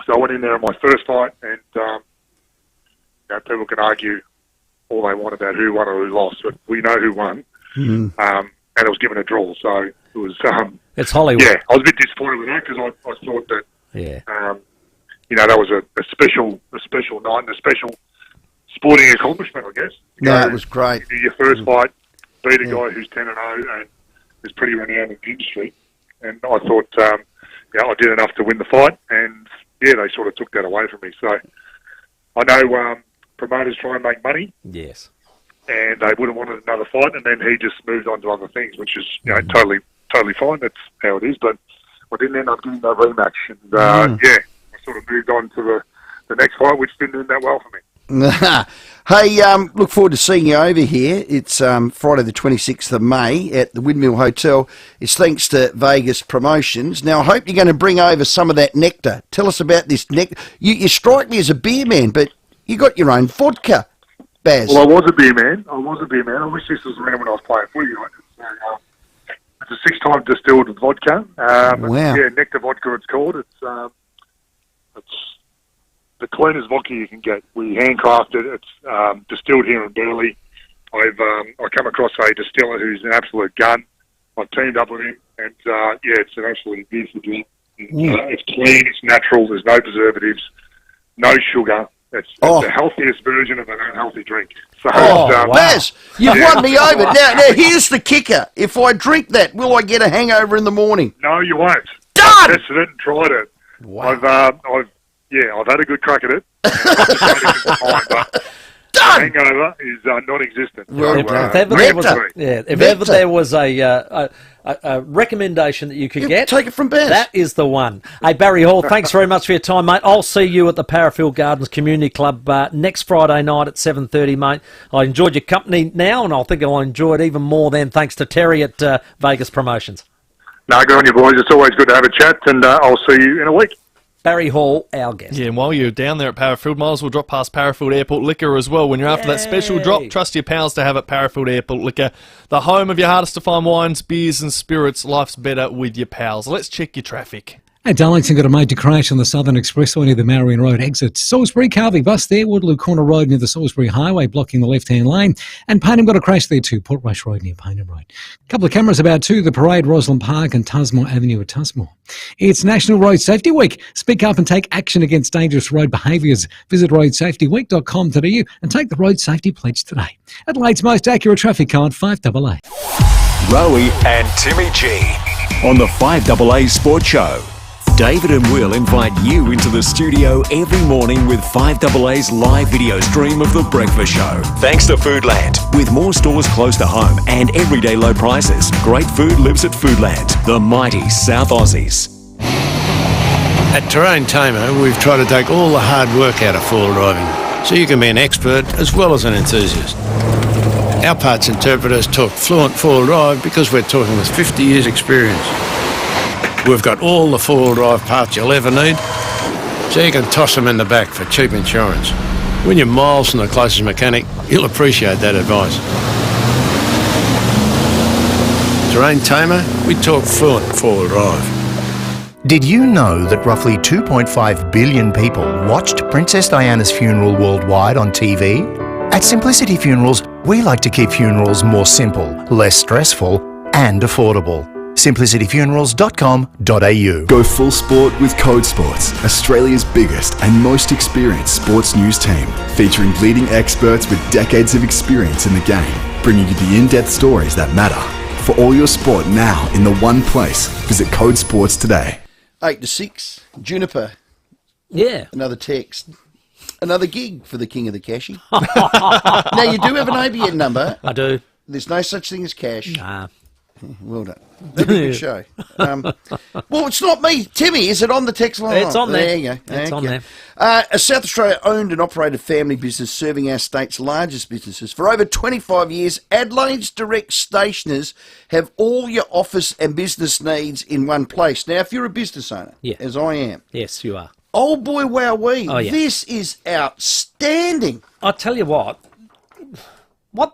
So I went in there in my first fight, and people can argue all they want about who won or who lost, but we know who won. Mm-hmm. And it was given a draw, so it was. It's Hollywood. Yeah, I was a bit disappointed with that because I thought that. Yeah. That was a special night and a special sporting accomplishment, I guess. No, it was great. Your first fight, beat a guy who's 10-0 and is pretty renowned in the industry, and I thought. I did enough to win the fight, and they sort of took that away from me. So I know promoters try and make money. Yes. And they would have wanted another fight, and then he just moved on to other things, which is totally fine. That's how it is. But I didn't end up getting that rematch, and I sort of moved on to the next fight, which didn't end that well for me. Hey, look forward to seeing you over here. It's Friday the 26th of May at the Windmill Hotel. It's thanks to Vegas Promotions. Now, I hope you're going to bring over some of that nectar. Tell us about this nectar. You strike me as a beer man, but you got your own vodka, Baz. Well, I was a beer man. I wish this was around when I was playing footy. It's a 6-time distilled vodka. Wow. Yeah, nectar vodka it's called. It's the cleanest vodka you can get. We handcraft it. It's distilled here in Burleigh. I come across a distiller who's an absolute gun. I've teamed up with him, and it's an absolutely beautiful drink. It's clean, it's natural, there's no preservatives, no sugar. It's the healthiest version of an unhealthy drink. So, Baz, you've won me over. Now, here's the kicker. If I drink that, will I get a hangover in the morning? No, you won't. Done! I've tested it and tried it. Wow. I've had a good crack at it. Done! The hangover is non-existent. If ever there was a recommendation that you could get, take it from Baz. That is the one. Hey, Barry Hall, thanks very much for your time, mate. I'll see you at the Parafield Gardens Community Club next Friday night at 7:30, mate. I enjoyed your company now, and I think I'll enjoy it even more then, thanks to Terry at Vegas Promotions. No, good on you, boys. It's always good to have a chat, and I'll see you in a week. Barry Hall, our guest. Yeah, and while you're down there at Parafield, might as well drop past Parafield Airport Liquor as well. When you're after that special drop, trust your pals to have at Parafield Airport Liquor. The home of your hardest to find wines, beers and spirits. Life's better with your pals. Let's check your traffic. And Darlington got a major crash on the Southern Expressway near the Marion Road exit. Salisbury Carvey bus there, Waterloo Corner Road near the Salisbury Highway blocking the left-hand lane. And Payneham got a crash there too, Portrush Road near Payneham Road. A couple of cameras about too, the Parade, Roslyn Park and Tusmore Avenue at Tusmore. It's National Road Safety Week. Speak up and take action against dangerous road behaviours. Visit roadsafetyweek.com.au and take the Road Safety Pledge today. Adelaide's most accurate traffic card, 5AA. Rowey and Timmy G on the 5AA Sports Show. David and Will invite you into the studio every morning with 5AA's live video stream of The Breakfast Show. Thanks to Foodland. With more stores close to home and everyday low prices, great food lives at Foodland, the mighty South Aussies. At Terrain Tamer, we've tried to take all the hard work out of four-wheel driving, so you can be an expert as well as an enthusiast. Our parts interpreters talk fluent four-wheel drive because we're talking with 50 years' experience. We've got all the four-wheel drive parts you'll ever need, so you can toss them in the back for cheap insurance. When you're miles from the closest mechanic, you'll appreciate that advice. Terrain Tamer, we talk fluent four-wheel drive. Did you know that roughly 2.5 billion people watched Princess Diana's funeral worldwide on TV? At Simplicity Funerals, we like to keep funerals more simple, less stressful, and affordable. simplicityfunerals.com.au. Go full sport with Code Sports, Australia's biggest and most experienced sports news team, featuring leading experts with decades of experience in the game, bringing you the in-depth stories that matter. For all your sport now in the one place, visit Code Sports today. 8 to 6, Juniper. Yeah. Another text. Another gig for the king of the cashy. Now, you do have an ABN number. I do. There's no such thing as cash. Nah. Well done. That'd be a good show. Well, it's not me. Timmy, is it on the text line? It's on there. There you go. It's on there. A South Australia-owned and operated family business serving our state's largest businesses. For over 25 years, Adelaide's direct stationers have all your office and business needs in one place. Now, if you're a business owner, as I am. Yes, you are. Oh, boy, wowee. Oh, yeah. This is outstanding. I tell you what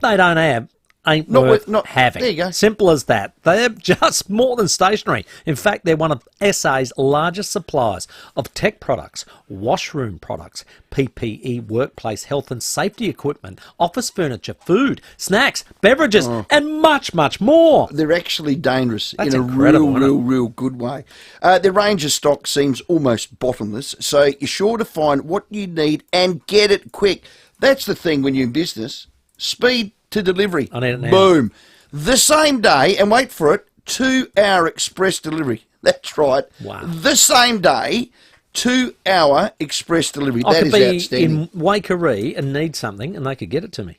they don't have ain't worth having. There you go. Simple as that. They're just more than stationery. In fact, they're one of SA's largest suppliers of tech products, washroom products, PPE, workplace health and safety equipment, office furniture, food, snacks, beverages, and much, much more. They're actually dangerous That's in a incredible, real good way. Their range of stock seems almost bottomless, so you're sure to find what you need and get it quick. That's the thing when you're in business. Speed to delivery. I need it now. Boom. The same day, and wait for it, 2-hour express delivery. That's right. Wow. The same day, 2-hour express delivery. I That could is be outstanding. in Waikerie and need something, and they could get it to me.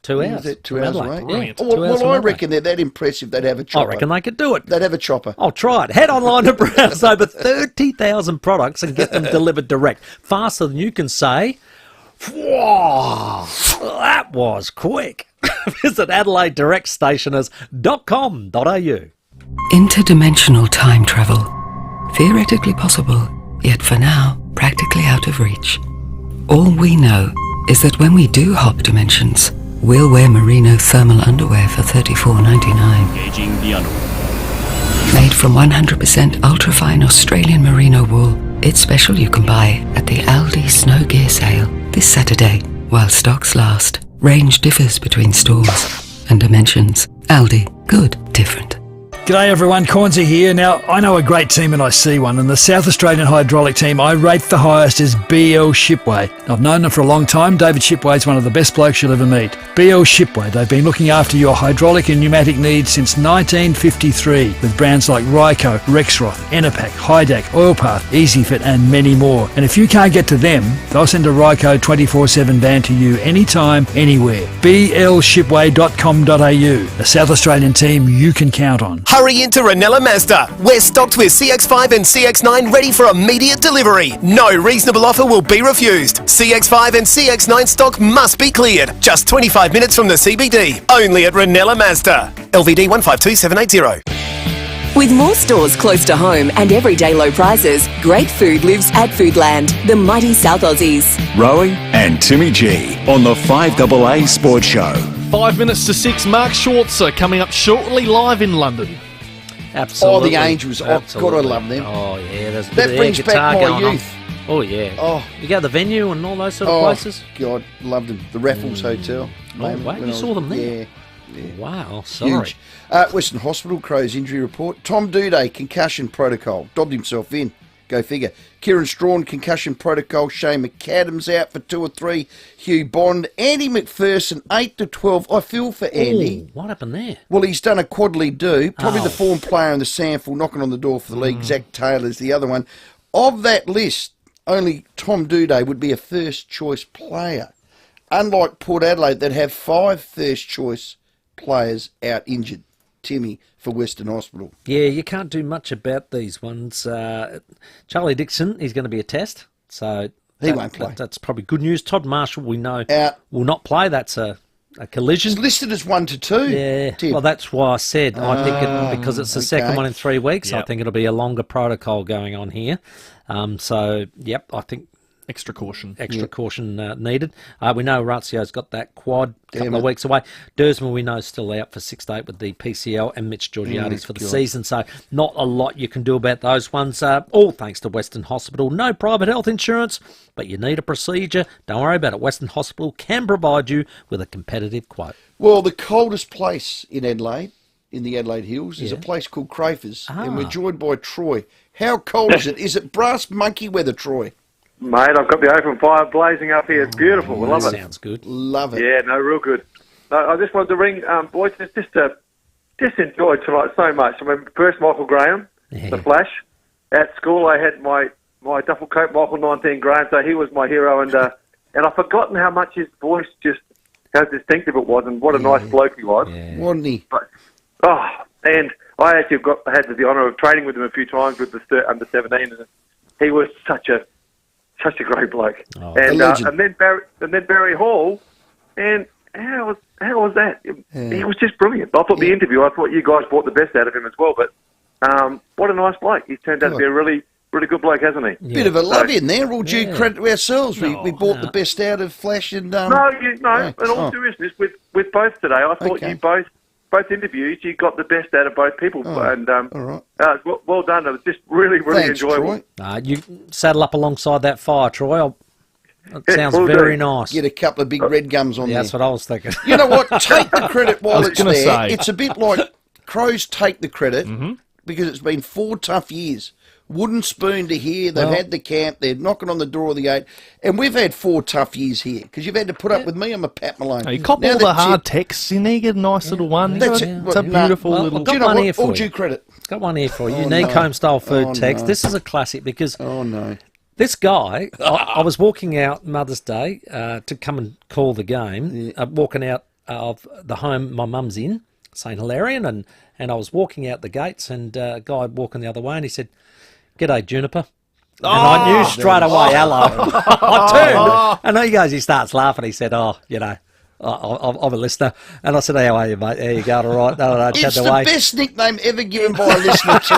2 hours. Is that 2 from hours Adelaide. away? Yeah, Oh, 2 hours well, from I Adelaide. reckon they're that impressive they'd have a chopper. I reckon they could do it. They'd have a chopper. I'll try it. Head online to browse over 30,000 products and get them delivered direct. Faster than you can say, Whoa, that was quick. Visit AdelaideDirectStationers.com.au. Interdimensional time travel. Theoretically possible, yet for now, practically out of reach. All we know is that when we do hop dimensions, we'll wear merino thermal underwear for $34.99. Gauging the underwear. Made from 100% ultrafine Australian merino wool. It's special you can buy at the Aldi Snow Gear Sale this Saturday while stocks last. Range differs between stores and dimensions. Aldi, good, different. G'day everyone, Cornsey here. Now, I know a great team and I see one, and the South Australian hydraulic team I rate the highest is BL Shipway. I've known them for a long time. David Shipway is one of the best blokes you'll ever meet. BL Shipway, they've been looking after your hydraulic and pneumatic needs since 1953 with brands like Ryco, Rexroth, Enerpac, Hydac, Oilpath, EasyFit and many more. And if you can't get to them, they'll send a Ryco 24/7 van to you anytime, anywhere. blshipway.com.au, a South Australian team you can count on. Hurry into Ranella Mazda. We're stocked with CX-5 and CX-9 ready for immediate delivery. No reasonable offer will be refused. CX-5 and CX-9 stock must be cleared. Just 25 minutes from the CBD. Only at Ranella Mazda. LVD 152780. With more stores close to home and everyday low prices, great food lives at Foodland, the mighty South Aussies. Rowey and Timmy G on the 5AA Sports Show. 5 minutes to 6. Mark Schwarzer coming up shortly live in London. Absolutely. Oh, the Angels. Oh, God, I love them. Oh, yeah. There's a bit That of brings air back guitar my going on. youth. Oh, yeah. Oh. You go to the venue and all those sort of places? God, loved them. The Raffles Hotel. Oh, wow. You saw them there? Yeah. Wow, sorry. Huge. Western Hospital, Crow's injury report. Tom Duday, concussion protocol. Dobbed himself in. Go figure. Kieran Strawn, concussion protocol. Shane McAdams out for 2 or 3. Hugh Bond. Andy McPherson, 8 to 12. I feel for Andy. Ooh, what happened there? Well, he's done a quadly do. Probably the form player in the sample, knocking on the door for the league. Zach Taylor's the other one. Of that list, only Tom Duday would be a first-choice player. Unlike Port Adelaide, that have 5 first-choice players out injured. Timmy for Western Hospital. Yeah, you can't do much about these ones. Charlie Dixon is going to be a test, so he won't play. That's probably good news. Todd Marshall, we know, out. Will not play. That's a collision. It's listed as 1 to 2. Yeah, Tim. well, that's why I said I think because it's the second one in 3 weeks, Yep. I think it'll be a longer protocol going on here. So, yep, I think extra caution. Caution needed. We know Orazio's got that quad a couple of weeks away. Dersman, we know, is still out for 6 to 8 with the PCL, and Mitch Georgiades for the season. So not a lot you can do about those ones. All thanks to Western Hospital. No private health insurance, but you need a procedure. Don't worry about it. Western Hospital can provide you with a competitive quote. Well, the coldest place in Adelaide, in the Adelaide Hills, is a place called Crafers, and we're joined by Troy. How cold is it? Is it brass monkey weather, Troy? Mate, I've got the open fire blazing up here. It's beautiful. We love it. Sounds good. Love it. Yeah, no, real good. No, I just wanted to ring, boys, just enjoyed tonight so much. I mean, first Michael Graham, The Flash. At school, I had my duffel coat, Michael 19 Graham, so he was my hero, and I've forgotten how much his voice how distinctive it was, and what a nice bloke he was. Wasn't he? But, and I actually had the honour of training with him a few times with the under 17, and he was such a great bloke. And then Barry Hall, and how was that? He was just brilliant. I thought the interview, I thought you guys brought the best out of him as well. But what a nice bloke. He's turned out to be a really, really good bloke, hasn't he? Bit of a love in there. All due credit to ourselves. We brought the best out of Flash and... No. In all seriousness, with both today, I thought you both interviews, you got the best out of both people. And all right. Well done. It was just really, really enjoyable. You saddle up alongside that fire, Troy. It sounds very nice. Get a couple of big red gums on there. That's what I was thinking. You know what? Take the credit while it's there. Say. It's a bit like Crows take the credit because it's been 4 tough years. Wooden spoon to here. They've had the camp. They're knocking on the door of the 8. And we've had 4 tough years here because you've had to put up with me. I'm a Pat Malone. You cop all the hard texts in there, you get a nice little one. That's It's a beautiful little... I've got one here for All you. due credit. Got one here for you. Unique home-style food text. This is a classic because... This guy, I was walking out Mother's Day to come and call the game, walking out of the home my mum's in, St Hilarion, and I was walking out the gates, and a guy walking the other way, and he said, "G'day, Juniper." And I knew straight away, hello. I turned, and he starts laughing. He said, I'm a listener. And I said, how are you, mate? There you go, all right. No, it's the best nickname ever given by a listener to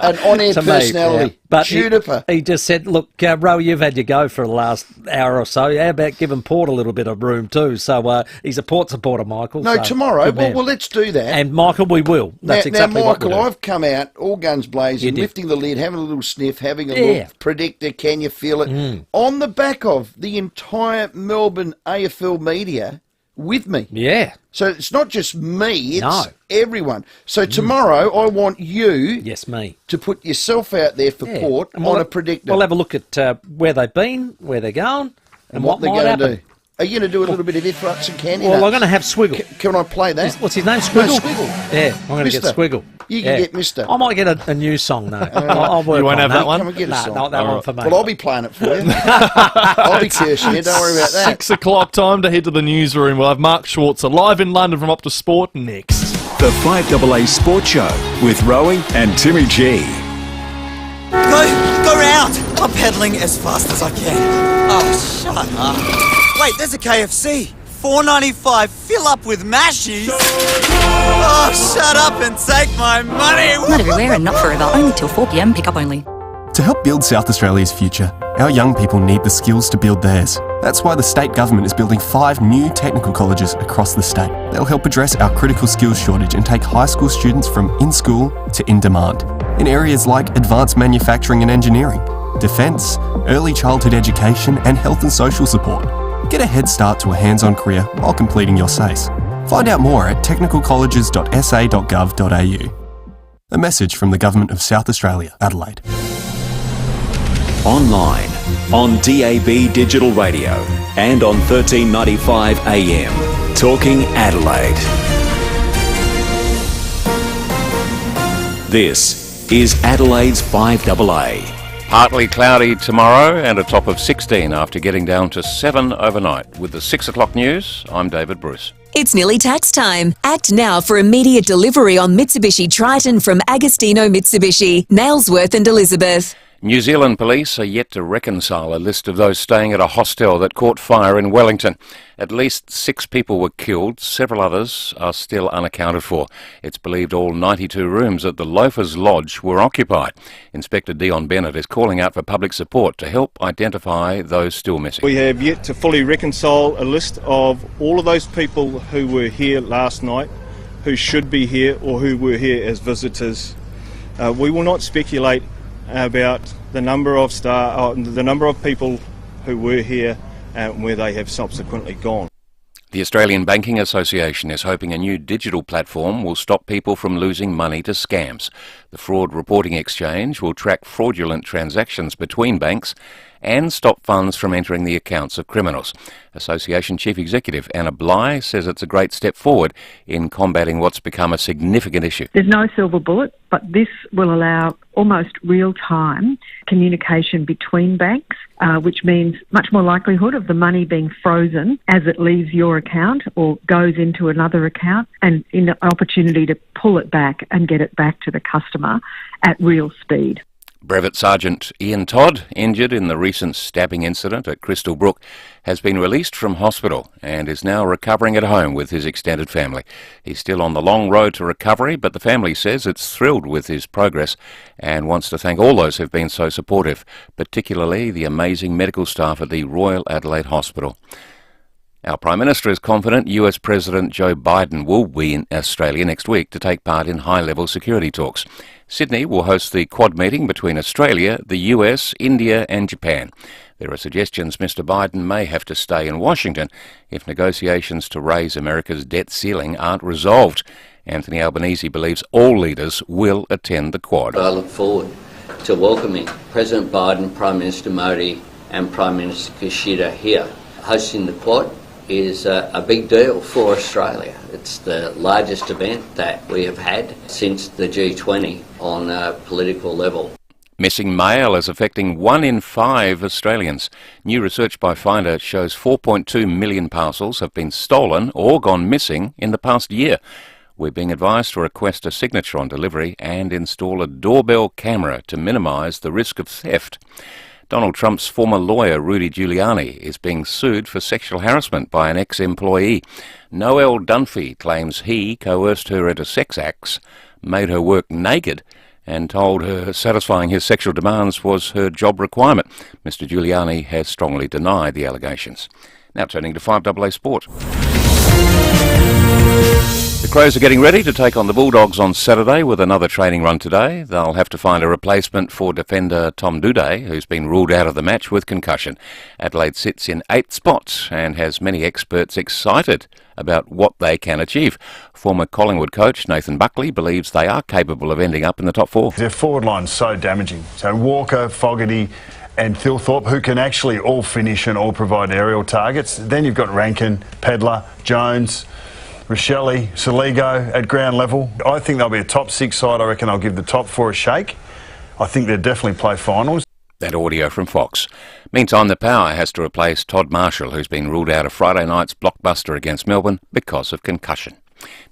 an on-air personality. Yeah. But Juniper. He just said, look, Rowey, you've had your go for the last hour or so. How about giving Port a little bit of room too? So he's a Port supporter, Michael. No, so tomorrow. Well, let's do that. And Michael, we will. That's exactly what we'll do. Michael, I've come out, all guns blazing, lifting the lid, having a little sniff, having a look, predictor, can you feel it? On the back of the entire Melbourne AFL media with me. Yeah. So it's not just me, it's everyone. So tomorrow I want you to put yourself out there for Port on a predictor. We'll have a look at where they've been, where they're going, and what they're might going to happen. do. Are you going to do a little bit of Ifruts and Candy Well, Nuts? I'm going to have Swiggle. Can I play that? What's his name? Squiggle? No, Squiggle. Yeah, I'm going to get Squiggle. You can get Mister. I might get a new song, though. I'll work you won't have that one? Come and get a song. Not that one for me. Well, I'll be playing it for you. I'll be cursing you, don't worry about that. 6 o'clock, time to head to the newsroom. We'll have Mark Schwarzer live in London from Optus Sport next. The 5AA Sports Show with Rowey and Timmy G. Go round! I'm pedaling as fast as I can. Oh, shut up. Wait, there's a KFC. $4.95, fill up with mashies. Oh, shut up and take my money. Not everywhere and not forever. Only till 4 p.m. Pick up only. To help build South Australia's future, our young people need the skills to build theirs. That's why the state government is building 5 new technical colleges across the state. They'll help address our critical skills shortage and take high school students from in-school to in-demand in areas like advanced manufacturing and engineering, defence, early childhood education and health and social support. Get a head start to a hands-on career while completing your SACE. Find out more at technicalcolleges.sa.gov.au. A message from the Government of South Australia, Adelaide. Online, on DAB Digital Radio and on 1395 AM. Talking Adelaide. This is Adelaide's 5AA. Partly cloudy tomorrow and a top of 16 after getting down to 7 overnight. With the 6 o'clock news, I'm David Bruce. It's nearly tax time. Act now for immediate delivery on Mitsubishi Triton from Agostino Mitsubishi, Nailsworth and Elizabeth. New Zealand police are yet to reconcile a list of those staying at a hostel that caught fire in Wellington. At least 6 people were killed, several others are still unaccounted for. It's believed all 92 rooms at the Loafers Lodge were occupied. Inspector Dion Bennett is calling out for public support to help identify those still missing. We have yet to fully reconcile a list of all of those people who were here last night, who should be here or who were here as visitors. We will not speculate about the number of people who were here and where they have subsequently gone. The Australian Banking Association is hoping a new digital platform will stop people from losing money to scams. The Fraud Reporting Exchange will track fraudulent transactions between banks and stop funds from entering the accounts of criminals. Association Chief Executive Anna Bligh says it's a great step forward in combating what's become a significant issue. There's no silver bullet, but this will allow almost real-time communication between banks, which means much more likelihood of the money being frozen as it leaves your account or goes into another account, and an opportunity to pull it back and get it back to the customer at real speed. Brevet Sergeant Ian Todd, injured in the recent stabbing incident at Crystal Brook, has been released from hospital and is now recovering at home with his extended family. He's still on the long road to recovery, but the family says it's thrilled with his progress and wants to thank all those who've been so supportive, particularly the amazing medical staff at the Royal Adelaide Hospital. Our Prime Minister is confident US President Joe Biden will be in Australia next week to take part in high-level security talks. Sydney will host the Quad meeting between Australia, the US, India and Japan. There are suggestions Mr Biden may have to stay in Washington if negotiations to raise America's debt ceiling aren't resolved. Anthony Albanese believes all leaders will attend the Quad. I look forward to welcoming President Biden, Prime Minister Modi and Prime Minister Kishida here. Hosting the Quad is a big deal for Australia. It's the largest event that we have had since the G20 on a political level. Missing mail is affecting 1 in 5 Australians. New research by Finder shows 4.2 million parcels have been stolen or gone missing in the past year. We're being advised to request a signature on delivery and install a doorbell camera to minimise the risk of theft. Donald Trump's former lawyer, Rudy Giuliani, is being sued for sexual harassment by an ex-employee. Noelle Dunphy claims he coerced her into sex acts, made her work naked, and told her satisfying his sexual demands was her job requirement. Mr. Giuliani has strongly denied the allegations. Now turning to 5AA Sport. The Crows are getting ready to take on the Bulldogs on Saturday with another training run today. They'll have to find a replacement for defender Tom Doedee, who's been ruled out of the match with concussion. Adelaide sits in 8th spot and has many experts excited about what they can achieve. Former Collingwood coach Nathan Buckley believes they are capable of ending up in the top 4. Their forward line's so damaging. So Walker, Fogarty and Thilthorpe, who can actually all finish and all provide aerial targets. Then you've got Rankin, Pedler, Jones, Rochelle, Saligo at ground level. I think they'll be a top 6 side. I reckon I'll give the top 4 a shake. I think they'll definitely play finals. That audio from Fox. Meantime, the Power has to replace Todd Marshall, who's been ruled out of Friday night's blockbuster against Melbourne because of concussion.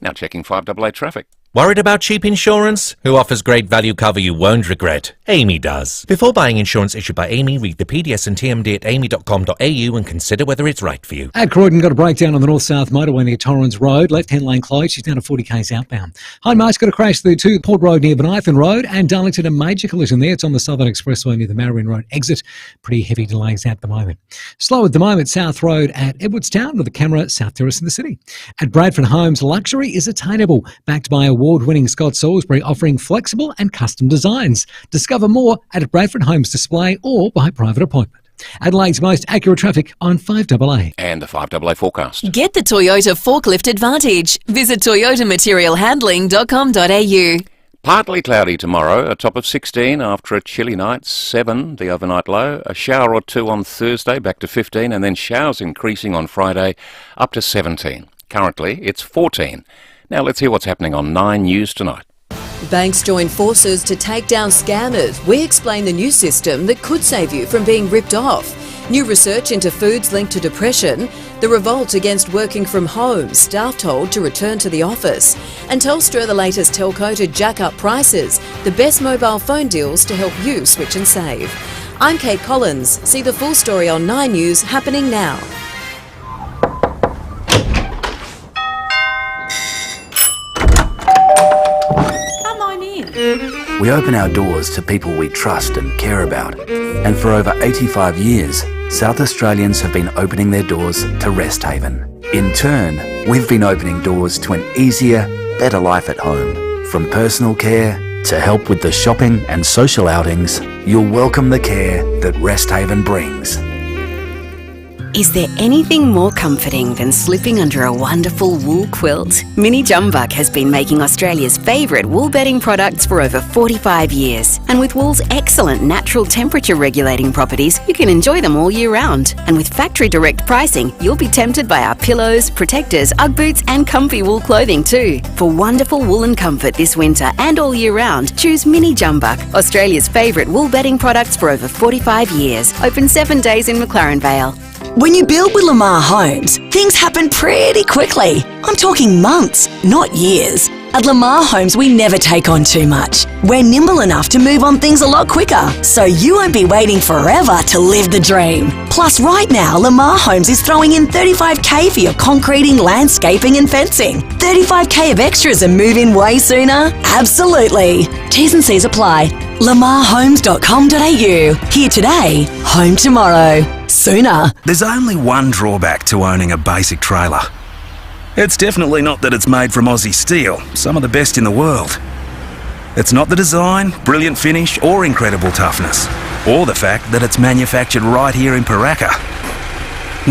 Now checking 5AA traffic. Worried about cheap insurance? Who offers great value cover you won't regret? Amy does. Before buying insurance issued by Amy, read the PDS and TMD at amy.com.au and consider whether it's right for you. At Croydon, got a breakdown on the north-south motorway near Torrens Road. Left-hand lane closed. She's down to 40 k's outbound. Hindmarsh got a crash through to Port Road near Benithan Road, and Darlington, a major collision there. It's on the Southern Expressway near the Marion Road exit. Pretty heavy delays at the moment. Slow at the moment, South Road at Edwardstown with the camera South Terrace in the city. At Bradford Homes, luxury is attainable, backed by award-winning Scott Salisbury, offering flexible and custom designs. Discover more at Bradford Homes Display or by private appointment. Adelaide's most accurate traffic on 5AA. And the 5AA forecast. Get the Toyota Forklift Advantage. Visit toyotamaterialhandling.com.au. Partly cloudy tomorrow, a top of 16 after a chilly night, 7 the overnight low, a shower or 2 on Thursday, back to 15, and then showers increasing on Friday, up to 17. Currently, it's 14. Now let's hear what's happening on 9 News tonight. Banks join forces to take down scammers. We explain the new system that could save you from being ripped off. New research into foods linked to depression, the revolt against working from home, staff told to return to the office, and Telstra, the latest telco to jack up prices, the best mobile phone deals to help you switch and save. I'm Kate Collins. See the full story on 9 News happening now. We open our doors to people we trust and care about. And for over 85 years, South Australians have been opening their doors to Rest Haven. In turn, we've been opening doors to an easier, better life at home. From personal care to help with the shopping and social outings, you'll welcome the care that Rest Haven brings. Is there anything more comforting than slipping under a wonderful wool quilt? Mini Jumbuck has been making Australia's favourite wool bedding products for over 45 years. And with wool's excellent natural temperature regulating properties, you can enjoy them all year round. And with factory direct pricing, you'll be tempted by our pillows, protectors, Ugg boots and comfy wool clothing too. For wonderful woolen comfort this winter and all year round, choose Mini Jumbuck, Australia's favourite wool bedding products for over 45 years. Open 7 days in McLaren Vale. When you build with Lamar Homes, things happen pretty quickly. I'm talking months, not years. At Lamar Homes, we never take on too much. We're nimble enough to move on things a lot quicker, so you won't be waiting forever to live the dream. Plus, right now, Lamar Homes is throwing in $35,000 for your concreting, landscaping and fencing. $35,000 of extras and move in way sooner? Absolutely. T's and C's apply. lamarhomes.com.au. Here today, home tomorrow. Sooner. There's only one drawback to owning a basic trailer. It's definitely not that it's made from Aussie steel, some of the best in the world. It's not the design, brilliant finish or incredible toughness, or the fact that it's manufactured right here in Paraka.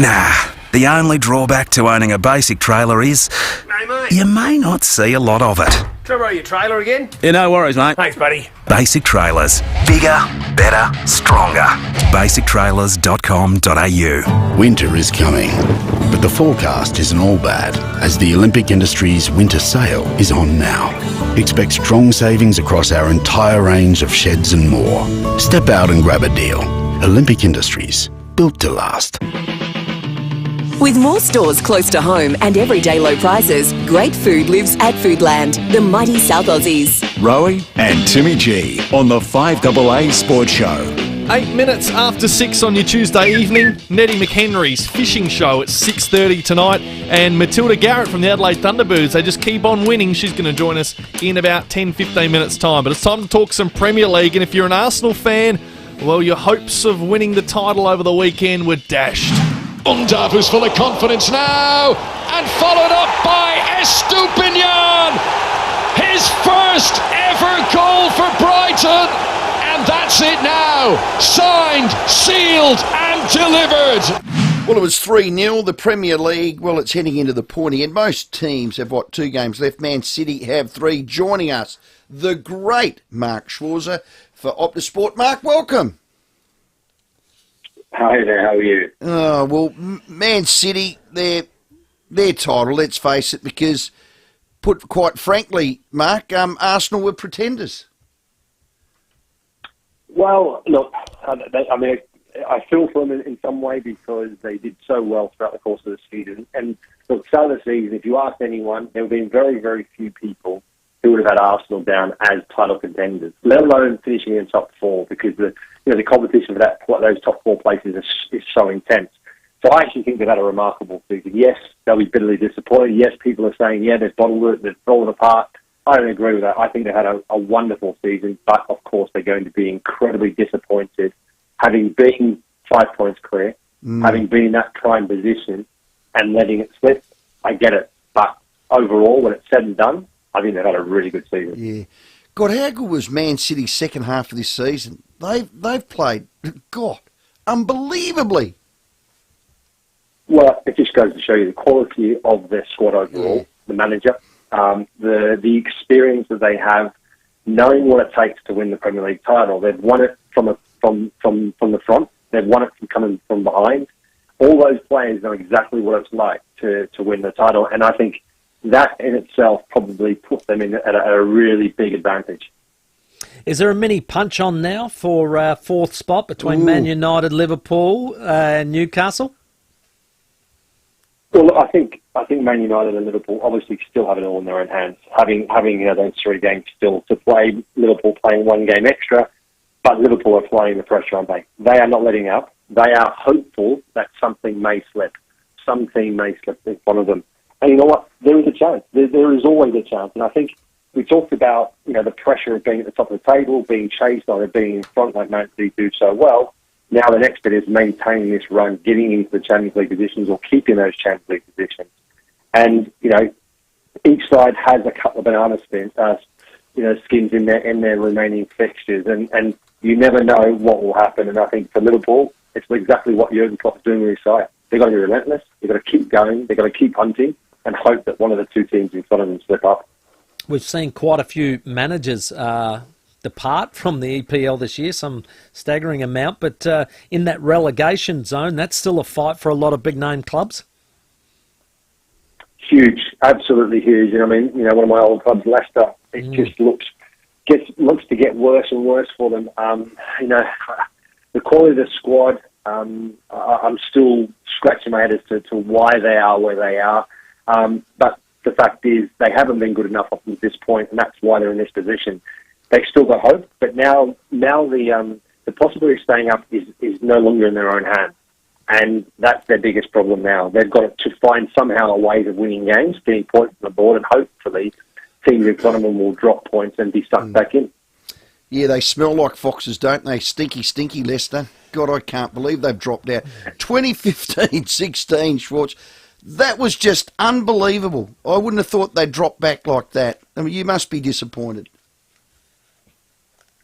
Nah, the only drawback to owning a basic trailer is you may not see a lot of it. Can I borrow your trailer again? Yeah, no worries, mate. Thanks, buddy. Basic Trailers. Bigger, better, stronger. basictrailers.com.au. Winter is coming, but the forecast isn't all bad, as the Olympic Industries winter sale is on now. Expect strong savings across our entire range of sheds and more. Step out and grab a deal. Olympic Industries, built to last. With more stores close to home and everyday low prices, great food lives at Foodland, the mighty South Aussies. Rowey and Timmy G on the 5AA Sports Show. 8 minutes after 6 on your Tuesday evening, Neddy McHenry's fishing show at 6:30 tonight, and Matilda Garrett from the Adelaide Thunderbirds. They just keep on winning. She's going to join us in about 10-15 minutes' time. But it's time to talk some Premier League, and if you're an Arsenal fan, well, your hopes of winning the title over the weekend were dashed. Undav, who's full of confidence now, and followed up by Estupinian! His first ever goal for Brighton! And that's it now. Signed, sealed and delivered. Well, it was 3-0. The Premier League, well, it's heading into the pointy end. Most teams have, 2 games left. Man City have 3. Joining us, the great Mark Schwarzer for Optus Sport. Mark, welcome. Hi there, how are you? Oh, well, Man City, their title, let's face it, because, put quite frankly, Mark, Arsenal were pretenders. Well, look, I feel for them in some way because they did so well throughout the course of the season. And look, start of the season, if you asked anyone, there would have been very, very few people who would have had Arsenal down as title contenders, let alone finishing in top 4, because the competition for those top 4 places is so intense. So I actually think they've had a remarkable season. Yes, they'll be bitterly disappointed. Yes, people are saying, yeah, they've bottled it, they've fallen apart. I don't agree with that. I think they had a wonderful season, but of course they're going to be incredibly disappointed, having been 5 points clear, having been in that prime position and letting it slip. I get it, but overall, when it's said and done, I think they've had a really good season. Yeah. God, how good was Man City's second half of this season? They've played, God, unbelievably. Well, it just goes to show you the quality of their squad overall, the manager. The experience that they have, knowing what it takes to win the Premier League title. They've won it from the front. They've won it from coming from behind. All those players know exactly what it's like to win the title, and I think that in itself probably puts them in at a really big advantage. Is there a mini punch on now for fourth spot between Man United, Liverpool, and Newcastle? Well, I think Man United and Liverpool obviously still have it all in their own hands. Having those 3 games still to play, Liverpool playing 1 game extra, but Liverpool are playing the pressure, aren't they? They are not letting up. They are hopeful that something may slip. Some team may slip in front of them. And you know what? There is a chance. There is always a chance. And I think we talked about the pressure of being at the top of the table, being chased on it, being in front like Man City do so well. Now the next bit is maintaining this run, getting into the Champions League positions or keeping those Champions League positions. And, each side has a couple of banana skins in their remaining fixtures. And you never know what will happen. And I think for Liverpool, it's exactly what Jurgen Klopp's doing with his side. They've got to be relentless. They've got to keep going. They've got to keep hunting and hope that one of the 2 teams in front of them slip up. We've seen quite a few managers depart from the EPL this year, some staggering amount, but in that relegation zone, that's still a fight for a lot of big-name clubs. Huge, absolutely huge. And I mean, one of my old clubs, Leicester, it just looks to get worse and worse for them. The quality of the squad, I'm still scratching my head as to why they are where they are. But the fact is, they haven't been good enough up to this point, and that's why they're in this position. They've still got hope, but now the possibility of staying up is no longer in their own hands. And that's their biggest problem now. They've got to find somehow a way of winning games, getting points on the board, and hopefully teams in front of them will drop points and be sucked back in. Yeah, they smell like foxes, don't they? Stinky, stinky Leicester. God, I can't believe they've dropped out. 2015-16, Schwartz. That was just unbelievable. I wouldn't have thought they'd drop back like that. I mean, you must be disappointed.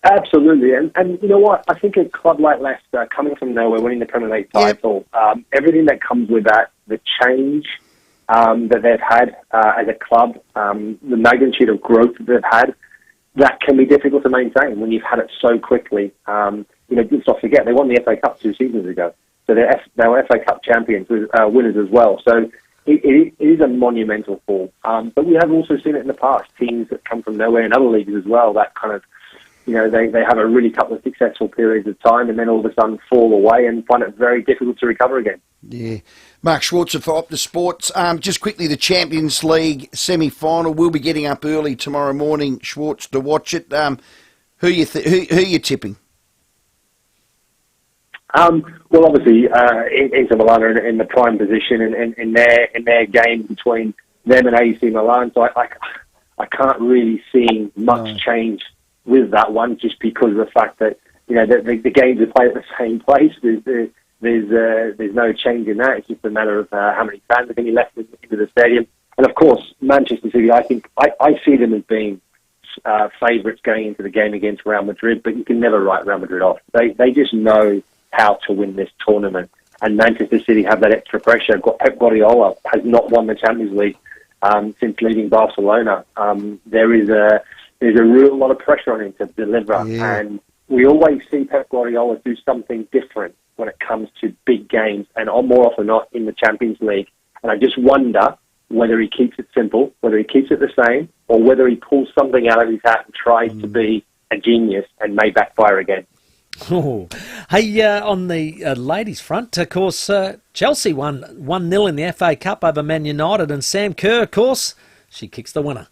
Absolutely. And you know what? I think a club like Leicester, coming from nowhere, winning the Premier League title, everything that comes with that, the change that they've had as a club, the magnitude of growth that they've had, that can be difficult to maintain when you've had it so quickly. Let's not forget, they won the FA Cup 2 seasons ago. So they were FA Cup champions, winners as well. So it is a monumental fall. But we have also seen it in the past, teams that come from nowhere in other leagues as well, that kind of they have a really couple of successful periods of time and then all of a sudden fall away and find it very difficult to recover again. Yeah. Mark Schwarzer for Optus Sports. Just quickly, the Champions League semi-final. We'll be getting up early tomorrow morning, Schwartz, to watch it. Who you tipping? Well, obviously, Inter Milan are in the prime position in their game between them and AC Milan. So I can't really see much change with that one, just because of the fact that the games are played at the same place. There's no change in that. It's just a matter of how many fans are going to be let into the stadium. And of course, Manchester City. I think I see them as being favourites going into the game against Real Madrid, but you can never write Real Madrid off. They just know how to win this tournament, and Manchester City have that extra pressure. Pep Guardiola has not won the Champions League since leaving Barcelona. There's a real lot of pressure on him to deliver, and we always see Pep Guardiola do something different when it comes to big games, and more often not in the Champions League. And I just wonder whether he keeps it simple, whether he keeps it the same, or whether he pulls something out of his hat and tries to be a genius and may backfire again. Oh. Hey, on the ladies' front, of course, Chelsea won 1-0 in the FA Cup over Man United, and Sam Kerr, of course, she kicks the winner.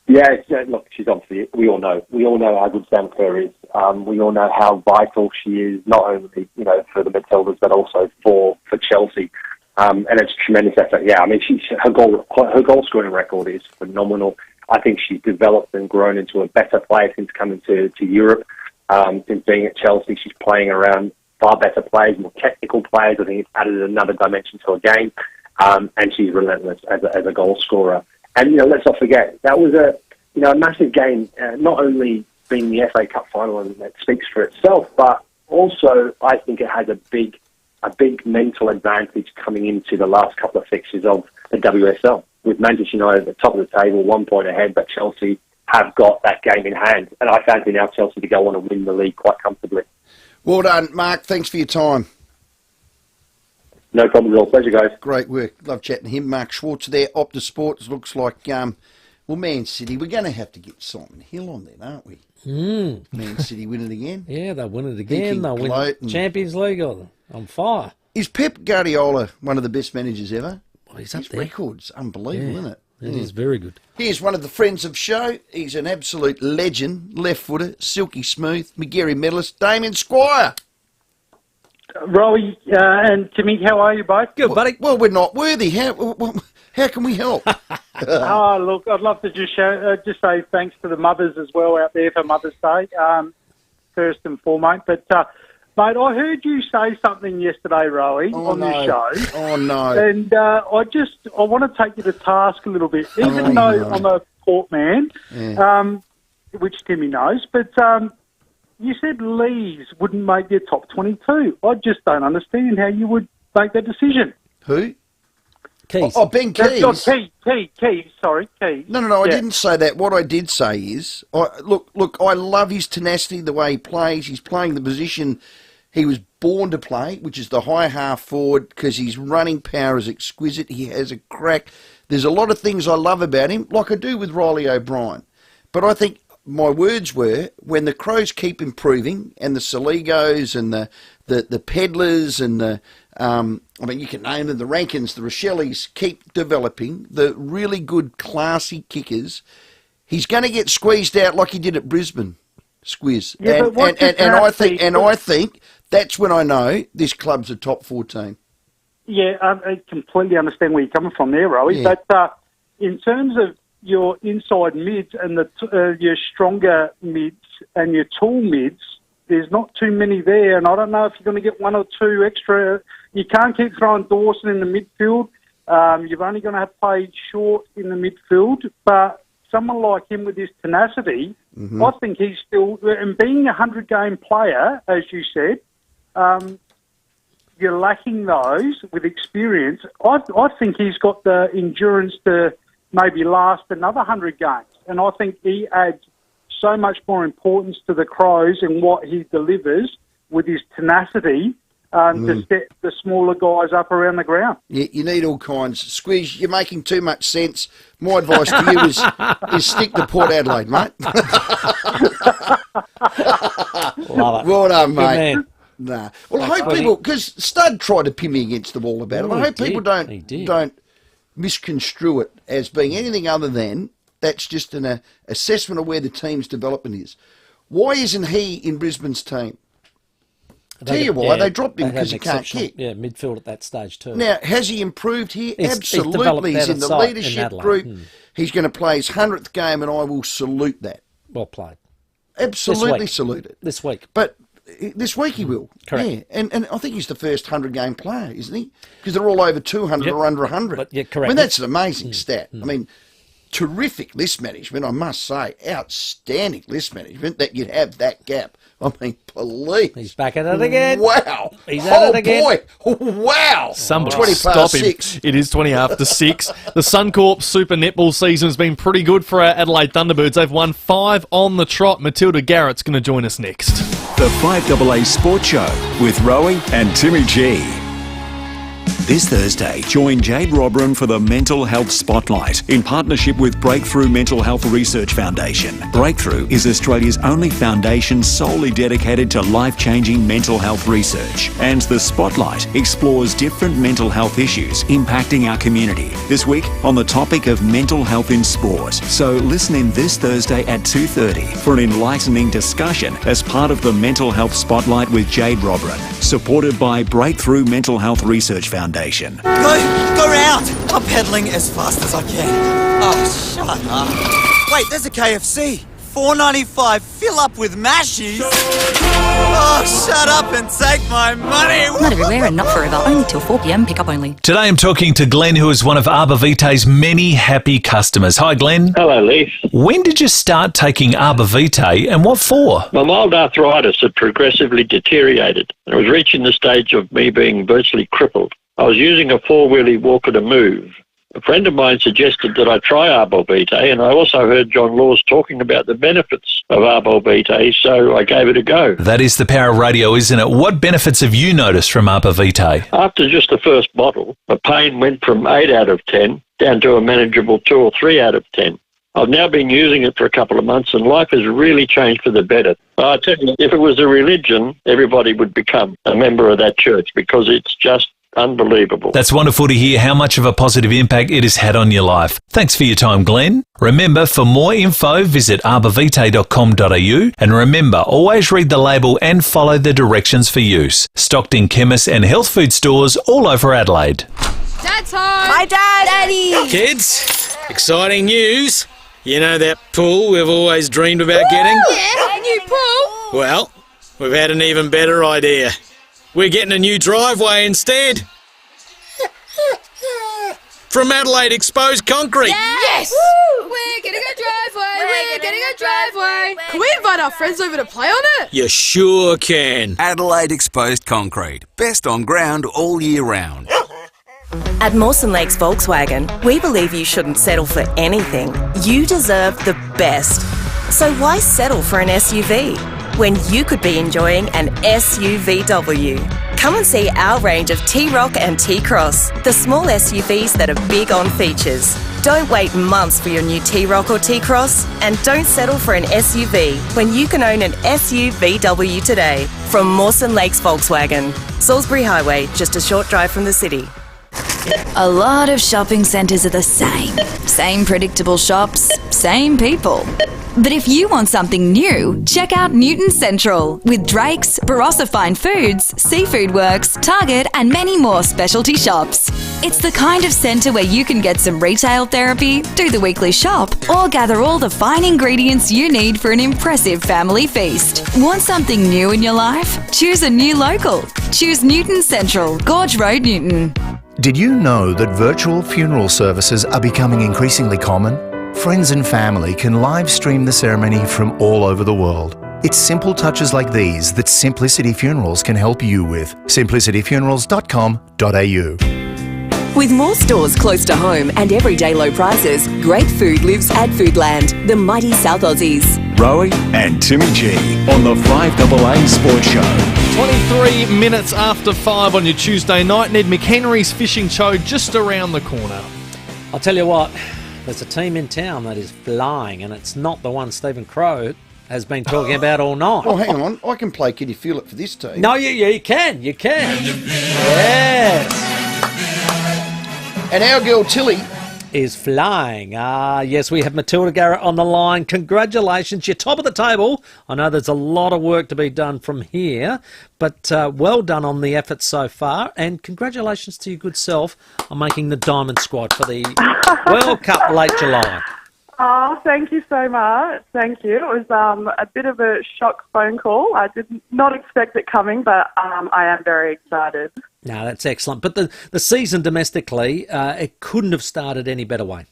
Yeah, look, she's obviously, we all know how good Sam Kerr is. We all know how vital she is, not only, for the Matildas, but also for Chelsea. And it's a tremendous effort. Yeah, I mean, her goal scoring record is phenomenal. I think she's developed and grown into a better player since coming to Europe. Since being at Chelsea, she's playing around far better players, more technical players. I think it's added another dimension to her game. And she's relentless as a goal scorer. And, let's not forget, that was a massive game, not only being the FA Cup final, and that speaks for itself, but also I think it has a big mental advantage coming into the last couple of fixtures of the WSL. With Manchester United at the top of the table, 1 point ahead, but Chelsea have got that game in hand. And I fancy now Chelsea to go on and win the league quite comfortably. Well done, Mark. Thanks for your time. No problem at all. Pleasure, guys. Great work. Love chatting to him. Mark Schwartz there, Optus Sports. Looks like, Man City, we're going to have to get Simon Hill on then, aren't we? Man City win it again. Yeah, they'll win it again. They'll win Champions League on fire. Is Pep Guardiola one of the best managers ever? Well, he's up His there. record's unbelievable, isn't it? It is very good. Here's one of the friends of show. He's an absolute legend, left-footer, silky smooth, McGarry medalist, Damien Squire. Rowey and Timmy, how are you both? Good, buddy. Well, we're not worthy. How can we help? Look, I'd love to just say thanks to the mothers as well out there for Mother's Day, first and foremost. But, mate, I heard you say something yesterday, Rowey, on this show. Oh, no. And I want to take you to task a little bit, even though I'm a Port man, which Timmy knows. But you said Lees wouldn't make your top 22. I just don't understand how you would make that decision. Who? Keys. Oh, Ben Keys. Keys. Sorry, Keys. No, I didn't say that. What I did say is, look, I love his tenacity, the way he plays. He's playing the position he was born to play, which is the high half forward, because his running power is exquisite. He has a crack. There's a lot of things I love about him, like I do with Riley O'Brien. But I think my words were, when the Crows keep improving, and the Saligos and the Pedlars and the you can name them, the Rankins, the Rochellis keep developing, the really good, classy kickers, he's going to get squeezed out like he did at Brisbane. Squiz. Yeah, and I think that's when I know this club's a top 4 team. Yeah, I completely understand where you're coming from there, Rowey. Yeah. But in terms of your inside mids and your stronger mids and your tall mids, there's not too many there, and I don't know if you're going to get 1 or 2 extra. You can't keep throwing Dawson in the midfield. You're only going to have Page Short in the midfield, but someone like him with his tenacity, I think he's still, and being a 100-game player, as you said, you're lacking those with experience. I think he's got the endurance to maybe last another 100 games, and I think he adds so much more importance to the Crows and what he delivers with his tenacity to set the smaller guys up around the ground. You need all kinds. Squiz, you're making too much sense. My advice to you is stick to Port Adelaide, mate. Love it. Well done, Good mate. man. Nah. Well, I Thanks, hope buddy. people, because Stud tried to pin me against the wall about it. Oh, I hope he people did. don't misconstrue it as being anything other than that's just an assessment of where the team's development is. Why isn't he in Brisbane's team? Tell you why, they dropped him because he can't kick. Yeah, midfield at that stage too. Now, has he improved here? Absolutely. Absolutely. He's in the leadership group. He's going to play his 100th game, and I will salute that. Well played. Absolutely salute it. This week. But this week he will. Correct. Yeah. And I think he's the first 100-game player, isn't he? Because they're all over 200 or under 100. But, yeah, correct. I mean, that's an amazing stat. I mean, terrific list management, I must say. Outstanding list management that you'd have that gap. I mean, police. He's back at it again. Wow. He's at it again. Boy. Wow. Somebody 20 stop past him. 6. It is 20 after 6. The Suncorp Super Netball season has been pretty good for our Adelaide Thunderbirds. They've won 5 on the trot. Matilda Garrett's going to join us next. The FIVEAA Sports Show with Rowey and Timmy G. This Thursday, join Jade Robran for the Mental Health Spotlight in partnership with Breakthrough Mental Health Research Foundation. Breakthrough is Australia's only foundation solely dedicated to life-changing mental health research. And the Spotlight explores different mental health issues impacting our community. This week, on the topic of mental health in sport. So listen in this Thursday at 2:30 for an enlightening discussion as part of the Mental Health Spotlight with Jade Robran, supported by Breakthrough Mental Health Research Foundation. Go round! I'm pedaling as fast as I can. Oh, shut up. Wait, there's a KFC. $4.95, fill up with mashies. Oh, shut up and take my money. Not everywhere and not forever. Only till 4 p.m. Pick up only. Today I'm talking to Glenn, who is one of Arbor Vitae's many happy customers. Hi, Glenn. Hello, Leaf. When did you start taking Arbor Vitae and what for? My mild arthritis had progressively deteriorated. It was reaching the stage of me being virtually crippled. I was using a four-wheelie walker to move. A friend of mine suggested that I try Arbor Vitae, and I also heard John Laws talking about the benefits of Arbor Vitae, so I gave it a go. That is the power of radio, isn't it? What benefits have you noticed from Arbor Vitae? After just the first bottle, my pain went from 8 out of 10 down to a manageable 2 or 3 out of 10. I've now been using it for a couple of months, and life has really changed for the better. I tell you, if it was a religion, everybody would become a member of that church because it's just unbelievable. That's wonderful to hear how much of a positive impact it has had on your life. Thanks for your time, Glenn. Remember, for more info, visit arborvitae.com.au, and remember, always read the label and follow the directions for use. Stocked in chemists and health food stores all over Adelaide. Dad's home! Hi, Dad! Daddy! Kids, exciting news. You know that pool we've always dreamed about getting? Yeah, a new pool? Well, we've had an even better idea. We're getting a new driveway instead. From Adelaide Exposed Concrete. Yes! Woo! We're getting a driveway! We're getting a driveway! Can we invite our friends over to play on it? You sure can. Adelaide Exposed Concrete. Best on ground all year round. At Mawson Lakes Volkswagen, we believe you shouldn't settle for anything. You deserve the best. So why settle for an SUV when you could be enjoying an SUVW? Come and see our range of T-Roc and T-Cross, the small SUVs that are big on features. Don't wait months for your new T-Roc or T-Cross, and don't settle for an SUV when you can own an SUVW today. From Mawson Lakes Volkswagen, Salisbury Highway, just a short drive from the city. A lot of shopping centres are the same. Same predictable shops, same people. But if you want something new, check out Newton Central with Drake's, Barossa Fine Foods, Seafood Works, Target and many more specialty shops. It's the kind of centre where you can get some retail therapy, do the weekly shop, or gather all the fine ingredients you need for an impressive family feast. Want something new in your life? Choose a new local. Choose Newton Central, Gorge Road, Newton. Did you know that virtual funeral services are becoming increasingly common? Friends and family can live stream the ceremony from all over the world. It's simple touches like these that Simplicity Funerals can help you with. simplicityfunerals.com.au. With more stores close to home and everyday low prices, great food lives at Foodland, the mighty South Aussies. Rowey and Timmy G on the FIVEAA Sports Show. 23 minutes after 5 on your Tuesday night. Ned McHenry's Fishing Show just around the corner. I'll tell you what, there's a team in town that is flying, and it's not the one Stephen Crow has been talking about all night. Well, hang on. I can play Can You Feel It for this team. No, you can. You can. Yes. And our girl Tilly is flying. Yes, we have Matilda Garrett on the line. Congratulations. You're top of the table. I know there's a lot of work to be done from here, but well done on the efforts so far. And congratulations to your good self on making the Diamond Squad for the World Cup late July. Oh, thank you so much. Thank you. It was a bit of a shock phone call. I did not expect it coming, but I am very excited. No, that's excellent. But the season domestically, it couldn't have started any better way.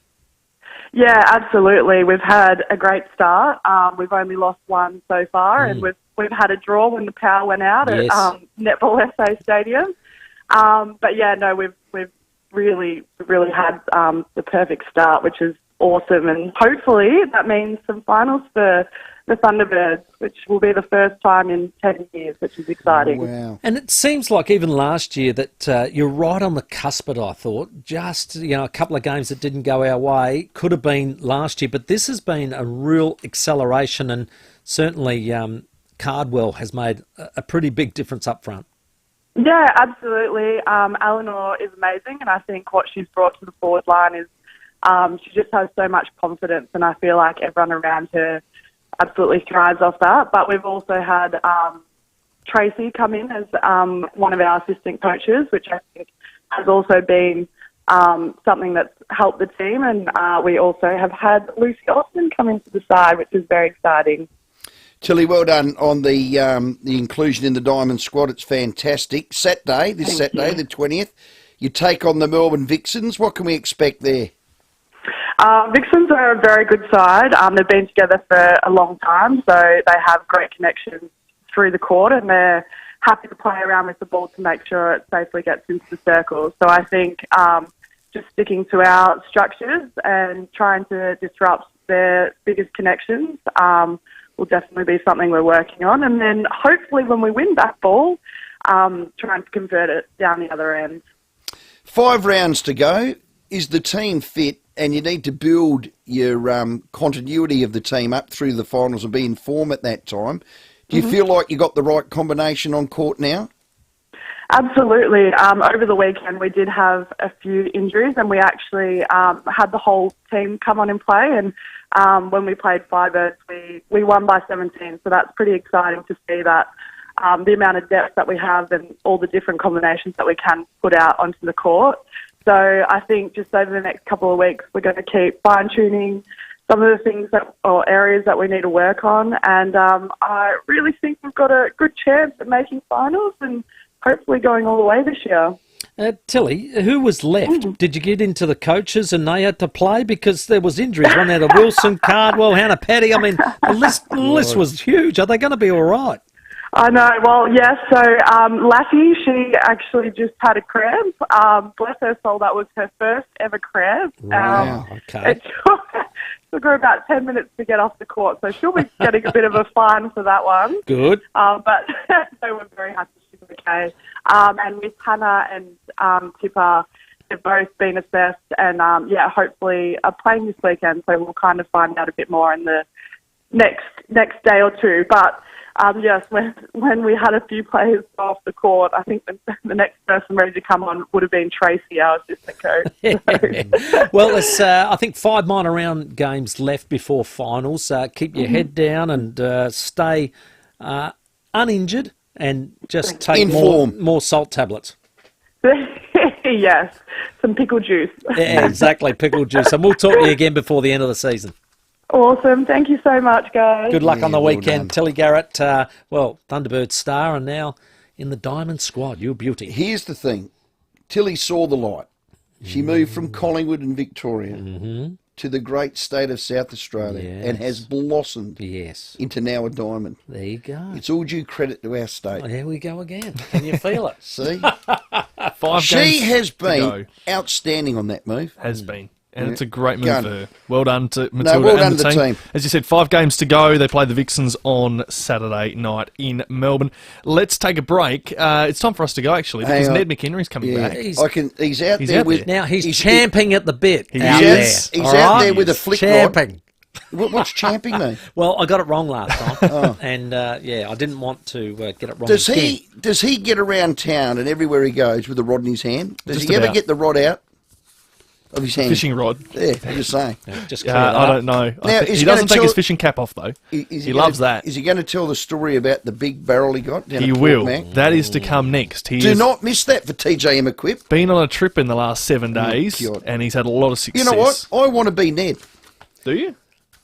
Yeah, absolutely. We've had a great start. We've only lost one so far, and we've had a draw when the power went out at Netball SA Stadium. But yeah, no, we've really had the perfect start, which is awesome, and hopefully that means some finals for the Thunderbirds, which will be the first time in 10 years, which is exciting. Wow. And it seems like even last year that you're right on the cusp, I thought. Just, a couple of games that didn't go our way could have been last year, but this has been a real acceleration, and certainly Cardwell has made a pretty big difference up front. Yeah, absolutely. Eleanor is amazing, and I think what she's brought to the forward line is she just has so much confidence, and I feel like everyone around her absolutely thrives off that. But we've also had Tracy come in as one of our assistant coaches, which I think has also been something that's helped the team. And we also have had Lucy Austin come into the side, which is very exciting. Tilly, well done on the inclusion in the Diamond Squad. It's fantastic. This Saturday, the 20th, you take on the Melbourne Vixens. What can we expect there? Vixens are a very good side. They've been together for a long time, so they have great connections through the court, and they're happy to play around with the ball to make sure it safely gets into the circles. So I think just sticking to our structures and trying to disrupt their biggest connections will definitely be something we're working on. And then hopefully when we win that ball, trying to convert it down the other end. 5 rounds to go. Is the team fit? And you need to build your continuity of the team up through the finals and be in form at that time. Do you feel like you got the right combination on court now? Absolutely. Over the weekend, we did have a few injuries, and we actually had the whole team come on and play. And when we played FIVEAA, we won by 17. So that's pretty exciting to see that the amount of depth that we have and all the different combinations that we can put out onto the court. So I think just over the next couple of weeks, we're going to keep fine-tuning some of the things or areas that we need to work on. And I really think we've got a good chance at making finals and hopefully going all the way this year. Tilly, who was left? Did you get into the coaches and they had to play? Because there was injuries. One had a Wilson, Cardwell, Hannah Petty. I mean, the list was huge. Are they going to be all right? I know. Well, yes. So Lassie, she actually just had a cramp. Bless her soul, that was her first ever cramp. Wow. Okay. It took her about 10 minutes to get off the court, so she'll be getting a bit of a fine for that one. Good. But they were very happy she's okay. And with Hannah and Tipper, they've both been assessed, and hopefully are playing this weekend. So we'll kind of find out a bit more in the next day or two. But yes, when we had a few players off the court, I think the next person ready to come on would have been Tracy, our assistant coach. Well, there's I think 5 minor round games left before finals. Keep your head down and stay uninjured, and just take more salt tablets. Yes, some pickle juice. Yeah, exactly, pickle juice. And we'll talk to you again before the end of the season. Awesome. Thank you so much, guys. Good luck on the weekend. Tilly Garrett, Thunderbird star and now in the Diamond Squad. You're a beauty. Here's the thing. Tilly saw the light. She moved from Collingwood and Victoria to the great state of South Australia and has blossomed into now a diamond. There you go. It's all due credit to our state. Oh, here we go again. Can you feel it? See? 5 she games has to been go. outstanding on that move. Has been. And it's a great move Gun. for her. Well done to Matilda well done and the to team. the team. As you said, 5 games to go. They play the Vixens on Saturday night in Melbourne. Let's take a break. It's time for us to go, actually, because Ned McHenry's coming back. He's out there with... Now, he's champing at the bit. He's All out right? there with a flick champing. rod. What's champing mean? Well, I got it wrong last time, and I didn't want to get it wrong again. Does he get around town and everywhere he goes with a rod in his hand? Does he ever get the rod out of his hand? Fishing rod. Yeah, I'm just saying. I don't know. He doesn't take his fishing cap off, though. He loves that. Is he going to tell the story about the big barrel he got down He at will. Port Mac? That is to come next. Do not miss that for TJM Equip. Been on a trip in the last 7 days, God. and he's had a lot of success. You know what? I want to be Ned. Do you?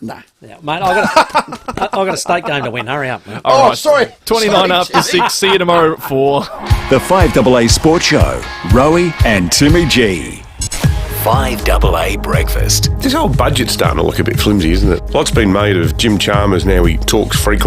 No. Yeah, mate, I got a state game to win. Hurry up, man. All right. Sorry. 29 after 6. See you tomorrow at 4. The 5AA Sports Show. Rowey and Timmy G. 5AA Breakfast. This whole budget's starting to look a bit flimsy, isn't it? Lots been made of Jim Chalmers now. He talks frequently